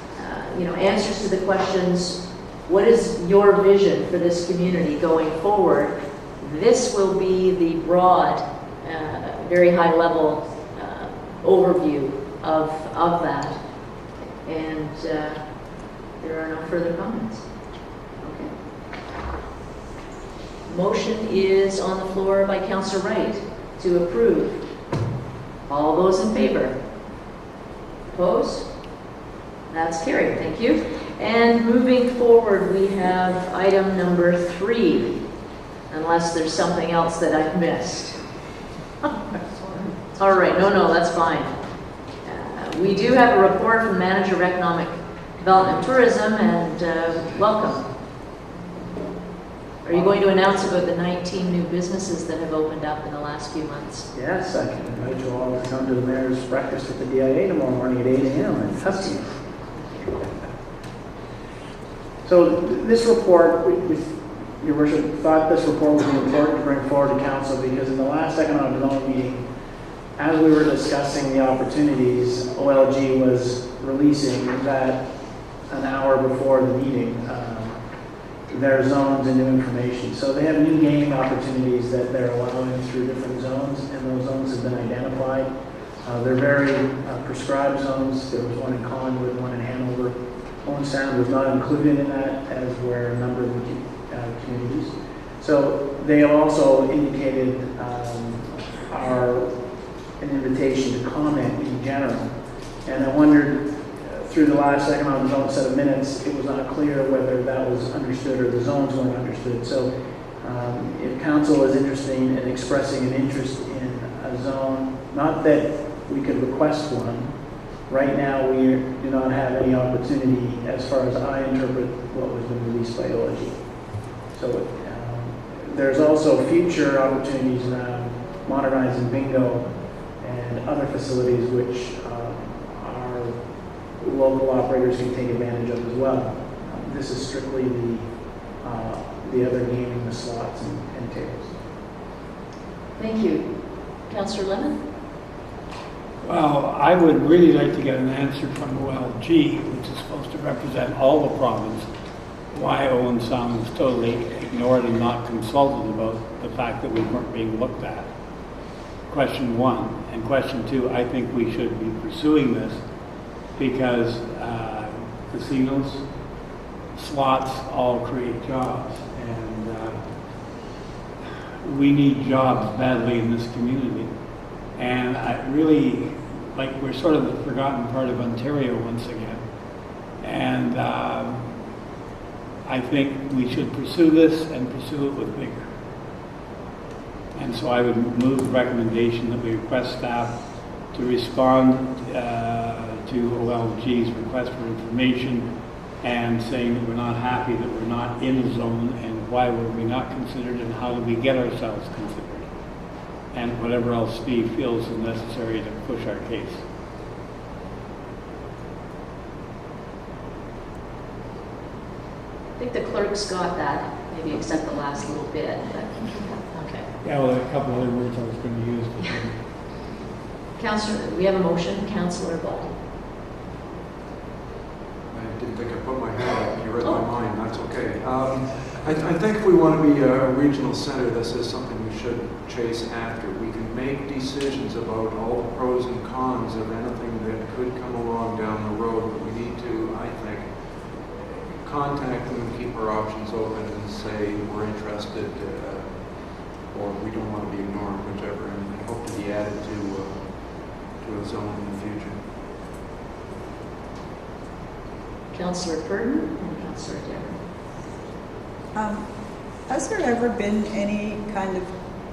answers to the questions. What is your vision for this community going forward? This will be the broad, very high level overview of that. And there are no further comments. Okay. Motion is on the floor by Councillor Wright to approve. All those in favor? Opposed? That's carried. Thank you. And moving forward, we have item number 3, unless there's something else that I've missed. All right, no, that's fine. We do have a report from Manager of Economic Development and Tourism, and welcome. Are you going to announce about the 19 new businesses that have opened up in the last few months? Yes, I can invite you all to come to the mayor's breakfast at the DIA tomorrow morning at 8 a.m. in Thurston. So this report, Your Worship, thought this report would be important to bring forward to council because in the last economic development meeting, as we were discussing the opportunities, OLG was releasing that an hour before the meeting, their zones and new information. So they have new gaming opportunities that they're allowing through different zones, and those zones have been identified. They're very prescribed zones. There was one in Collingwood, one in Hanover. Owen Sound was not included in that, as were a number of the communities. So they have also indicated an invitation to comment in general. And I wondered, through the last economic development set of minutes, it was not clear whether that was understood or the zones weren't understood. So if council is interested in expressing an interest in a zone, not that we could request one, right now we do not have any opportunity, as far as I interpret what was been released by OLG. So there's also future opportunities around modernizing bingo and other facilities which our local operators can take advantage of as well. This is strictly the other gaming, the slots and tables. Thank you. Councillor Lemon? Well, I would really like to get an answer from OLG, which is supposed to represent all the province, why Owen Sound was totally ignored and not consulted about the fact that we weren't being looked at. Question 1. And question 2, I think we should be pursuing this because casinos, slots all create jobs, and we need jobs badly in this community. And I really, like we're sort of the forgotten part of Ontario once again. And I think we should pursue this and pursue it with vigor. And so I would move the recommendation that we request staff to respond to OLG's request for information and saying that we're not happy that we're not in a zone and why were we not considered and how do we get ourselves considered. And whatever else Steve feels is necessary to push our case. I think the clerk's got that, maybe except the last little bit, but, okay. Yeah, well, a couple other words I was going to use. Councillor, we have a motion. Councillor Ball. I didn't think I put my hand up. You read my mind. That's okay. I think if we want to be a regional center, this is something we should chase after. We can make decisions about all the pros and cons of anything that could come along down the road, but we need to, I think, contact them and keep our options open and say we're interested or we don't want to be ignored, whichever, and hope to be added to a zone in the future. Councillor Purdon and Councillor Darren. Has there ever been any kind of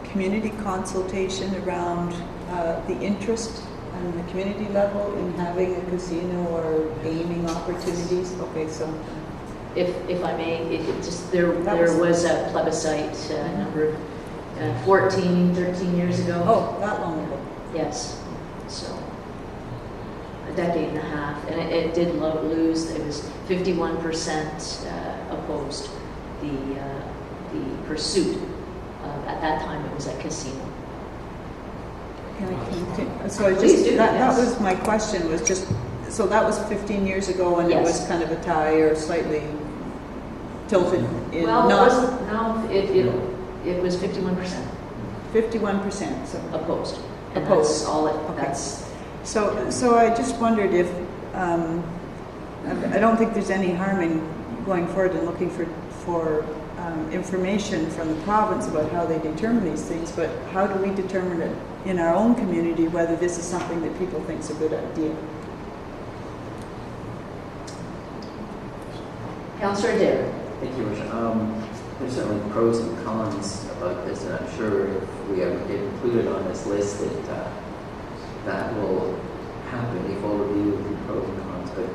community consultation around the interest on the community level in having a casino or gaming opportunities? Okay, so if I may, there was a plebiscite a number of 14, 13 years ago. Oh, that long ago. Yes. So a decade and a half, and it did lose. It was 51% opposed the pursuit of, at that time it was a casino. Can I continue? So Please do, that yes. was my question. Was just so that was 15 years ago, and Yes. it was kind of a tie or slightly tilted. In Well, not it wasn't. No, it was 51% 51%. So opposed. And Opposed. That's all it. Okay. That's So I just wondered if I don't think there's any harm in going forward and looking for information from the province about how they determine these things, but how do we determine it in our own community whether this is something that people think is a good idea? Councillor Darren. Thank you, Worship. There's certainly pros and cons about this, and I'm sure if we ever get included on this list that will happen, a full review of the pros and cons, but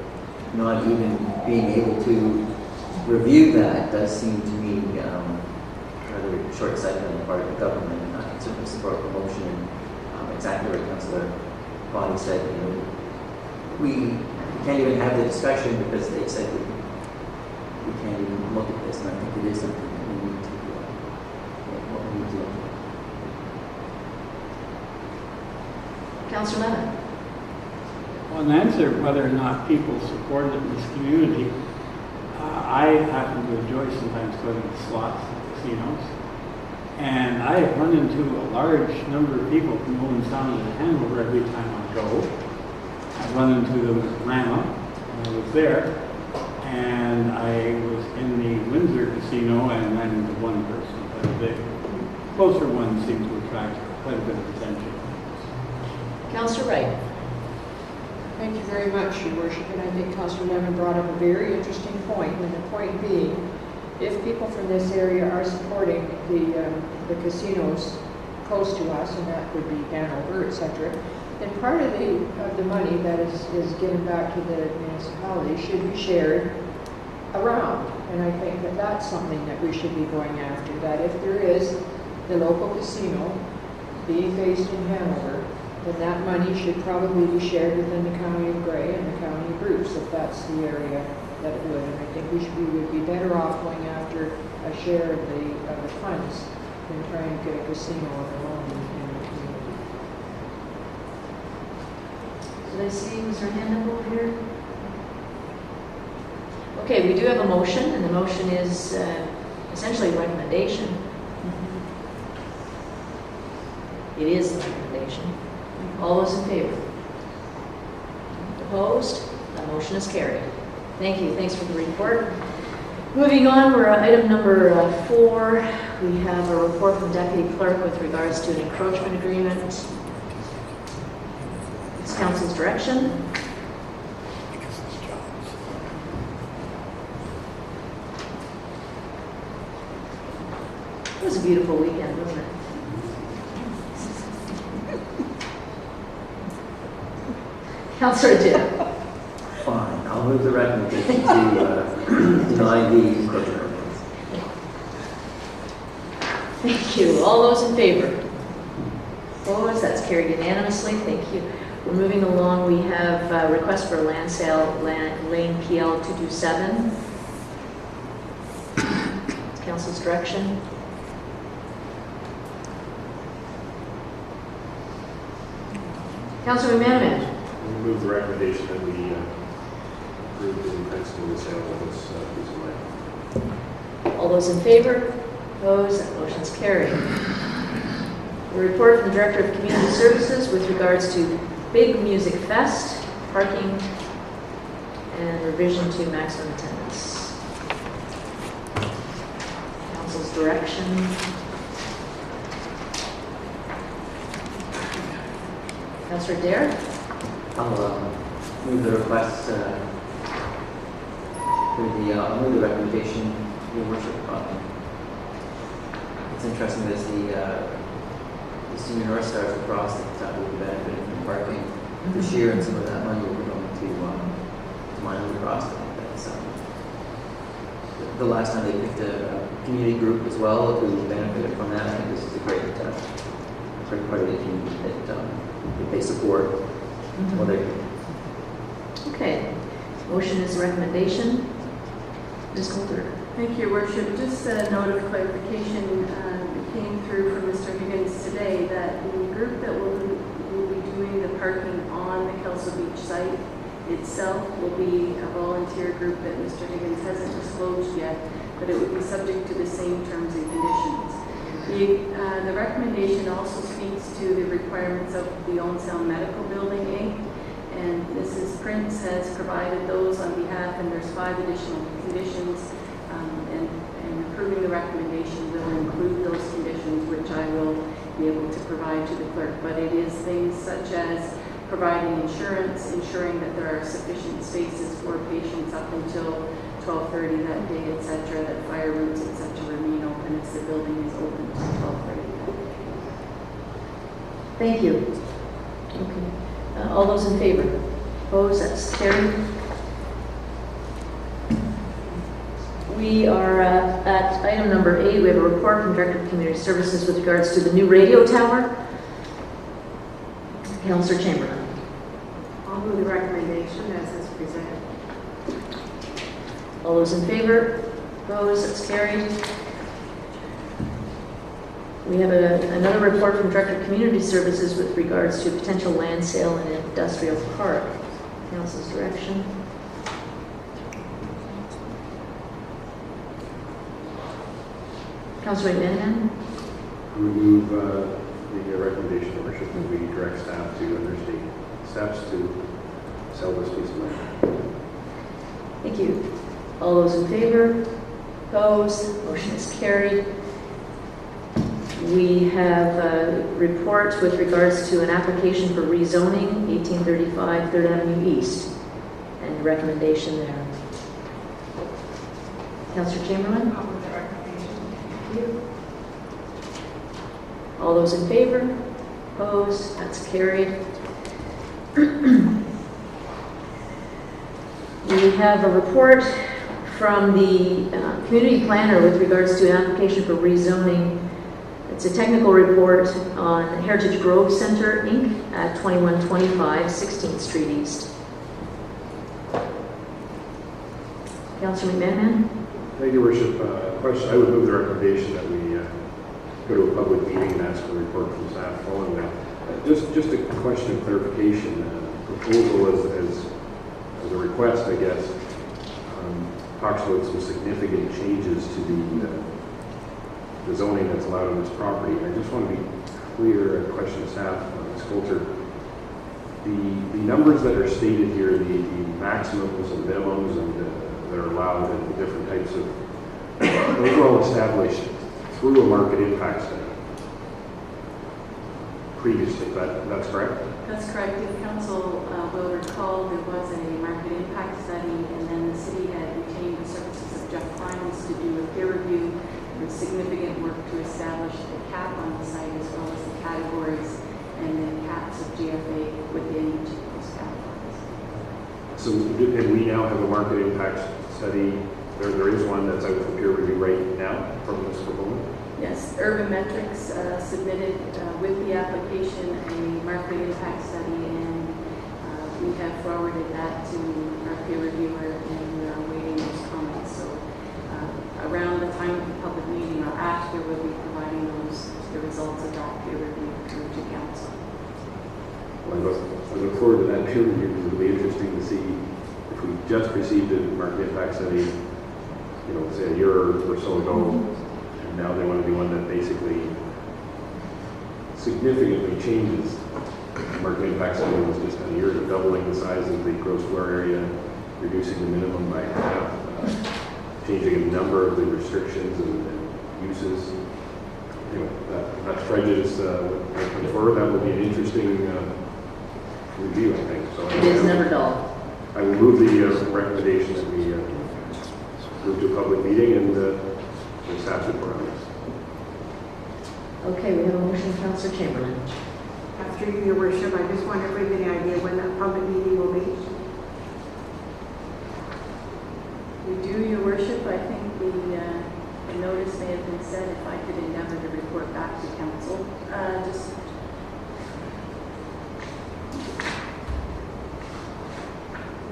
not even being able to review that does seem to me rather short-sighted on the part of the government. And I certainly support the motion and exactly what Councillor Bonnie said. We can't even have the discussion because they said we can't even look at this, and I think it is something that we need to look at. Councillor Lemon. Well, in answer to whether or not people support it in this community, I happen to enjoy sometimes going to slots and casinos, and I have run into a large number of people from Owen Sound and Hanover every time I go. I've run into them at Rama when I was there, and I was in the Windsor Casino and ran into one person, but the closer ones seem to attract quite a bit of attention. Councillor Wright. Thank you very much, Your Worship, and I think Councillor Lemon brought up a very interesting point, and the point being, if people from this area are supporting the casinos close to us, and that would be Hanover, etc., then part of the money that is given back to the municipality should be shared around, and I think that that's something that we should be going after, that if there is the local casino being based in Hanover, then that money should probably be shared within the County of Grey and the County of Bruce, if that's the area that it would. And I think we would be better off going after a share of the funds than trying to get a casino on our own in the community. Did I see, was there a hand up over here? Okay, we do have a motion, and the motion is essentially a recommendation. It is a recommendation. All those in favor? Opposed? The motion is carried. Thank you. Thanks for the report. Moving on, we're at item number 4. We have a report from Deputy Clerk with regards to an encroachment agreement. It's council's direction. It was a beautiful weekend, wasn't it? Councillor Jim. Fine, I'll move the recommendation to deny the encroachment. Thank you. All those in favor? Opposed? That's carried unanimously. Thank you. We're moving along. We have a request for land sale, lane PL 227. Council's direction. Councilor McManaman. We move the recommendation that we approve in principle the sale of this piece of land. All those in favor? Opposed? That motion's carried. A report from the Director of Community Services with regards to Big Music Fest, parking, and revision to maximum attendance. Council's direction. Councilor Dare? I'll move the request, I'll move the recommendation, Your Worship. It's interesting that the senior North Stars across that will be benefiting from parking this year, and some of that money will be going to mine across. So the last time they picked a community group as well who benefited from that. I think this is a great part of the community that they support. Well, they Okay. Motion is a recommendation. Ms. Coulter. Thank you, Your Worship. Just a note of clarification came through from Mr. Higgins today that the group that will be doing the parking on the Kelso Beach site itself will be a volunteer group that Mr. Higgins hasn't disclosed yet, but it would be subject to the same terms and conditions. The recommendation also speaks to the requirements of the Owen Sound Medical Building, Inc., and Mrs. Prince has provided those on behalf, and there's 5 additional conditions, and approving the recommendation will include those conditions, which I will be able to provide to the clerk. But it is things such as providing insurance, ensuring that there are sufficient spaces for patients up until 12:30 that day, etc., that fire routes, etc., remain open as the building is open until 12:30 that day. Thank you. Okay. All those in favor? Opposed? That's carried. We are at item number 8. We have a report from Director of Community Services with regards to the new radio tower. Councillor Chamberlain. I'll move the recommendation as is presented. All those in favor? Opposed? That's carried. We have another report from Director of Community Services with regards to potential land sale in an industrial park. Council's direction. Councilor McManaman. We move the recommendation of worship and we direct staff to undertake steps to sell this piece of land. Thank you. All those in favor? Opposed? Motion is carried. We have a report with regards to an application for rezoning, 1835 3rd Avenue East, and recommendation there. Councillor Chamberlain? I'll move the recommendation. Thank you. All those in favor? Opposed? That's carried. We have a report from the community planner with regards to an application for rezoning. It's a technical report on Heritage Grove Center, Inc. at 2125 16th Street East. Councillor McManaman? Thank you, Worship. Question, I would move the recommendation that we go to a public meeting and ask for a report from staff following that. Just a question of clarification. Proposal as a request, I guess, talks about some significant changes to the zoning that's allowed on this property. And I just want to be clear, a question of staff, Ms. Coulter, the numbers that are stated here, the maximums and minimums and that are allowed and the different types of, those are all established through a market impact study previously. That's correct? That's correct. If council will recall, there was a market impact study, and then the city had retained the services of Jeff Clynes to do a peer review. There was significant work to establish the cap on the site as well as the categories and the caps of GFA within each of those categories. So, and we now have a market impact study. There is one that's out for peer review right now from this proponent. Yes, Urban Metrics submitted with the application a market impact study, and we have forwarded that to our peer reviewer, and we are awaiting those comments. So around the time of the public meeting or after, we'll be providing the results of that peer review through to council. Well, I look forward to that peer review because it'll be interesting to see if we just received a market impact study, say a year or so ago, and now they want to do one that basically significantly changes. The market impact study was just a year of doubling the size of the gross floor area, reducing the minimum by half, changing a number of the restrictions and uses. Anyway, that's prejudice going forward. That will be an interesting review, I think. So It is never dull. I will move the recommendation that we move to a public meeting and the staff report on this. Okay, we have a motion, Councillor Chamberlain. After your worship, I just wonder if we have any idea when that public meeting will be. We do, your worship. I think the notice may have been said. If I could endeavor to report back to council.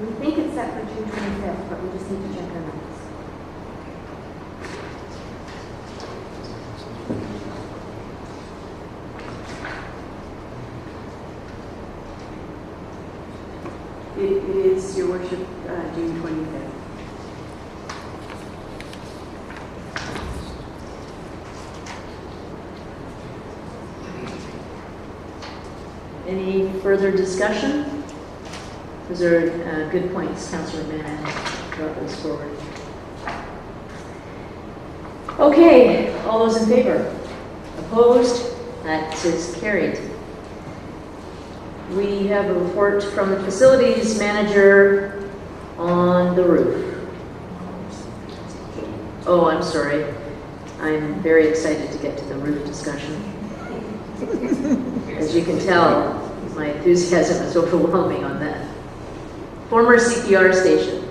We think it's set for June 25th, but we just need to check our notes. It is, your worship, June 25th. Any further discussion? Those are good points, Councillor Mann brought those forward. Okay, all those in favor? Opposed? That is carried. We have a report from the facilities manager on the roof. Oh, I'm sorry. I'm very excited to get to the roof discussion. As you can tell, my enthusiasm is overwhelming on that. Former CPR station.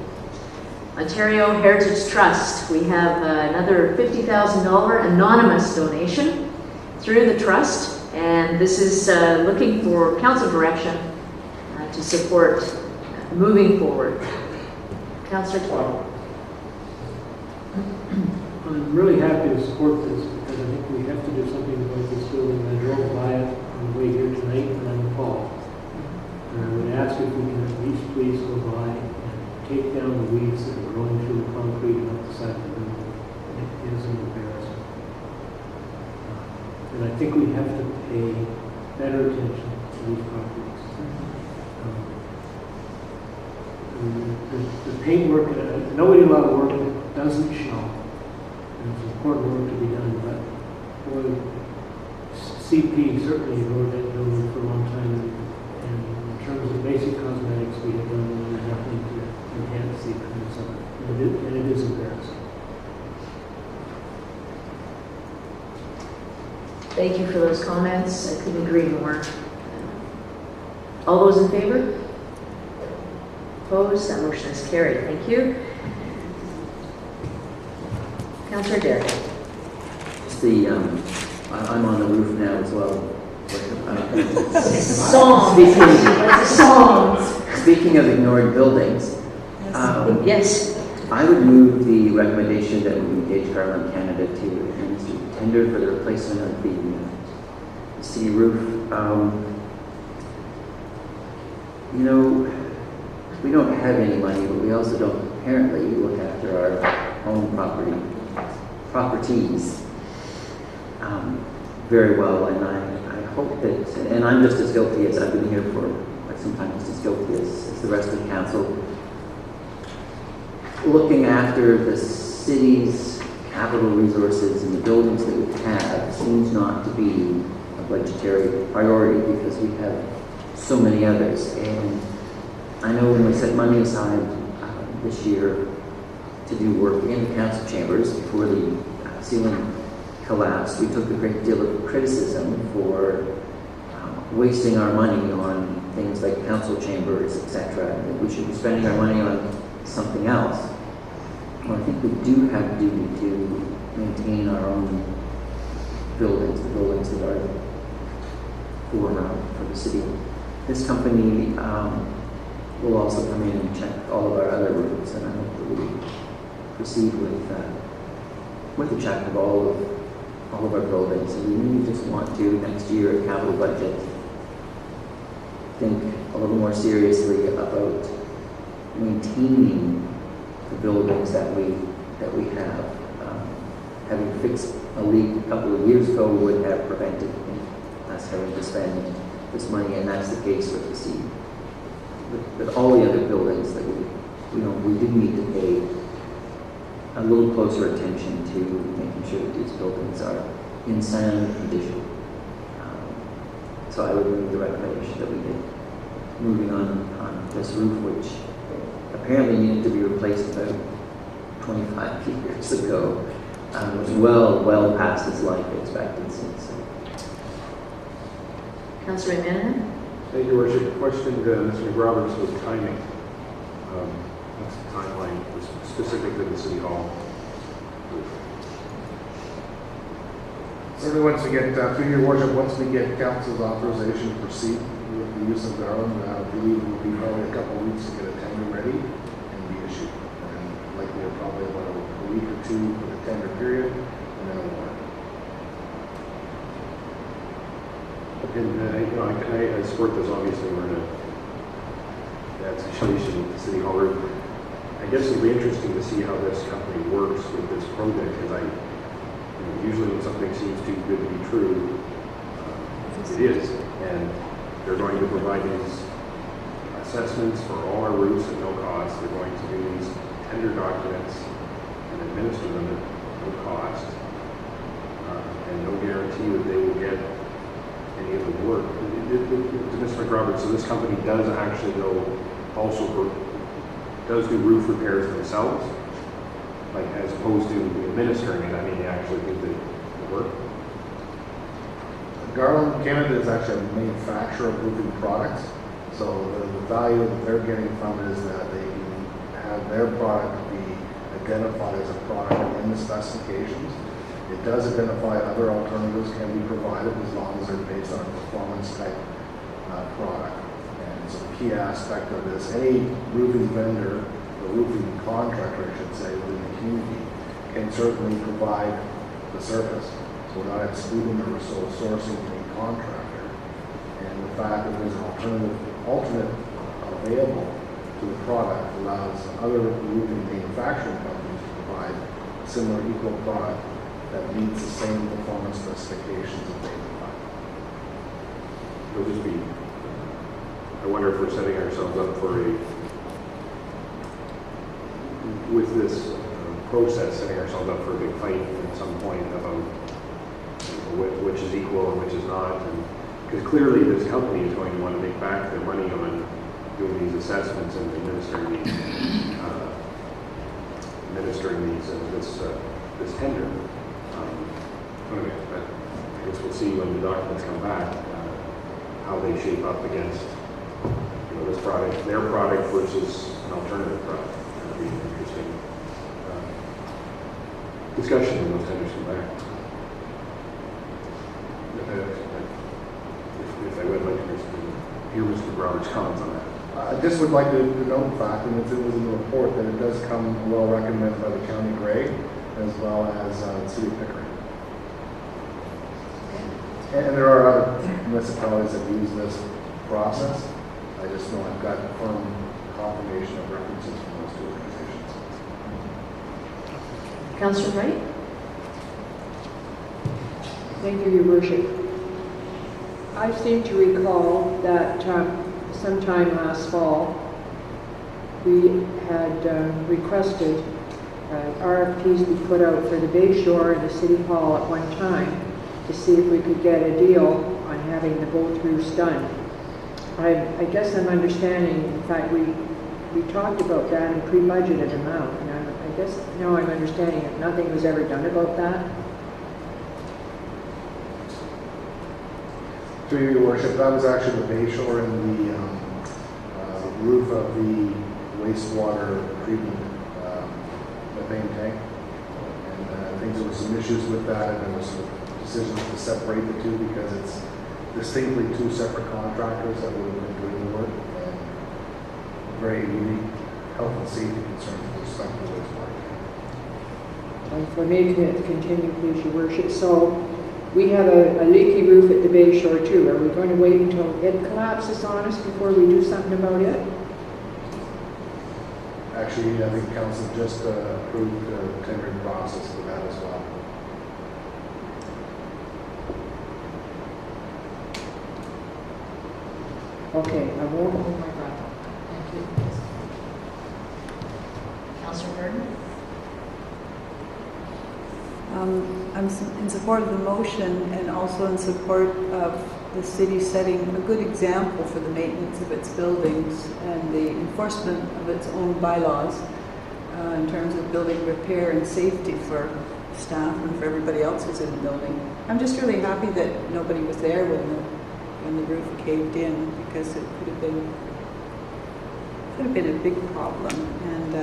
Ontario Heritage Trust. We have another $50,000 anonymous donation through the trust, and this is looking for council direction to support moving forward. Councillor Twelve. I'm really happy to support this because I think we have to do something about this building. I drove by it on the way here tonight and I'm appalled. And I would ask if we can at least please go by and take down the weeds that are growing through the concrete and up the side of the building. It is an embarrassment. And I think we have to pay better attention to these properties. The paintwork, I know we do a lot of work that doesn't show. There's important work to be done, but boy, CP certainly ignored that building for a long time. And in terms of basic cosmetics, we have done nothing to enhance the appearance of it. And it is embarrassing. Thank you for those comments. I couldn't agree more. All those in favor? Opposed? That motion is carried. Thank you. Councillor Derrick. Just I'm on the roof now as well. Songs. Speaking of ignored buildings, Yes. I would move the recommendation that we engage Garland Canada to administer tender for the replacement of the city roof. We don't have any money, but we also don't apparently look after our own properties very well, and I hope that, and I'm just as guilty as I've been here for quite some time, just as guilty as the rest of the council. Looking after the city's capital resources and the buildings that we have seems not to be a budgetary priority because we have so many others. And I know when we set money aside this year to do work in the council chambers before the ceiling collapsed, we took a great deal of criticism for wasting our money on things like council chambers, etc. That we should be spending our money on something else. Well, I think we do have a duty to maintain our own buildings, the buildings that are for the city. This company will also come in and check all of our other routes, and I hope that we proceed with a check of all of our buildings. And we really just want to, next year at capital budget, think a little more seriously about maintaining the buildings that we have. Having fixed a leak a couple of years ago would have prevented us having to spend this money, and that's the case with the sea. With all the other buildings that we do need to pay a little closer attention to making sure that these buildings are in sound condition. So I would move the recommendation that we did, moving on this roof, which apparently needed to be replaced about 25 years ago. It was well past its life expectancy. So. Councillor Manahan? Thank you, Your Worship. The question to Mr. McRoberts was timing. What's the timeline specific to the City Hall? Certainly, once we get, through Your Worship, once we get Council's authorization to proceed with the use of Garland, I believe it will be probably a couple of weeks to get a tender ready and be issued. And likely probably about a week or two for the tender period, and then a warrant. And I support this. Obviously, we're in that situation with the City Hall roof. I guess it'll be interesting to see how this company works with this project, because usually when something seems too good to be true, it is. And they're going to provide these assessments for all our roofs at no cost. They're going to do these tender documents and administer them at no cost, and no guarantee that they will get any of the work. To Mr. McRoberts, so this company does actually does do roof repairs themselves, like as opposed to administering it. I mean, they actually do the work. Garland Canada is actually a manufacturer of roofing products, so the value that they're getting from it is that they can have their product be identified as a product in the specifications. It does identify other alternatives can be provided as long as they're based on a performance type product. And so the key aspect of this, any roofing vendor, or roofing contractor, I should say, within the community, can certainly provide the service. So we're not excluding or sole sourcing any contractor. And the fact that there's an alternate available to the product allows other roofing manufacturing companies to provide a similar equal product that meets the same performance specifications that they provide. It'll just be, I wonder if we're setting ourselves up for with this process, setting ourselves up for a big fight at some point about which is equal and which is not. Because clearly this company is going to want to make back their money on doing these assessments and administering this tender. Anyway, but I guess we'll see when the documents come back how they shape up against this product, their product versus an alternative product. That'll be an interesting discussion when those tenders come back. If I would like to hear Mr. Roberts' comments on that. I just would like to note the fact, and it was in the report, that it does come well recommended by the County Gray as well as the City of Pickering. And there are other municipalities that use this process. I just know I've got firm confirmation of references from those two organizations. Councillor Wright? Thank you, Your Worship. I seem to recall that sometime last fall, we had requested RFPs be put out for the Bay Shore and the City Hall at one time to see if we could get a deal on having the both roofs done. I guess I'm understanding, in fact, we talked about that and pre-budgeted amount, and I guess now I'm understanding that nothing was ever done about that. Through your worship, that was actually the bay shore and the roof of the wastewater treatment methane tank. And I think there were some issues with that, and there was some decisions to separate the two because it's distinctly two separate contractors that would have been doing the work. And very unique health and safety concerns with respect to wastewater. For me to continue, please, your worship. So we have a leaky roof at the bay shore too. Are we going to wait until it collapses on us before we do something about it? Actually, I think council just approved the tendering process for that as well. Okay, I won't hold my breath. Thank you. Councillor Warden? I'm in support of the motion and also in support of the city setting a good example for the maintenance of its buildings and the enforcement of its own bylaws in terms of building repair and safety for staff and for everybody else who's in the building. I'm just really happy that nobody was there when the roof caved in, because it could have been a big problem. And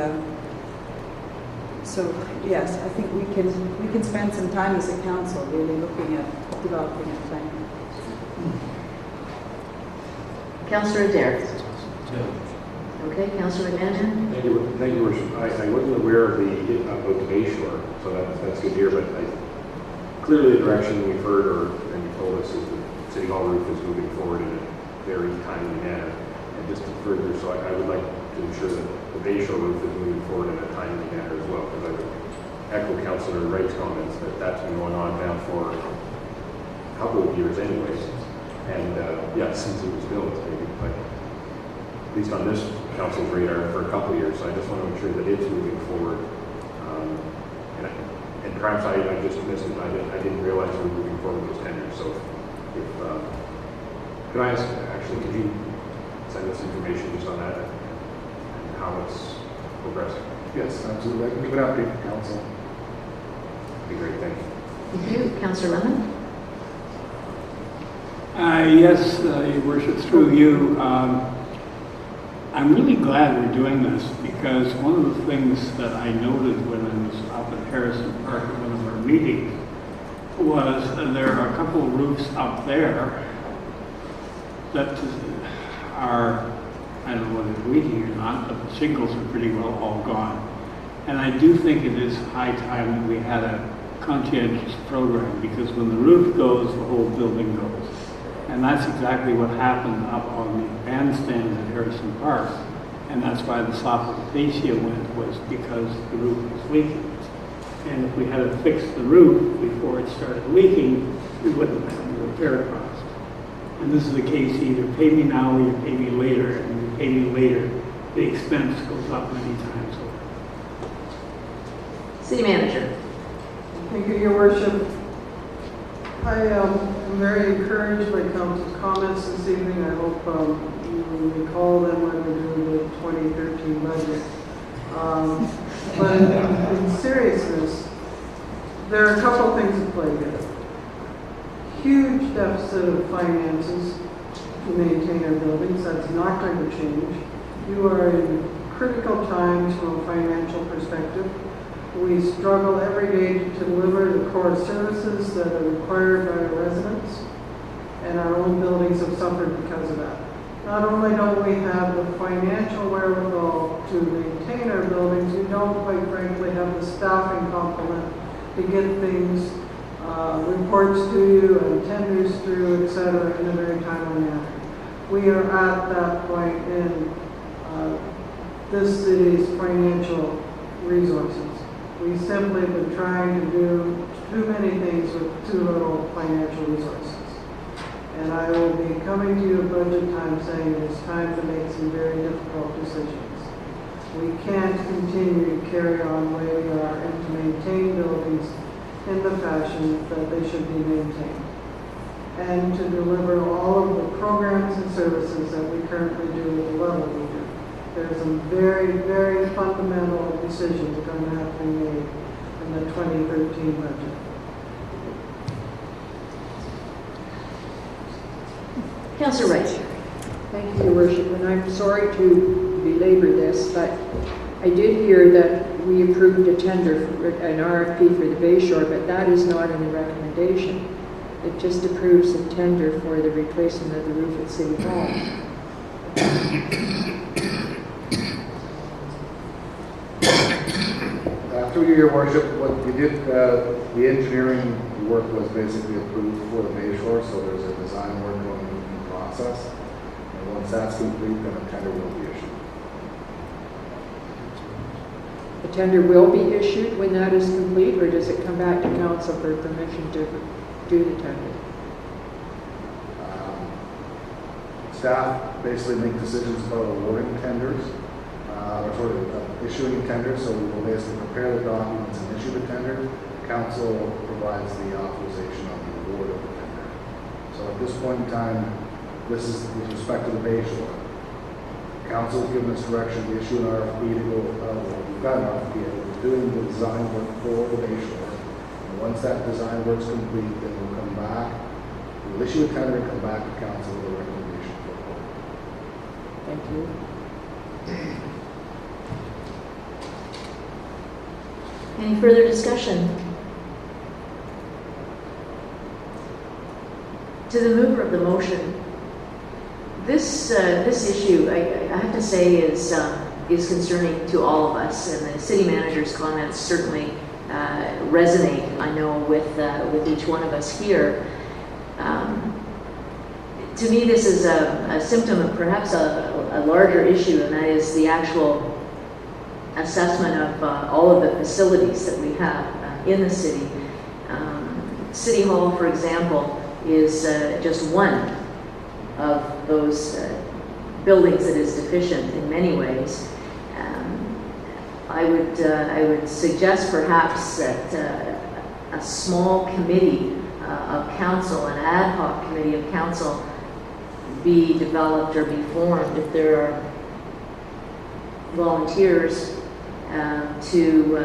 so yes, I think we can spend some time as a council really looking at developing a plan. Councillor Adair? Okay, Councillor McLellan? Thank you, Worship. I wasn't aware of about the bay shore, so that's good to hear, but clearly the direction we've heard and you told us is the City Hall roof is moving forward in a very timely manner. And just to further, so I would like to ensure that the bay shore roof is moving forward in a timely manner as well, because I would echo Councillor Wright's comments that that's been going on now for a couple of years anyways. And since it was built, maybe, but at least on this council's radar for a couple of years. So I just want to make sure that it's moving forward. And perhaps I just missed it. I didn't realize we were moving forward with those tenders. So could I ask, actually, could you send us information just on that and how it's progressing? Yes, absolutely. I can give an update to council. That'd be great. Thank you. Thank you. Councillor Lemon? Yes, Your Worship, through you. I'm really glad we're doing this, because one of the things that I noted when I was up at Harrison Park at one of our meetings was there are a couple of roofs up there that are, I don't know whether they're leaking or not, but the shingles are pretty well all gone. And I do think it is high time that we had a conscientious program, because when the roof goes, the whole building goes. And that's exactly what happened up on the bandstand at Harrison Park. And that's why the Sophoclesia went, was because the roof was leaking. And if we had to fix the roof before it started leaking, we wouldn't have the repair cost. And this is the case, either pay me now or you pay me later. And when you pay me later, the expense goes up many times over. City Manager? Thank you, Your Worship. I am very encouraged by council's comments this evening. I hope you will recall them when we're doing the 2013 budget. But in seriousness, there are a couple things at play here. Huge deficit of finances to maintain our buildings. That's not going to change. You are in critical times from a financial perspective. We struggle every day to deliver the core services that are required by our residents, and our own buildings have suffered because of that. Not only don't we have the financial wherewithal to maintain our buildings, we don't, quite frankly, have the staffing complement to get things, reports to you and tenders through, etc., in a very timely manner. We are at that point in this city's financial resources. We simply have been trying to do too many things with too little financial resources. And I will be coming to you at budget time saying it's time to make some very difficult decisions. We can't continue to carry on the way we are and to maintain buildings in the fashion that they should be maintained. and to deliver all of the programs and services that we currently do at the level we do. There's some very, very fundamental decisions going to have to be made in the 2013 budget. Councillor Wright. Thank you, Your Worship, and I'm sorry to belabor this, but I did hear that we approved a tender, for an RFP for the Bay Shore, but that is not in the recommendation. It just approves a tender for the replacement of the roof at City Hall. Through your worship, what we did, the engineering work was basically approved for the Bay Shore, so there's a design work going in the process. And once that's complete, then a tender will be issued. The tender will be issued when that is complete, or does it come back to council for permission to do the tender? Staff basically make decisions about awarding tenders, or sort of issuing tenders, so we will basically prepare the documents and issue the tender. Council provides the authorization on the award of the tender. So at this point in time, this is with respect to the Bay Shore. Council has given us direction to issue an RFP to go, we've got an RFP, we're doing the design work for the Bay Shore. And once that design work's complete, then we'll come back, we'll issue a tender and come back to council with a recommendation for award. Thank you. Any further discussion? To the mover of the motion, this issue, I have to say, is concerning to all of us, and the city manager's comments certainly resonate, I know, with each one of us here. To me, this is a symptom of perhaps a larger issue, and that is the actual assessment of all of the facilities that we have in the city. City Hall, for example, is just one of those buildings that is deficient in many ways. I would suggest perhaps that a small committee of council, an ad hoc committee of council, be developed or be formed if there are volunteers to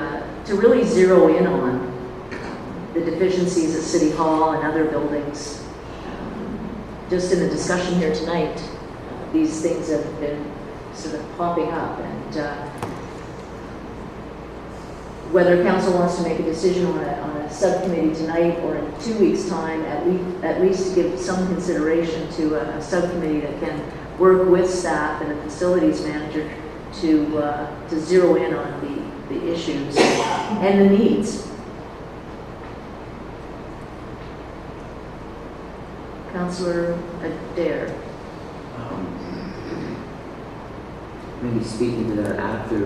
really zero in on the deficiencies at City Hall and other buildings. Just in the discussion here tonight, these things have been sort of popping up, and whether council wants to make a decision on a subcommittee tonight or in 2 weeks' time, at least give some consideration to a subcommittee that can work with staff and the facilities manager to zero in on the issues and the needs. Councillor Adair. Maybe speaking to that after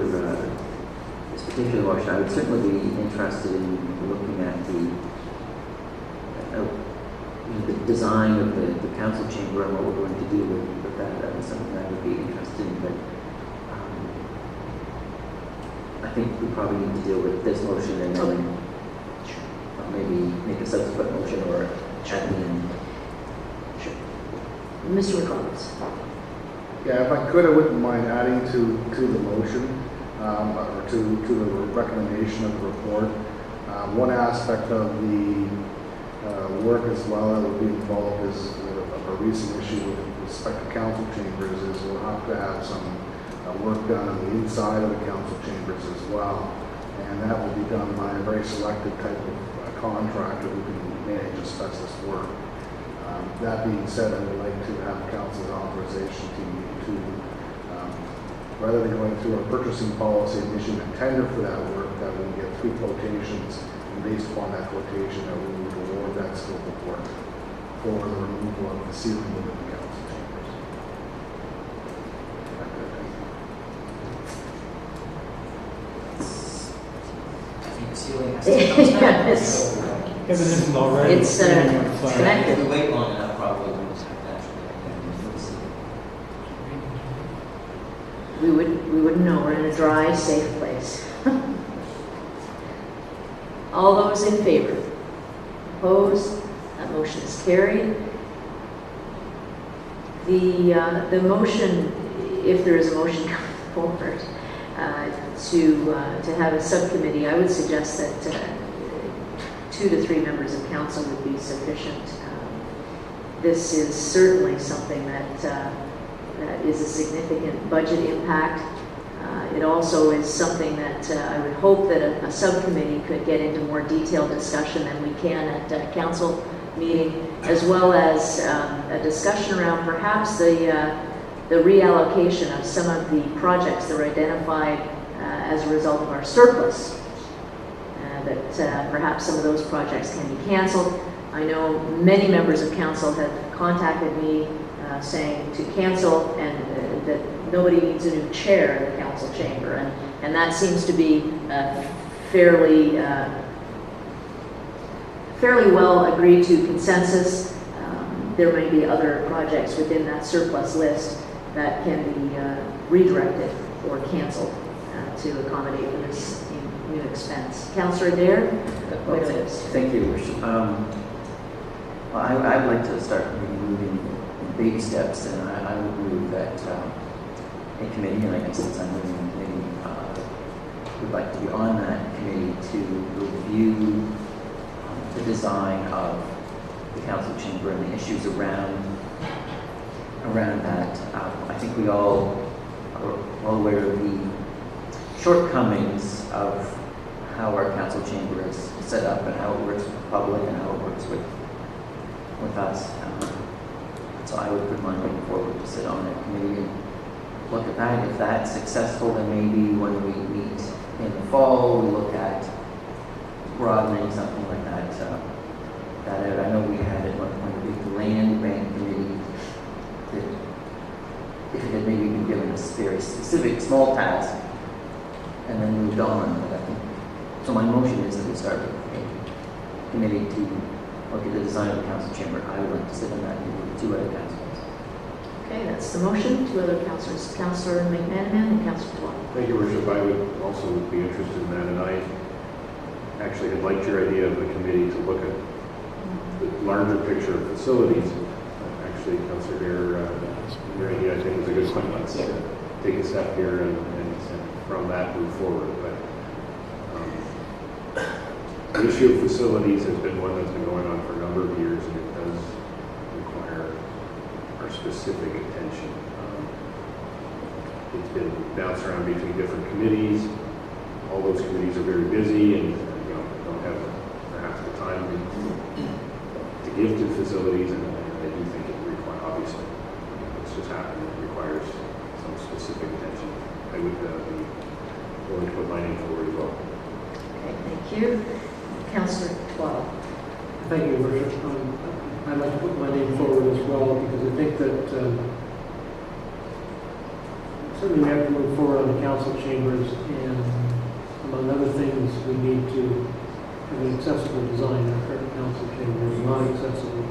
this particular motion, I would certainly be interested in looking at the design of the council chamber and what we're going to do with that. That was something I would be interested in, but I think we probably need to deal with this motion and then maybe make a subsequent motion or chat in. Sure. Mr. McLellan. Yeah, if I could, I wouldn't mind adding to the motion, or to the recommendation of the report. One aspect of the work as well that would be involved is a recent issue with respect to council chambers is we'll have to have some work done on the inside of the council chambers as well. And that will be done by a very selected type of contractor who can manage asbestos work. That being said, I would like to have council's authorization to rather than going through a purchasing policy and issuing a tender for that work, that we get 3 quotations, and based upon that quotation, that we would award that scope of work for the removal of the ceiling within the council chambers. I think the ceiling has to come down. Yes. If it isn't already. It's connected. If we wait long enough, probably we'll just have to actually. We wouldn't know. We're in a dry, safe place. All those in favor? Opposed? That motion is carried. The motion, if there is a motion coming forward, to have a subcommittee, I would suggest that 2 to 3 members of council would be sufficient. This is certainly something that is a significant budget impact. It also is something that I would hope that a subcommittee could get into more detailed discussion than we can at a council meeting, as well as a discussion around perhaps the reallocation of some of the projects that were identified as a result of our surplus. That perhaps some of those projects can be canceled. I know many members of council have contacted me saying to cancel and that nobody needs a new chair in the council chamber, and that seems to be fairly well agreed to consensus. There may be other projects within that surplus list that can be redirected or canceled to accommodate for this new expense. Councillor Adair? Thank you, Worship. Well, I'd like to start moving baby steps, and I would move that a committee, and I guess since I'm moving the committee, would like to be on that committee to review the design of the council chamber and the issues around that. I think we all are well aware of the shortcomings of how our council chamber is set up and how it works with the public and how it works with us. So I would put my name forward to sit on that committee and look at that. If that's successful, then maybe when we meet in the fall, we look at broadening something like that out. I know we had at one point a big land bank committee that if it had maybe been given a very specific small task and then moved on. But I think, so my motion is that we start a committee to look at the design of the council chamber. I would like to sit on that committee with 2 other councillors. Okay, that's the motion. 2 other councillors, Councillor McManaman and Councillor Dwyer. Thank you, Worship. I would also be interested in that, and I actually had liked your idea of the committee to look at the larger picture of facilities. Actually, Councillor Adair, your idea I think is a good one. Let's take a step here and from that move forward. But the issue of facilities has been one that's been going on for a number of years, and it does require our specific attention. It's been bounced around between different committees. All those committees are very busy and don't have perhaps the time to give to facilities, and I do think it requires, obviously, it's just happened, it requires some specific attention. I would be willing to put my name forward as well. Okay, thank you. Councillor Dwyer. Thank you, Your Worship. I'd like to put my name forward as well, because I think that certainly we have to move forward on the council chambers, and among other things, we need to have an accessible design. Our current council chamber is not accessible.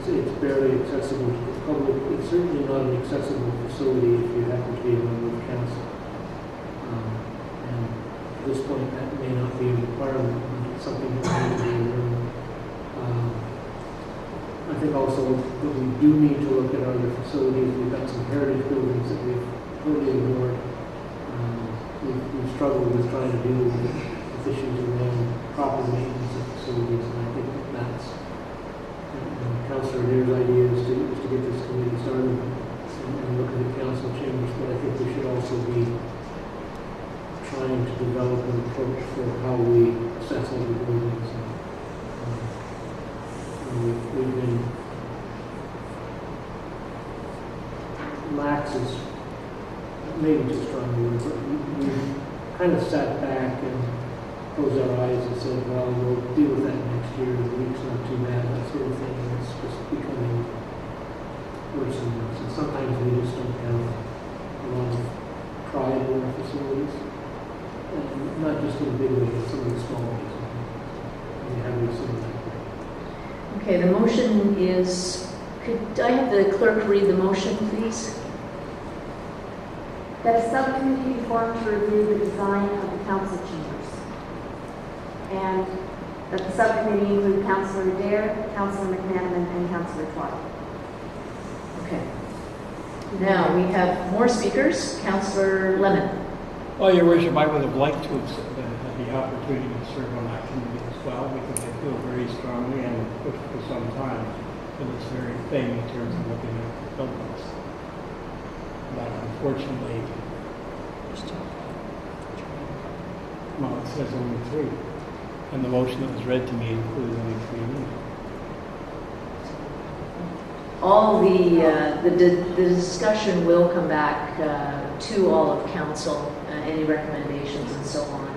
It's barely accessible to the public. It's certainly not an accessible facility if you happen to be a member of council. And at this point, that may not be a requirement, but it's something that we need to be aware of. I think also that we do need to look at other facilities. We've got some heritage buildings that we've totally ignored. We've struggled with trying to deal with issues around proper maintenance of facilities, and I think that's Councillor Adair's idea is to get this committee started and look at the council chambers, but I think we should also be trying to develop an approach for how we assess other buildings. We've been lax is maybe too strong a word, but we've kind of sat back and closed our eyes and said, well, we'll deal with that next year, the week's not too bad, that sort of thing, and it's just becoming worse and worse. And sometimes we just don't have a lot of pride in our facilities, and not just in the big ways, but some of the small ways. We have some of that. Okay, the motion is, could I have the clerk read the motion, please? That a subcommittee be formed to review the design of the council chambers. And that the subcommittee include Councillor Adair, Councillor McManaman, and Councillor Dwyer. Okay. Now, we have more speakers. Councillor Lemon. Well, Your Worship, I would have liked to have had the opportunity to serve on that committee as well, because I feel very strongly and pushed for some time for this very thing in terms of looking at buildings. But unfortunately, well, it says only 3. And the motion that was read to me includes only 3 names. All the discussion will come back to all of council, any recommendations and so on.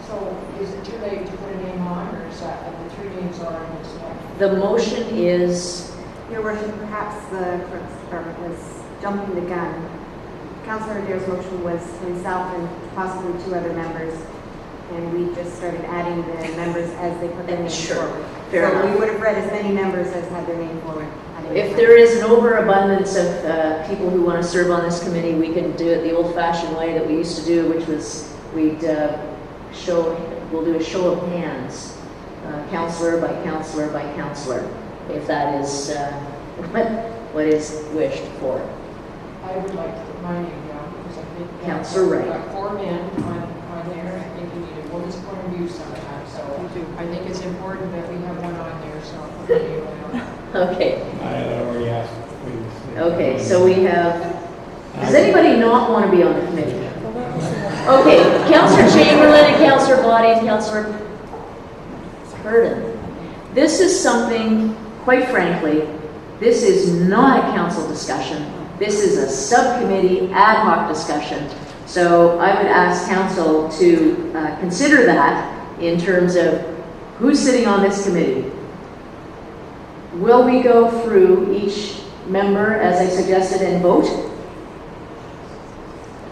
So is it too late to put a name on, or is that the 3 names already selected? The motion is, Your Worship, perhaps the clerk's department was jumping the gun. Councillor Adair's motion was himself and possibly 2 other members, and we just started adding the members as they put their names Sure. forward. Fair So enough. we would have read as many members as had their name forward. if there is an overabundance of people who want to serve on this committee, we can do it the old-fashioned way that we used to do, which was we'll do a show of hands, councillor by councillor by councillor, if that is what is wished for. I would like to put my name down, because I think Councillor Wright. we've got 4 men on there. I think we need a woman's point of view sometimes, so I think it's important that we have one on there, so I'll put my name down. Okay. I had already asked previously. Okay, so we have, does anybody not want to be on the committee? Okay, Councillor Chamberlain and Councillor Body and Councillor Burden. This is something, quite frankly, this is not a council discussion. This is a subcommittee ad hoc discussion. So I would ask council to consider that in terms of who's sitting on this committee. Will we go through each member, as I suggested, and vote?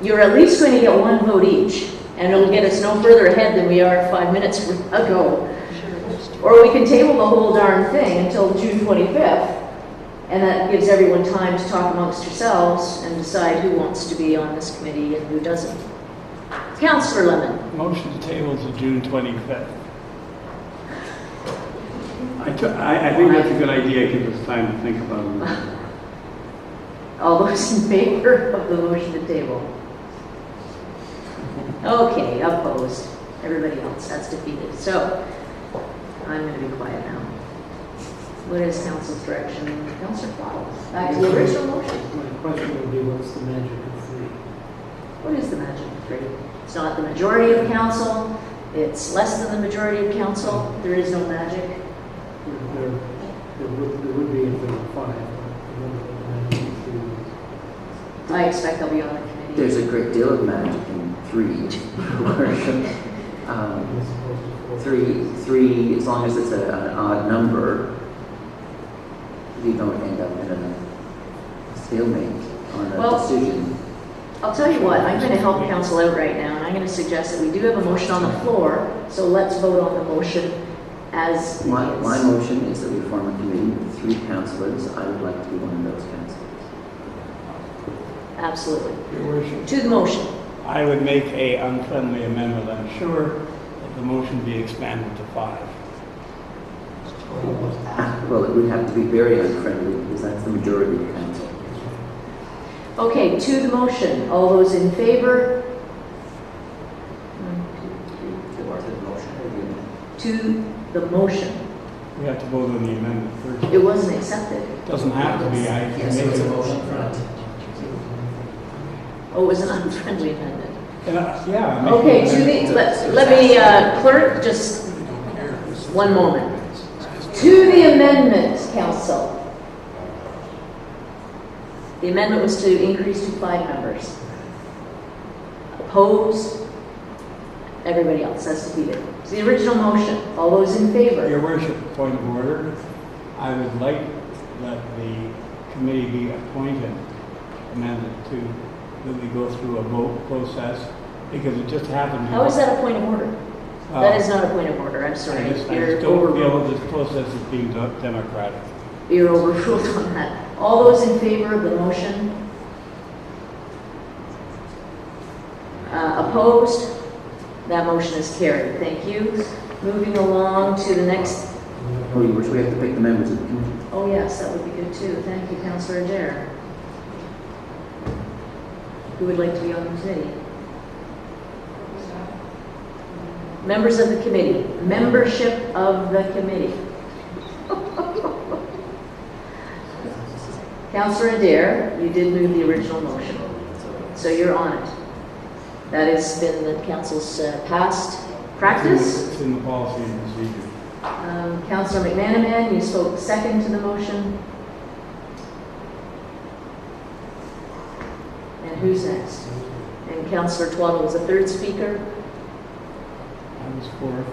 You're at least going to get 1 vote each, and it'll get us no further ahead than we are 5 minutes ago. Or we can table the whole darn thing until June 25th, and that gives everyone time to talk amongst yourselves and decide who wants to be on this committee and who doesn't. Councillor Lemon. Motion to table to June 25th. I think that's a good idea. Give us time to think about it. All those in favor of the motion to table? Okay, opposed. Everybody else, that's defeated. So, I'm going to be quiet now. What is council's direction? Councillor Bottle, back to the original motion. My question would be, what's the magic of 3? What is the magic of 3? It's not the majority of council. It's less than the majority of council. There is no magic. There would be if there were 5. I expect I'll be on the committee. There's a great deal of magic in 3, Worship. 3, as long as it's an odd number, you don't end up in a stalemate on a decision. I'll tell you what, I'm going to help council out right now, and I'm going to suggest that we do have a motion on the floor, so let's vote on the motion as My motion is that we form a committee with 3 councillors. I would like to be one of those councillors. Absolutely. Your Worship. To the motion. I would make a unfriendly amendment, I'm sure, that the motion be expanded to 5. Well, it would have to be very unfriendly because that's the majority of council. Okay, to the motion. All those in favor? 1, 2, 3, 4. To the motion. We have to vote on the amendment first. It wasn't accepted. Doesn't have to be. I can make a motion. Oh, it was an unfriendly amendment. Yeah. Okay, let me, clerk, just 1 moment. To the amendment, council. The amendment was to increase to 5 members. Opposed? Everybody else, that's defeated. It's the original motion. All those in favor? Your Worship, point of order. I would like that the committee be appointed, amended to, that we go through a vote process, because it just happened. How is that a point of order? That is not a point of order, I'm sorry. I just don't feel this process is being democratic. You're overruled on that. All those in favor of the motion? Opposed? That motion is carried. Thank you. Moving along to the next. Oh, we have to pick the members of the committee. Oh, yes, that would be good too. Thank you, Councillor Adair. Who would like to be on the committee? Members of the committee. Membership of the committee. Councillor Adair, you did move the original motion, so you're on it. That has been the council's past practice. It's in the policy and procedure. Councillor McManaman, you spoke second to the motion. And who's next? And Councillor Twaddle was the third speaker. I was fourth.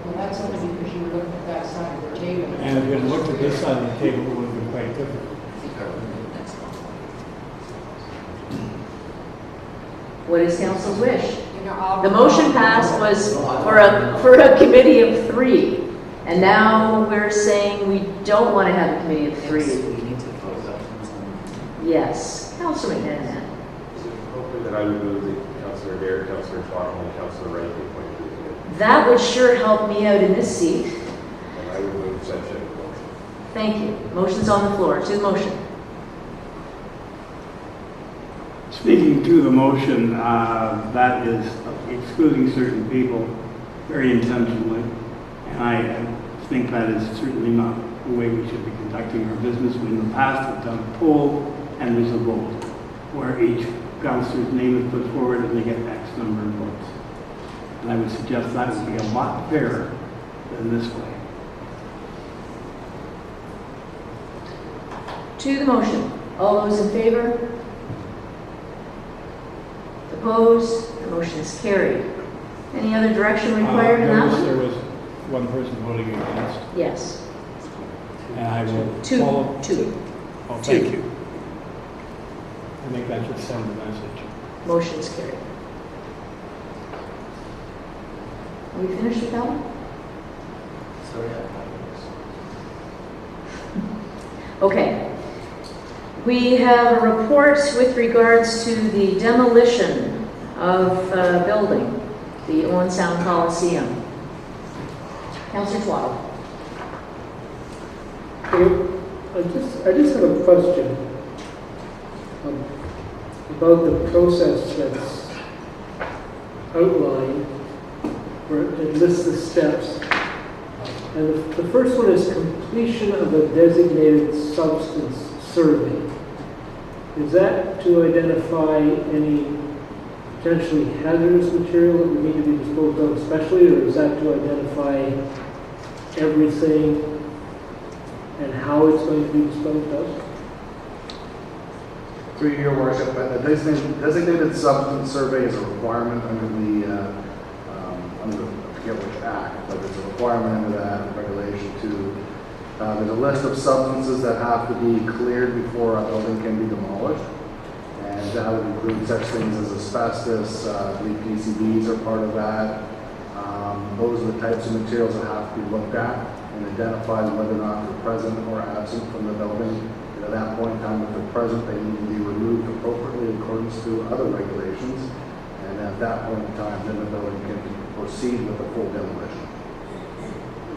Well, that's only because you were looking at that side of the table. And if you had looked at this side of the table, it would have been quite difficult. What is council's wish? You know, The motion passed was for a committee of 3. And now we're saying we don't want to have a committee of 3. We need to close up. Yes. Councillor McManaman. Is it appropriate that I would move the Councillor Adair, Councillor Twaddle, and Councillor Wright be appointed to the committee? That would sure help me out in this seat. And I would move such a motion. Thank you. Motion's on the floor. To the motion. Speaking to the motion, that is excluding certain people very intentionally. And I think that is certainly not the way we should be conducting our business. We in the past have done a poll and there's a vote where each councillor's name is put forward and they get X number of votes. And I would suggest that would be a lot fairer than this way. To the motion. All those in favor? Opposed? The motion is carried. Any other direction required in that Notice one? there was one person voting against. Yes. And I will Two. follow. Two. Oh, thank you. I think that should send the message. Motion's carried. Are we finished with that one? Sorry, Okay. We have a report with regards to the demolition of a building, the Owen Sound Coliseum. Councillor Twaddle. I just have a question about the process that's outlined, where it lists the steps. And the first one is completion of a designated substance survey. Is that to identify any potentially hazardous material that would need to be disposed of especially, or is that to identify everything and how it's going to be disposed of? Through your worship, a designated substance survey is a requirement under the, I forget which act, but it's a requirement under that regulation to, there's a list of substances that have to be cleared before a building can be demolished. And that would include such things as asbestos, I believe PCBs are part of that. Those are the types of materials that have to be looked at and identified whether or not they're present or absent from the building. And at that point in time, if they're present, they need to be removed appropriately in accordance to other regulations. And at that point in time, then the building can proceed with the full demolition.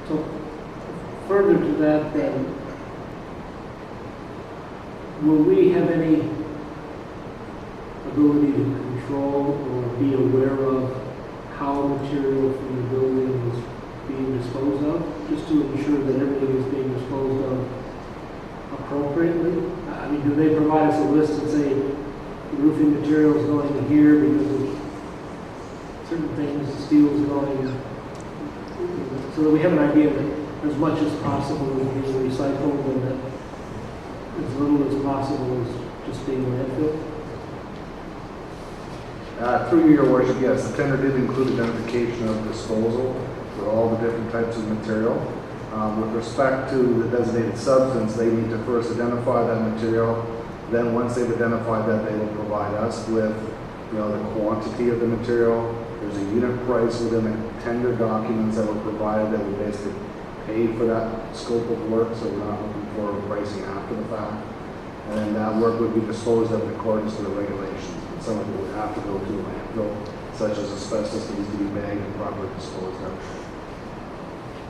So further to that then, will we have any ability to control or be aware of how material from the building is being disposed of, just to ensure that everything is being disposed of appropriately? I mean, do they provide us a list and say roofing materials going here because of certain things, steel's going, so that we have an idea that as much as possible is being recycled and that as little as possible is just being landfilled? Through your worship, yes, the tender did include identification of disposal for all the different types of material. With respect to the designated substance, they need to first identify that material. Then once they've identified that, they will provide us with, the quantity of the material. There's a unit price within the tender documents that were provided that we basically paid for that scope of work, so we're not looking for pricing after the fact. And then that work would be disposed of in accordance with the regulations. And some of it would have to go to a landfill, such as asbestos needs to be bagged and properly disposed of.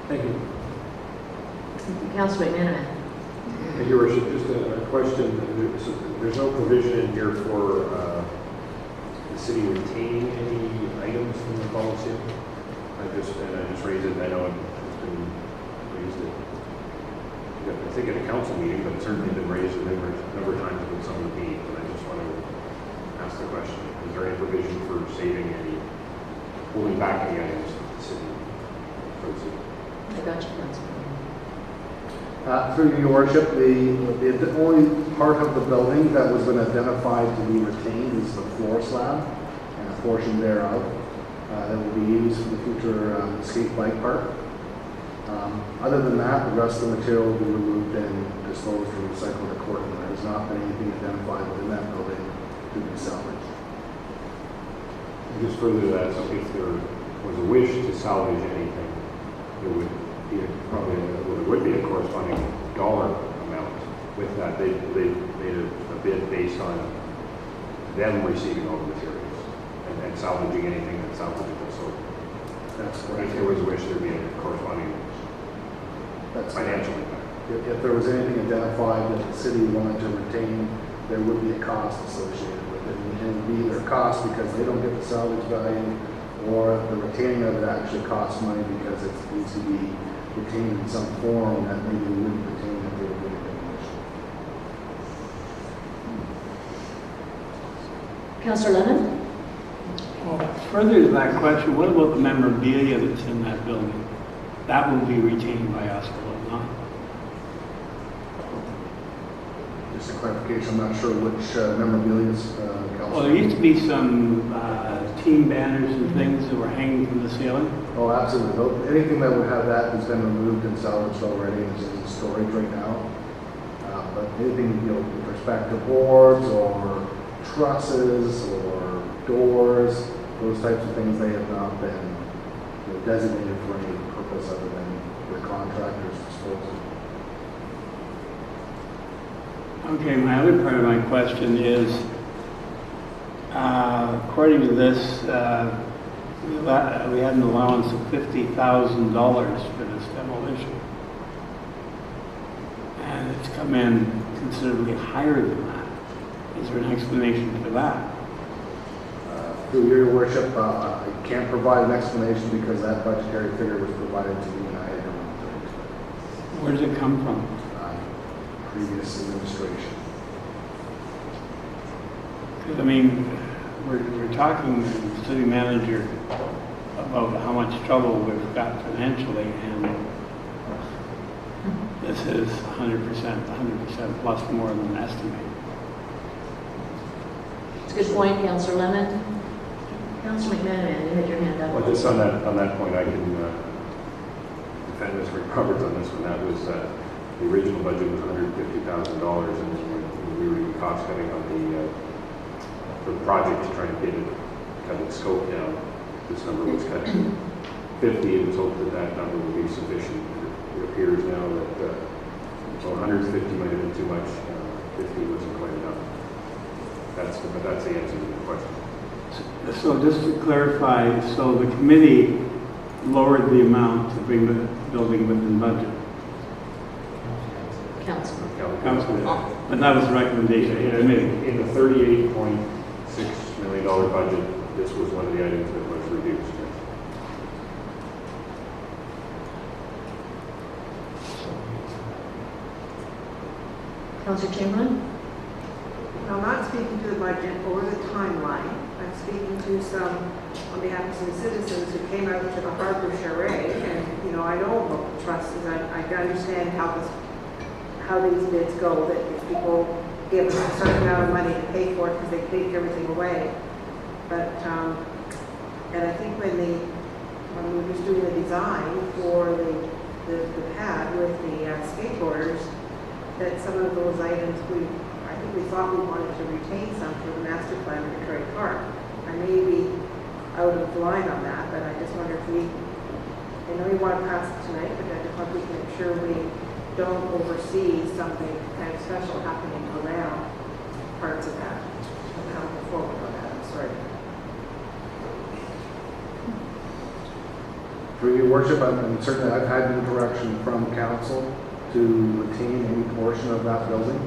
Thank you. Councilor McManaman. Thank you, Your Worship. Just a question. There's no provision in here for the city retaining any items from the policy. I just raised it. I know it's been raised I think at a council meeting, but it's certainly been raised a number of times with some of the meetings. And I just want to ask the question: is there any provision for saving any, holding back any items that the city? I got you, Councilor. Through Your Worship, the only part of the building that was been identified to be retained is the floor slab and a portion thereof that will be used for the future skate bike park. Other than that, the rest of the material will be removed and disposed or recycled accordingly. There has not been anything identified within that building to be salvaged. Just further to that, so if there was a wish to salvage anything, there would be a corresponding dollar amount with that. They made a bid based on them receiving all the materials and salvaging anything that's salvageable. So That's if correct. there was a wish, there'd be a corresponding financial impact. If there was anything identified that the city wanted to retain, there would be a cost associated with it. And it would be either a cost because they don't get the salvage value, or the retaining of it actually costs money because it needs to be retained in some form that maybe we wouldn't retain if they were doing demolition. Councilor Lemon? Well, further to that question, what about the memorabilia that's in that building? That will be retained by us, will it not? Just a clarification, I'm not sure which memorabilia is Well, there used to be some team banners and things that were hanging from the ceiling. Oh, absolutely. Anything that would have that has been removed and salvaged already and is in storage right now. But anything, with respect to boards or trusses or doors, those types of things, they have not been designated for any purpose other than the contractor's disposal. Okay, my other part of my question is, according to this, we had an allowance of $50,000 for this demolition. And it's come in considerably higher than that. Is there an explanation for that? Through Your Worship, I can't provide an explanation because that budgetary figure was provided to me and I had no authority. Where does it come from? Previous administration. Because, I mean, we're talking to the city manager about how much trouble we've got financially, and this is 100% plus more than estimated. It's a good point, Councilor Lemon. Councilor McManaman, you had your hand up. Well, just on that point, I can defend Mr. Roberts on this one. That was the original budget was $150,000, and when we were doing cost cutting on for the project to try and cut its scope down, this number was cut to 50. It was hoped that number would be sufficient. It appears now that 150 might have been too much. 50 wasn't quite enough. But that's the answer to the question. So just to clarify, so the committee lowered the amount to bring the building within budget. Councilor. Council, but that was the recommendation of the committee. In the $38.6 million budget, this was one of the items that was reduced. Councilor Chamberlain? I'm not speaking to the budget or the timeline. I'm speaking to some, on behalf of some citizens who came out to the Harbor Charade, and, I know about the trusts, and I understand how these bids go, that if people give a certain amount of money to pay for it because they take everything away. But, and I think when we were just doing the design for the pad with the skateboarders, that some of those items we thought we wanted to retain some for the master plan of Detroit Park. I may be out of line on that, but I just wonder if I know we want to pass it tonight, but I just want to make sure we don't oversee something kind of special happening around parts of that. And how to move forward on that. I'm sorry. Through your worship, and certainly I've had no direction from council to retain any portion of that building.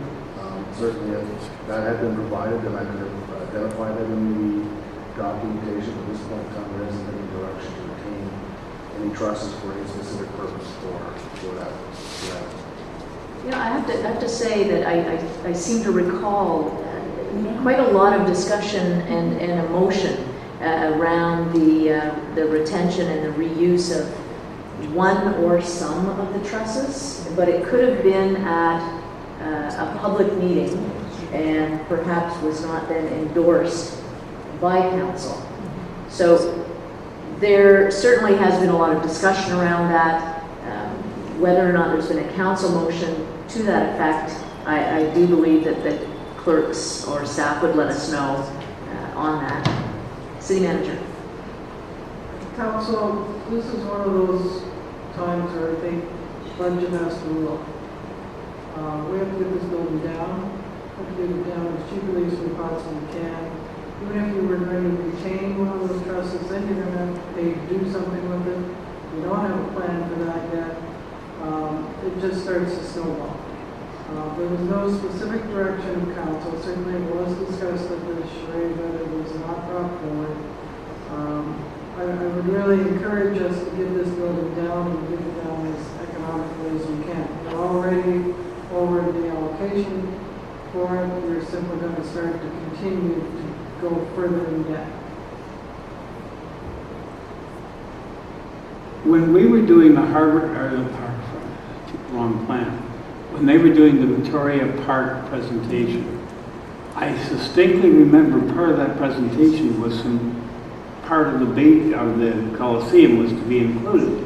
Certainly if that had been provided, then I could have identified it in the documentation. At this point in time, there isn't any direction to retain any trusses for any specific purpose for that. You know, I have to say that I seem to recall quite a lot of discussion and emotion around the retention and the reuse of one or some of the trusses, but it could have been at a public meeting and perhaps was not then endorsed by council. So there certainly has been a lot of discussion around that. Whether or not there's been a council motion to that effect, I do believe that the clerks or staff would let us know on that. City Manager. Council, this is one of those times where I think budget has to rule. We have to get this building down. We have to get it down as cheaply as we possibly can. Even if you were going to retain one of those trusses, then you're going to have to pay to do something with it. We don't have a plan for that yet. It just starts to snowball. There was no specific direction of council. Certainly it was discussed at the charade, but it was not brought forward. I would really encourage us to get this building down and get it down as economically as we can. We're already over the allocation for it. We're simply going to start to continue to go further in debt. When we were doing the wrong plan, when they were doing the Victoria Park presentation, I distinctly remember part of that presentation was some part of the Coliseum was to be included.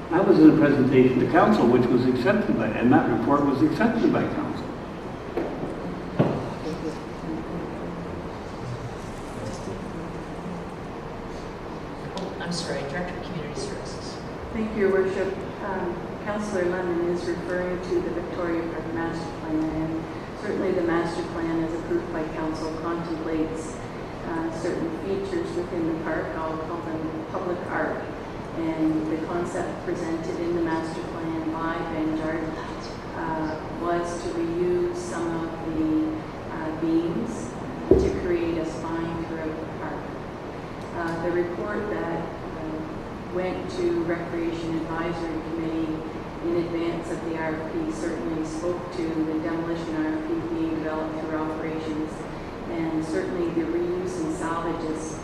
That was in a presentation to council, which was accepted by, and that report was accepted by council. I'm sorry, Director of Community Services. Thank you, Your Worship. Councillor Lemon is referring to the Victoria Park Master Plan, and certainly the master plan as approved by council contemplates certain features within the park. I'll call them public art, and the concept presented in the master plan by Vanguard was to reuse some of the beams to create a spine throughout the park. The report that went to Recreation Advisory Committee in advance of the RFP certainly spoke to the demolition RFP being developed through operations, and certainly the reuse and salvages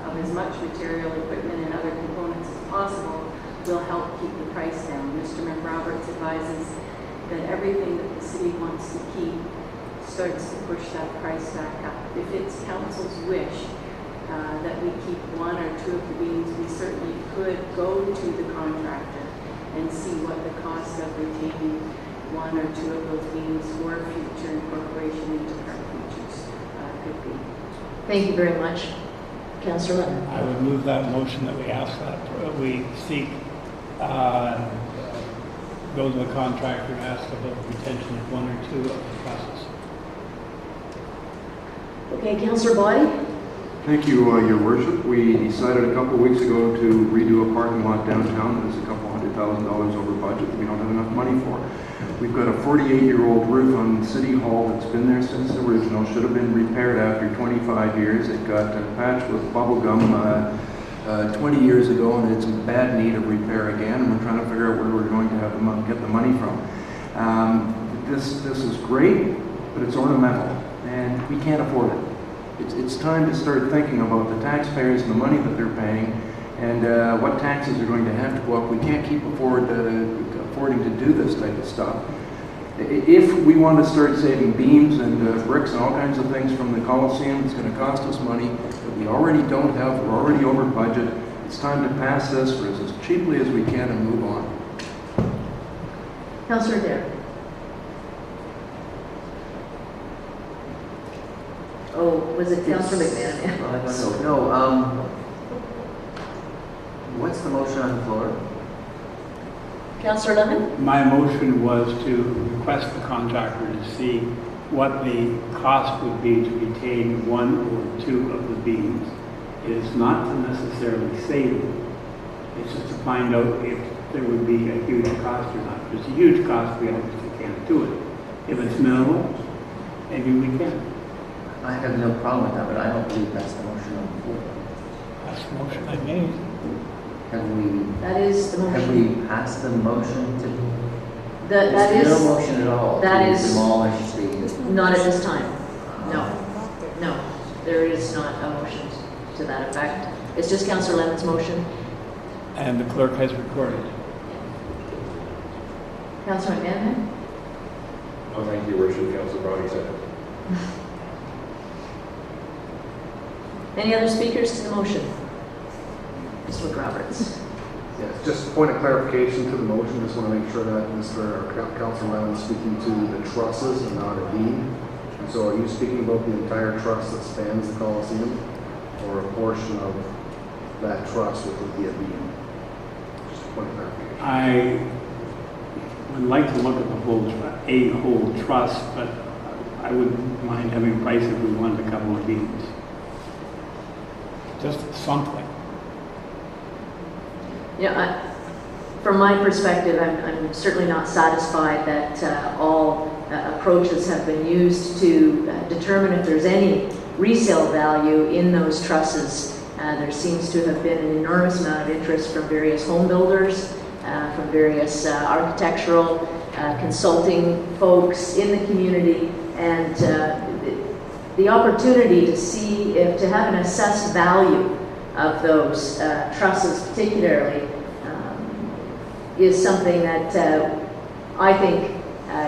of as much material, equipment, and other components as possible will help keep the price down. Mr. McRoberts advises that everything that the city wants to keep starts to push that price back up. If it's council's wish that we keep one or two of the beams, we certainly could go to the contractor and see what the cost of retaining one or two of those beams for future incorporation into park features could be. Thank you very much. Councillor Lemon. I would move that motion that we ask that we seek, go to the contractor and ask about retention of one or two of the trusses. Okay, Councillor Body. Thank you, Your Worship. We decided a couple of weeks ago to redo a parking lot downtown that is a couple $100,000 over budget that we don't have enough money for. We've got a 48-year-old roof on City Hall that's been there since the original, should have been repaired after 25 years. It got patched with bubble gum 20 years ago, and it's in bad need of repair again, and we're trying to figure out where we're going to have get the money from. This is great, but it's ornamental, and we can't afford it. It's time to start thinking about the taxpayers and the money that they're paying, and what taxes are going to have to go up. We can't keep affording to do this type of stuff. If we want to start saving beams and bricks and all kinds of things from the Coliseum, it's going to cost us money that we already don't have. We're already over budget. It's time to pass this for as cheaply as we can and move on. Councillor Dare. Oh, was it Councillor McMahon? No. What's the motion on the floor? Councillor Lemon? My motion was to request the contractor to see what the cost would be to retain one or two of the beams. It is not to necessarily save them. It's just to find out if there would be a huge cost or not. If it's a huge cost, we obviously can't do it. If it's minimal, maybe we can. I have no problem with that, but I don't believe that's the motion on the floor. That's the motion I made. That is the Have motion. we passed the motion to? That There's is, no motion at all. that to is- demolish the. not at this time. No, there is not a motion to that effect. It's just Councillor Lemon's motion. And the clerk has recorded. Councillor McMahon? No, thank you, Worship. Councilor Brownie said it. Any other speakers to the motion? Mr. Roberts. Yes, just a point of clarification to the motion. Just want to make sure that Councilor Lemon is speaking to the trusses and not a beam. And so are you speaking about the entire truss that spans the Coliseum, or a portion of that truss which would be a beam? Just a point of clarification. I would like to look at the whole truss, but I wouldn't mind having a price if we wanted a couple of beams. Just something. Yeah, from my perspective, I'm certainly not satisfied that all approaches have been used to determine if there's any resale value in those trusses. There seems to have been an enormous amount of interest from various home builders, from various architectural consulting folks in the community, and the opportunity to see if to have an assessed value of those trusses particularly is something that I think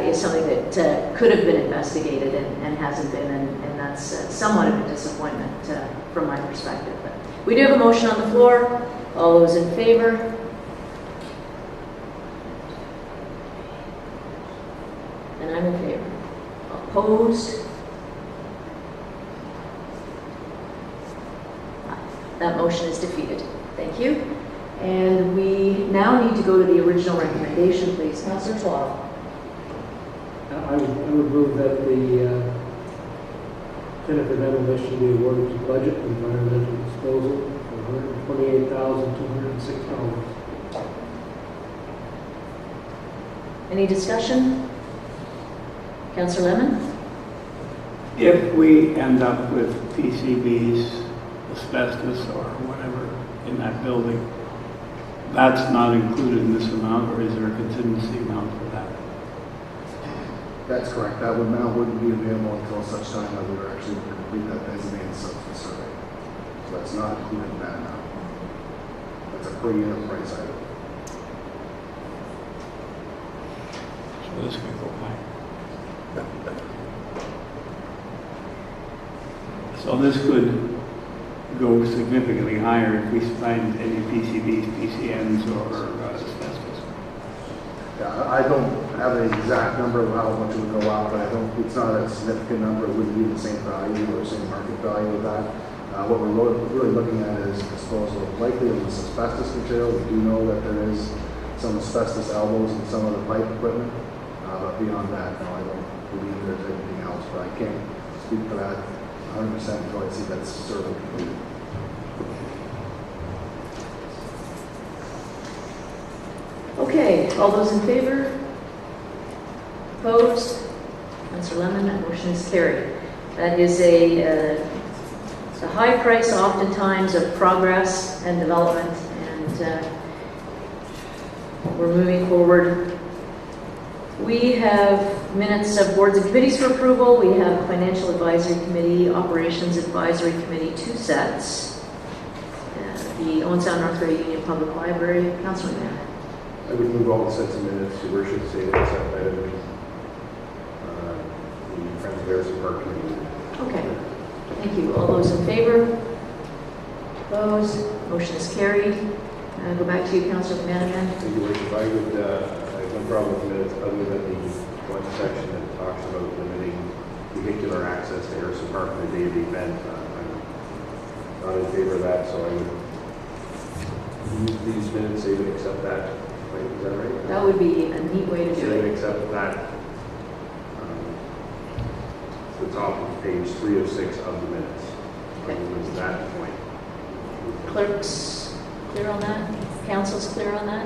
is something that could have been investigated and hasn't been, and that's somewhat of a disappointment from my perspective. But we do have a motion on the floor. All those in favor? And I'm in favor. Opposed? That motion is defeated. Thank you. And we now need to go to the original recommendation, please. Councillor Twal. I would move that the Jennifer Demolition be awarded to budget and environmental disposal for $128,206. Any discussion? Councillor Lemon? If we end up with PCBs, asbestos, or whatever in that building, that's not included in this amount, or is there a contingency amount for that? That's correct. That amount wouldn't be available until such time that we were actually able to complete that designated substance survey. So that's not included in that amount. That's a per unit price item. So this could go higher. So this could go significantly higher if we find any PCBs, PCNs, or asbestos. Yeah, I don't have an exact number of how much it would go out, but it's not a significant number. It wouldn't be the same value or the same market value of that. What we're really looking at is disposal likely of this asbestos material. We do know that there is some asbestos elbows in some of the pipe equipment, but beyond that, no, I don't believe there's anything else. But I can't speak for that 100% until I see that survey completed. Okay, all those in favor? Opposed? Councillor Lemon, that motion is carried. That is a high price oftentimes of progress and development, and we're moving forward. We have minutes of boards and committees for approval. We have Financial Advisory Committee, Operations Advisory Committee, 2 sets. The Owen Sound North Bay Union Public Library. Councillor Mann. I would move all the sets of minutes to worship, say that accept item the Friends of Harrison Park Committee. Okay, thank you. All those in favor? Opposed? Motion is carried. Go back to you, Councillor McMahon. Thank you, Worship. I would, I have no problem with minutes other than the one section that talks about limiting vehicular access to Harrison Park on the day of the event. I'm not in favor of that, so I would use these minutes, they would accept that. Wait, is that right? That would be a neat way to do They would it. accept that. The top of page 3 of 6 of the minutes. Okay. It was that point. Clerks, clear on that? Council's clear on that?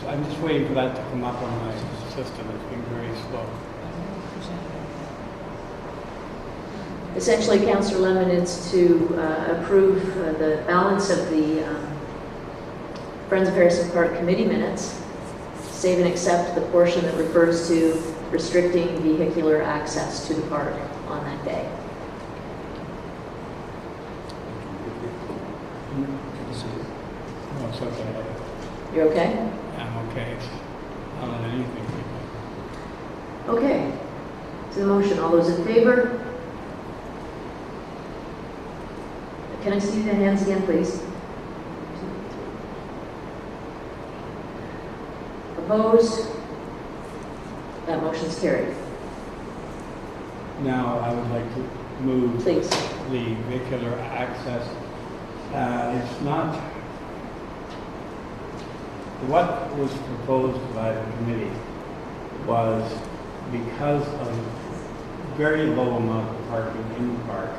I'm just waiting for that to come up on my system. It's been very slow. Essentially, Councillor Lemon, it's to approve the balance of the Friends of Harrison Park committee minutes, save and accept the portion that refers to restricting vehicular access to the park on that day. Oh, it's okay. You're okay? I'm okay. It's not on anything. Okay. To the motion, all those in favor? Can I see the hands again, please? Opposed? That motion's carried. Now, I would like to move Please. the vehicular access. It's not what was proposed by the committee was because of very low amount of parking in the park.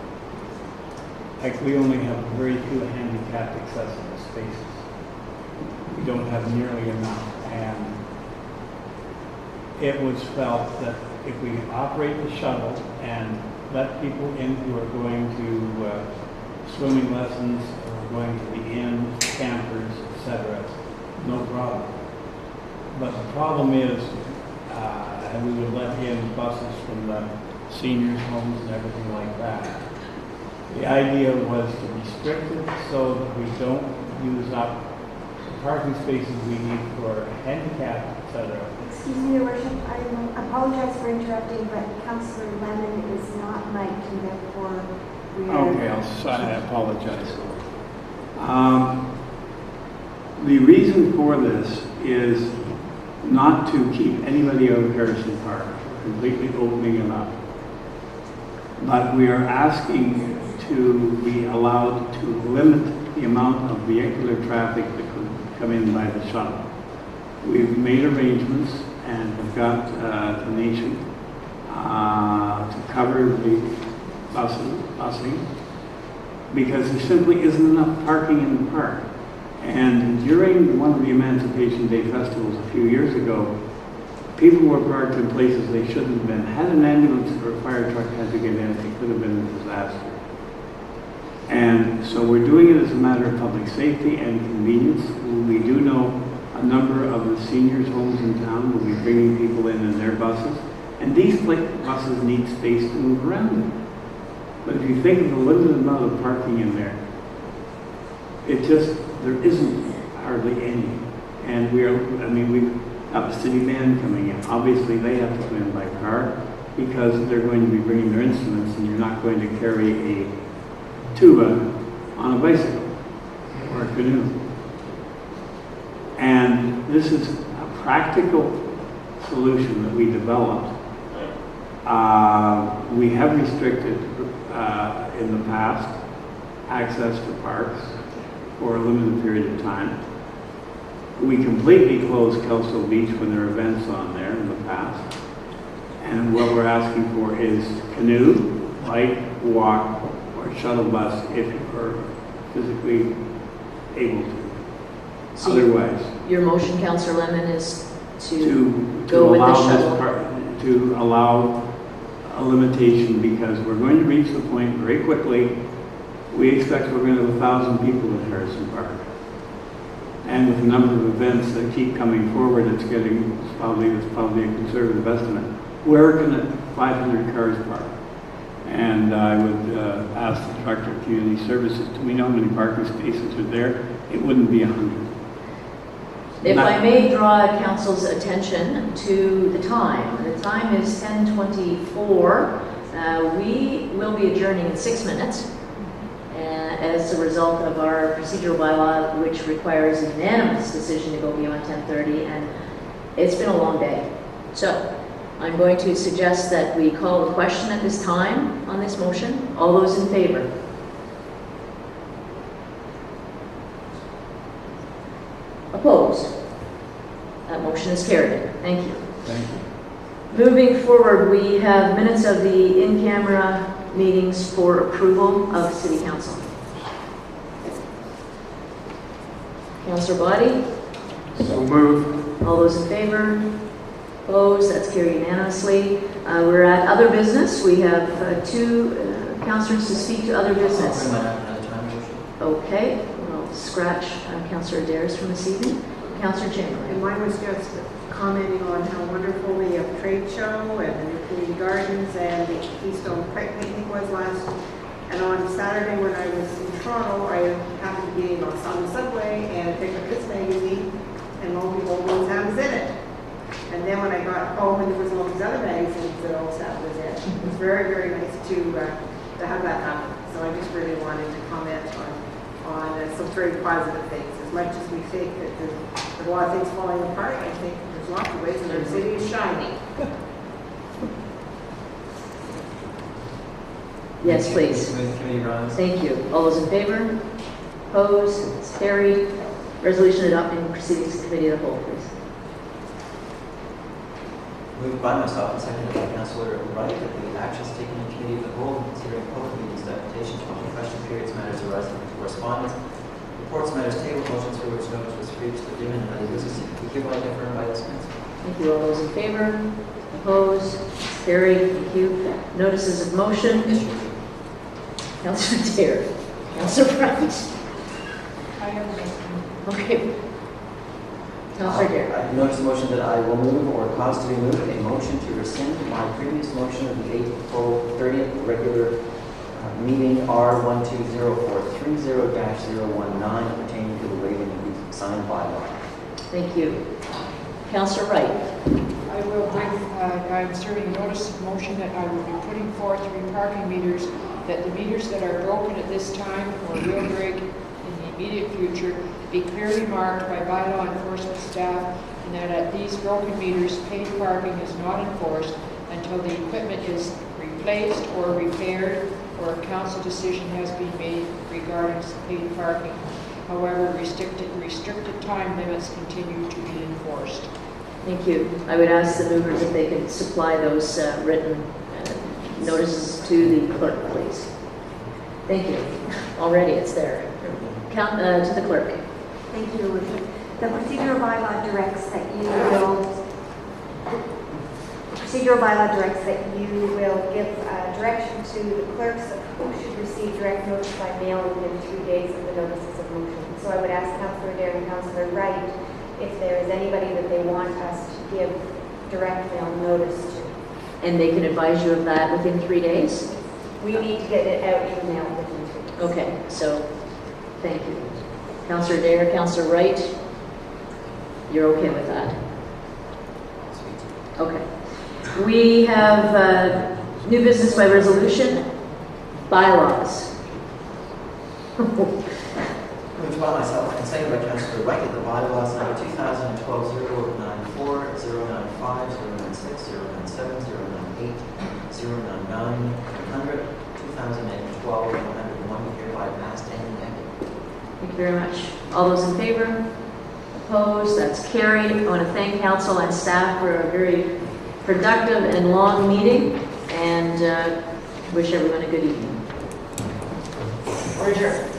Like we only have very few handicapped accessible spaces. We don't have nearly enough, and it was felt that if we operate the shuttle and let people in who are going to swimming lessons or going to the inn, campers, etc., no problem. But the problem is, and we would let in buses from the seniors' homes and everything like that. The idea was to restrict it so that we don't use up the parking spaces we need for handicapped, etc. Excuse me, Your Worship, I apologize for interrupting, but Councillor Lemon is not mic'd, and therefore we are... Okay, I apologize. The reason for this is not to keep anybody out of Harrison Park, completely opening it up. But we are asking to be allowed to limit the amount of vehicular traffic that could come in by the shuttle. We've made arrangements and have got donation to cover the busing because there simply isn't enough parking in the park. And during one of the Emancipation Day festivals a few years ago, people were parked in places they shouldn't have been. Had an ambulance or a fire truck had to get in, it could have been a disaster. And so we're doing it as a matter of public safety and convenience. We do know a number of the seniors' homes in town will be bringing people in their buses. And these buses need space to move around in. But if you think of the limited amount of parking in there, there isn't hardly any. And we've got the city band coming in. Obviously, they have to come in by car because they're going to be bringing their instruments, and you're not going to carry a tuba on a bicycle or a canoe. And this is a practical solution that we developed. We have restricted in the past access to parks for a limited period of time. We completely closed Kelso Beach when there were events on there in the past. And what we're asking for is canoe, bike, walk, or shuttle bus if you're physically able to. So otherwise, your motion, Councillor Lemon, is to go with the allow shuttle. to allow a limitation because we're going to reach the point very quickly. We expect we're going to have 1,000 people in Harrison Park. And with the number of events that keep coming forward, it's probably a conservative estimate. Where can 500 cars park? And I would ask the Director of Community Services, do we know how many parking spaces are there? It wouldn't be 100. If I may draw Council's attention to the time. The time is 10:24. We will be adjourning in 6 minutes as a result of our procedural bylaw, which requires a unanimous decision to go beyond 10:30, and it's been a long day. So I'm going to suggest that we call a question at this time on this motion. All those in favor? Opposed? That motion is carried. Thank you. Thank you. Moving forward, we have minutes of the in-camera meetings for approval of City Council. Councillor Body? So move. All those in favor? Opposed? That's carried unanimously. We're at other business. We have two councillors to speak to other business. Bring that up another time, Your Worship. Okay, we'll scratch Councillor Adair's from this evening. Councillor And Chamberlain. mine was just commenting on how wonderful the trade show and the new community gardens and the Keystone picnic was last. And on Saturday when I was in Toronto, I happened to be on the subway and I picked up this magazine and lo and behold, Owen was in it. And then when I got home and there was all these other magazines that Owen was in, it was very, very nice to have that happen. So I just really wanted to comment on some very positive things. As much as we think that there's a lot of things falling apart, I think there's lots of ways that our city is shining. Yes, please. Smooth committee runs. Thank you. All those in favor? Opposed? It's carried. Resolution adopting proceedings of committee of the whole, please. Moved by myself and seconded by Councillor Wright that the actions taken in committee of the whole, considering public meetings, deputations, public question periods, matters arising from correspondence, reports, matters tabled, motions for which notice was previously given, and other business be hereby confirmed by this council. Thank you. All those in favor? Opposed? It's carried. Thank you. Notices of motion. Issued. Councillor Adair. Councillor Wright. I have a motion. Okay. Councillor Adair. I notice a motion that I will move or cause to be moved, a motion to rescind my previous motion of the April 30th regular meeting R120430-019 pertaining to the waiving of the signed bylaw. Thank you. Councillor Wright. I will bring, I'm serving a notice of motion that I will be putting forth 3 parking meters, that the meters that are broken at this time or will break in the immediate future be clearly marked by bylaw enforcement staff, and that at these broken meters, paid parking is not enforced until the equipment is replaced or repaired or a council decision has been made regarding paid parking. However, restricted time limits continue to be enforced. Thank you. I would ask the movers if they could supply those written notices to the clerk, please. Thank you. Already it's there. To the clerk. Thank you, Your Worship. The procedural bylaw directs that you will give direction to the clerks of who should receive direct notice by mail within 3 days of the notices of motion. So I would ask Councillor Adair and Councillor Wright if there is anybody that they want us to give direct mail notice to. And they can advise you of that within 3 days? We need to get it out in mail within 3 days. Okay, so thank you. Councillor Adair, Councillor Wright, you're okay with that? Okay. We have new business by resolution, bylaws. Moved by myself and seconded by Councillor Wright that the bylaws number 2012-094, 095, 096, 097, 098, 099, 100, 2012, 101 be hereby passed and enacted. Thank you very much. All those in favor? Opposed? That's carried. I want to thank council and staff for a very productive and long meeting, and wish everyone a good evening. We're adjourned.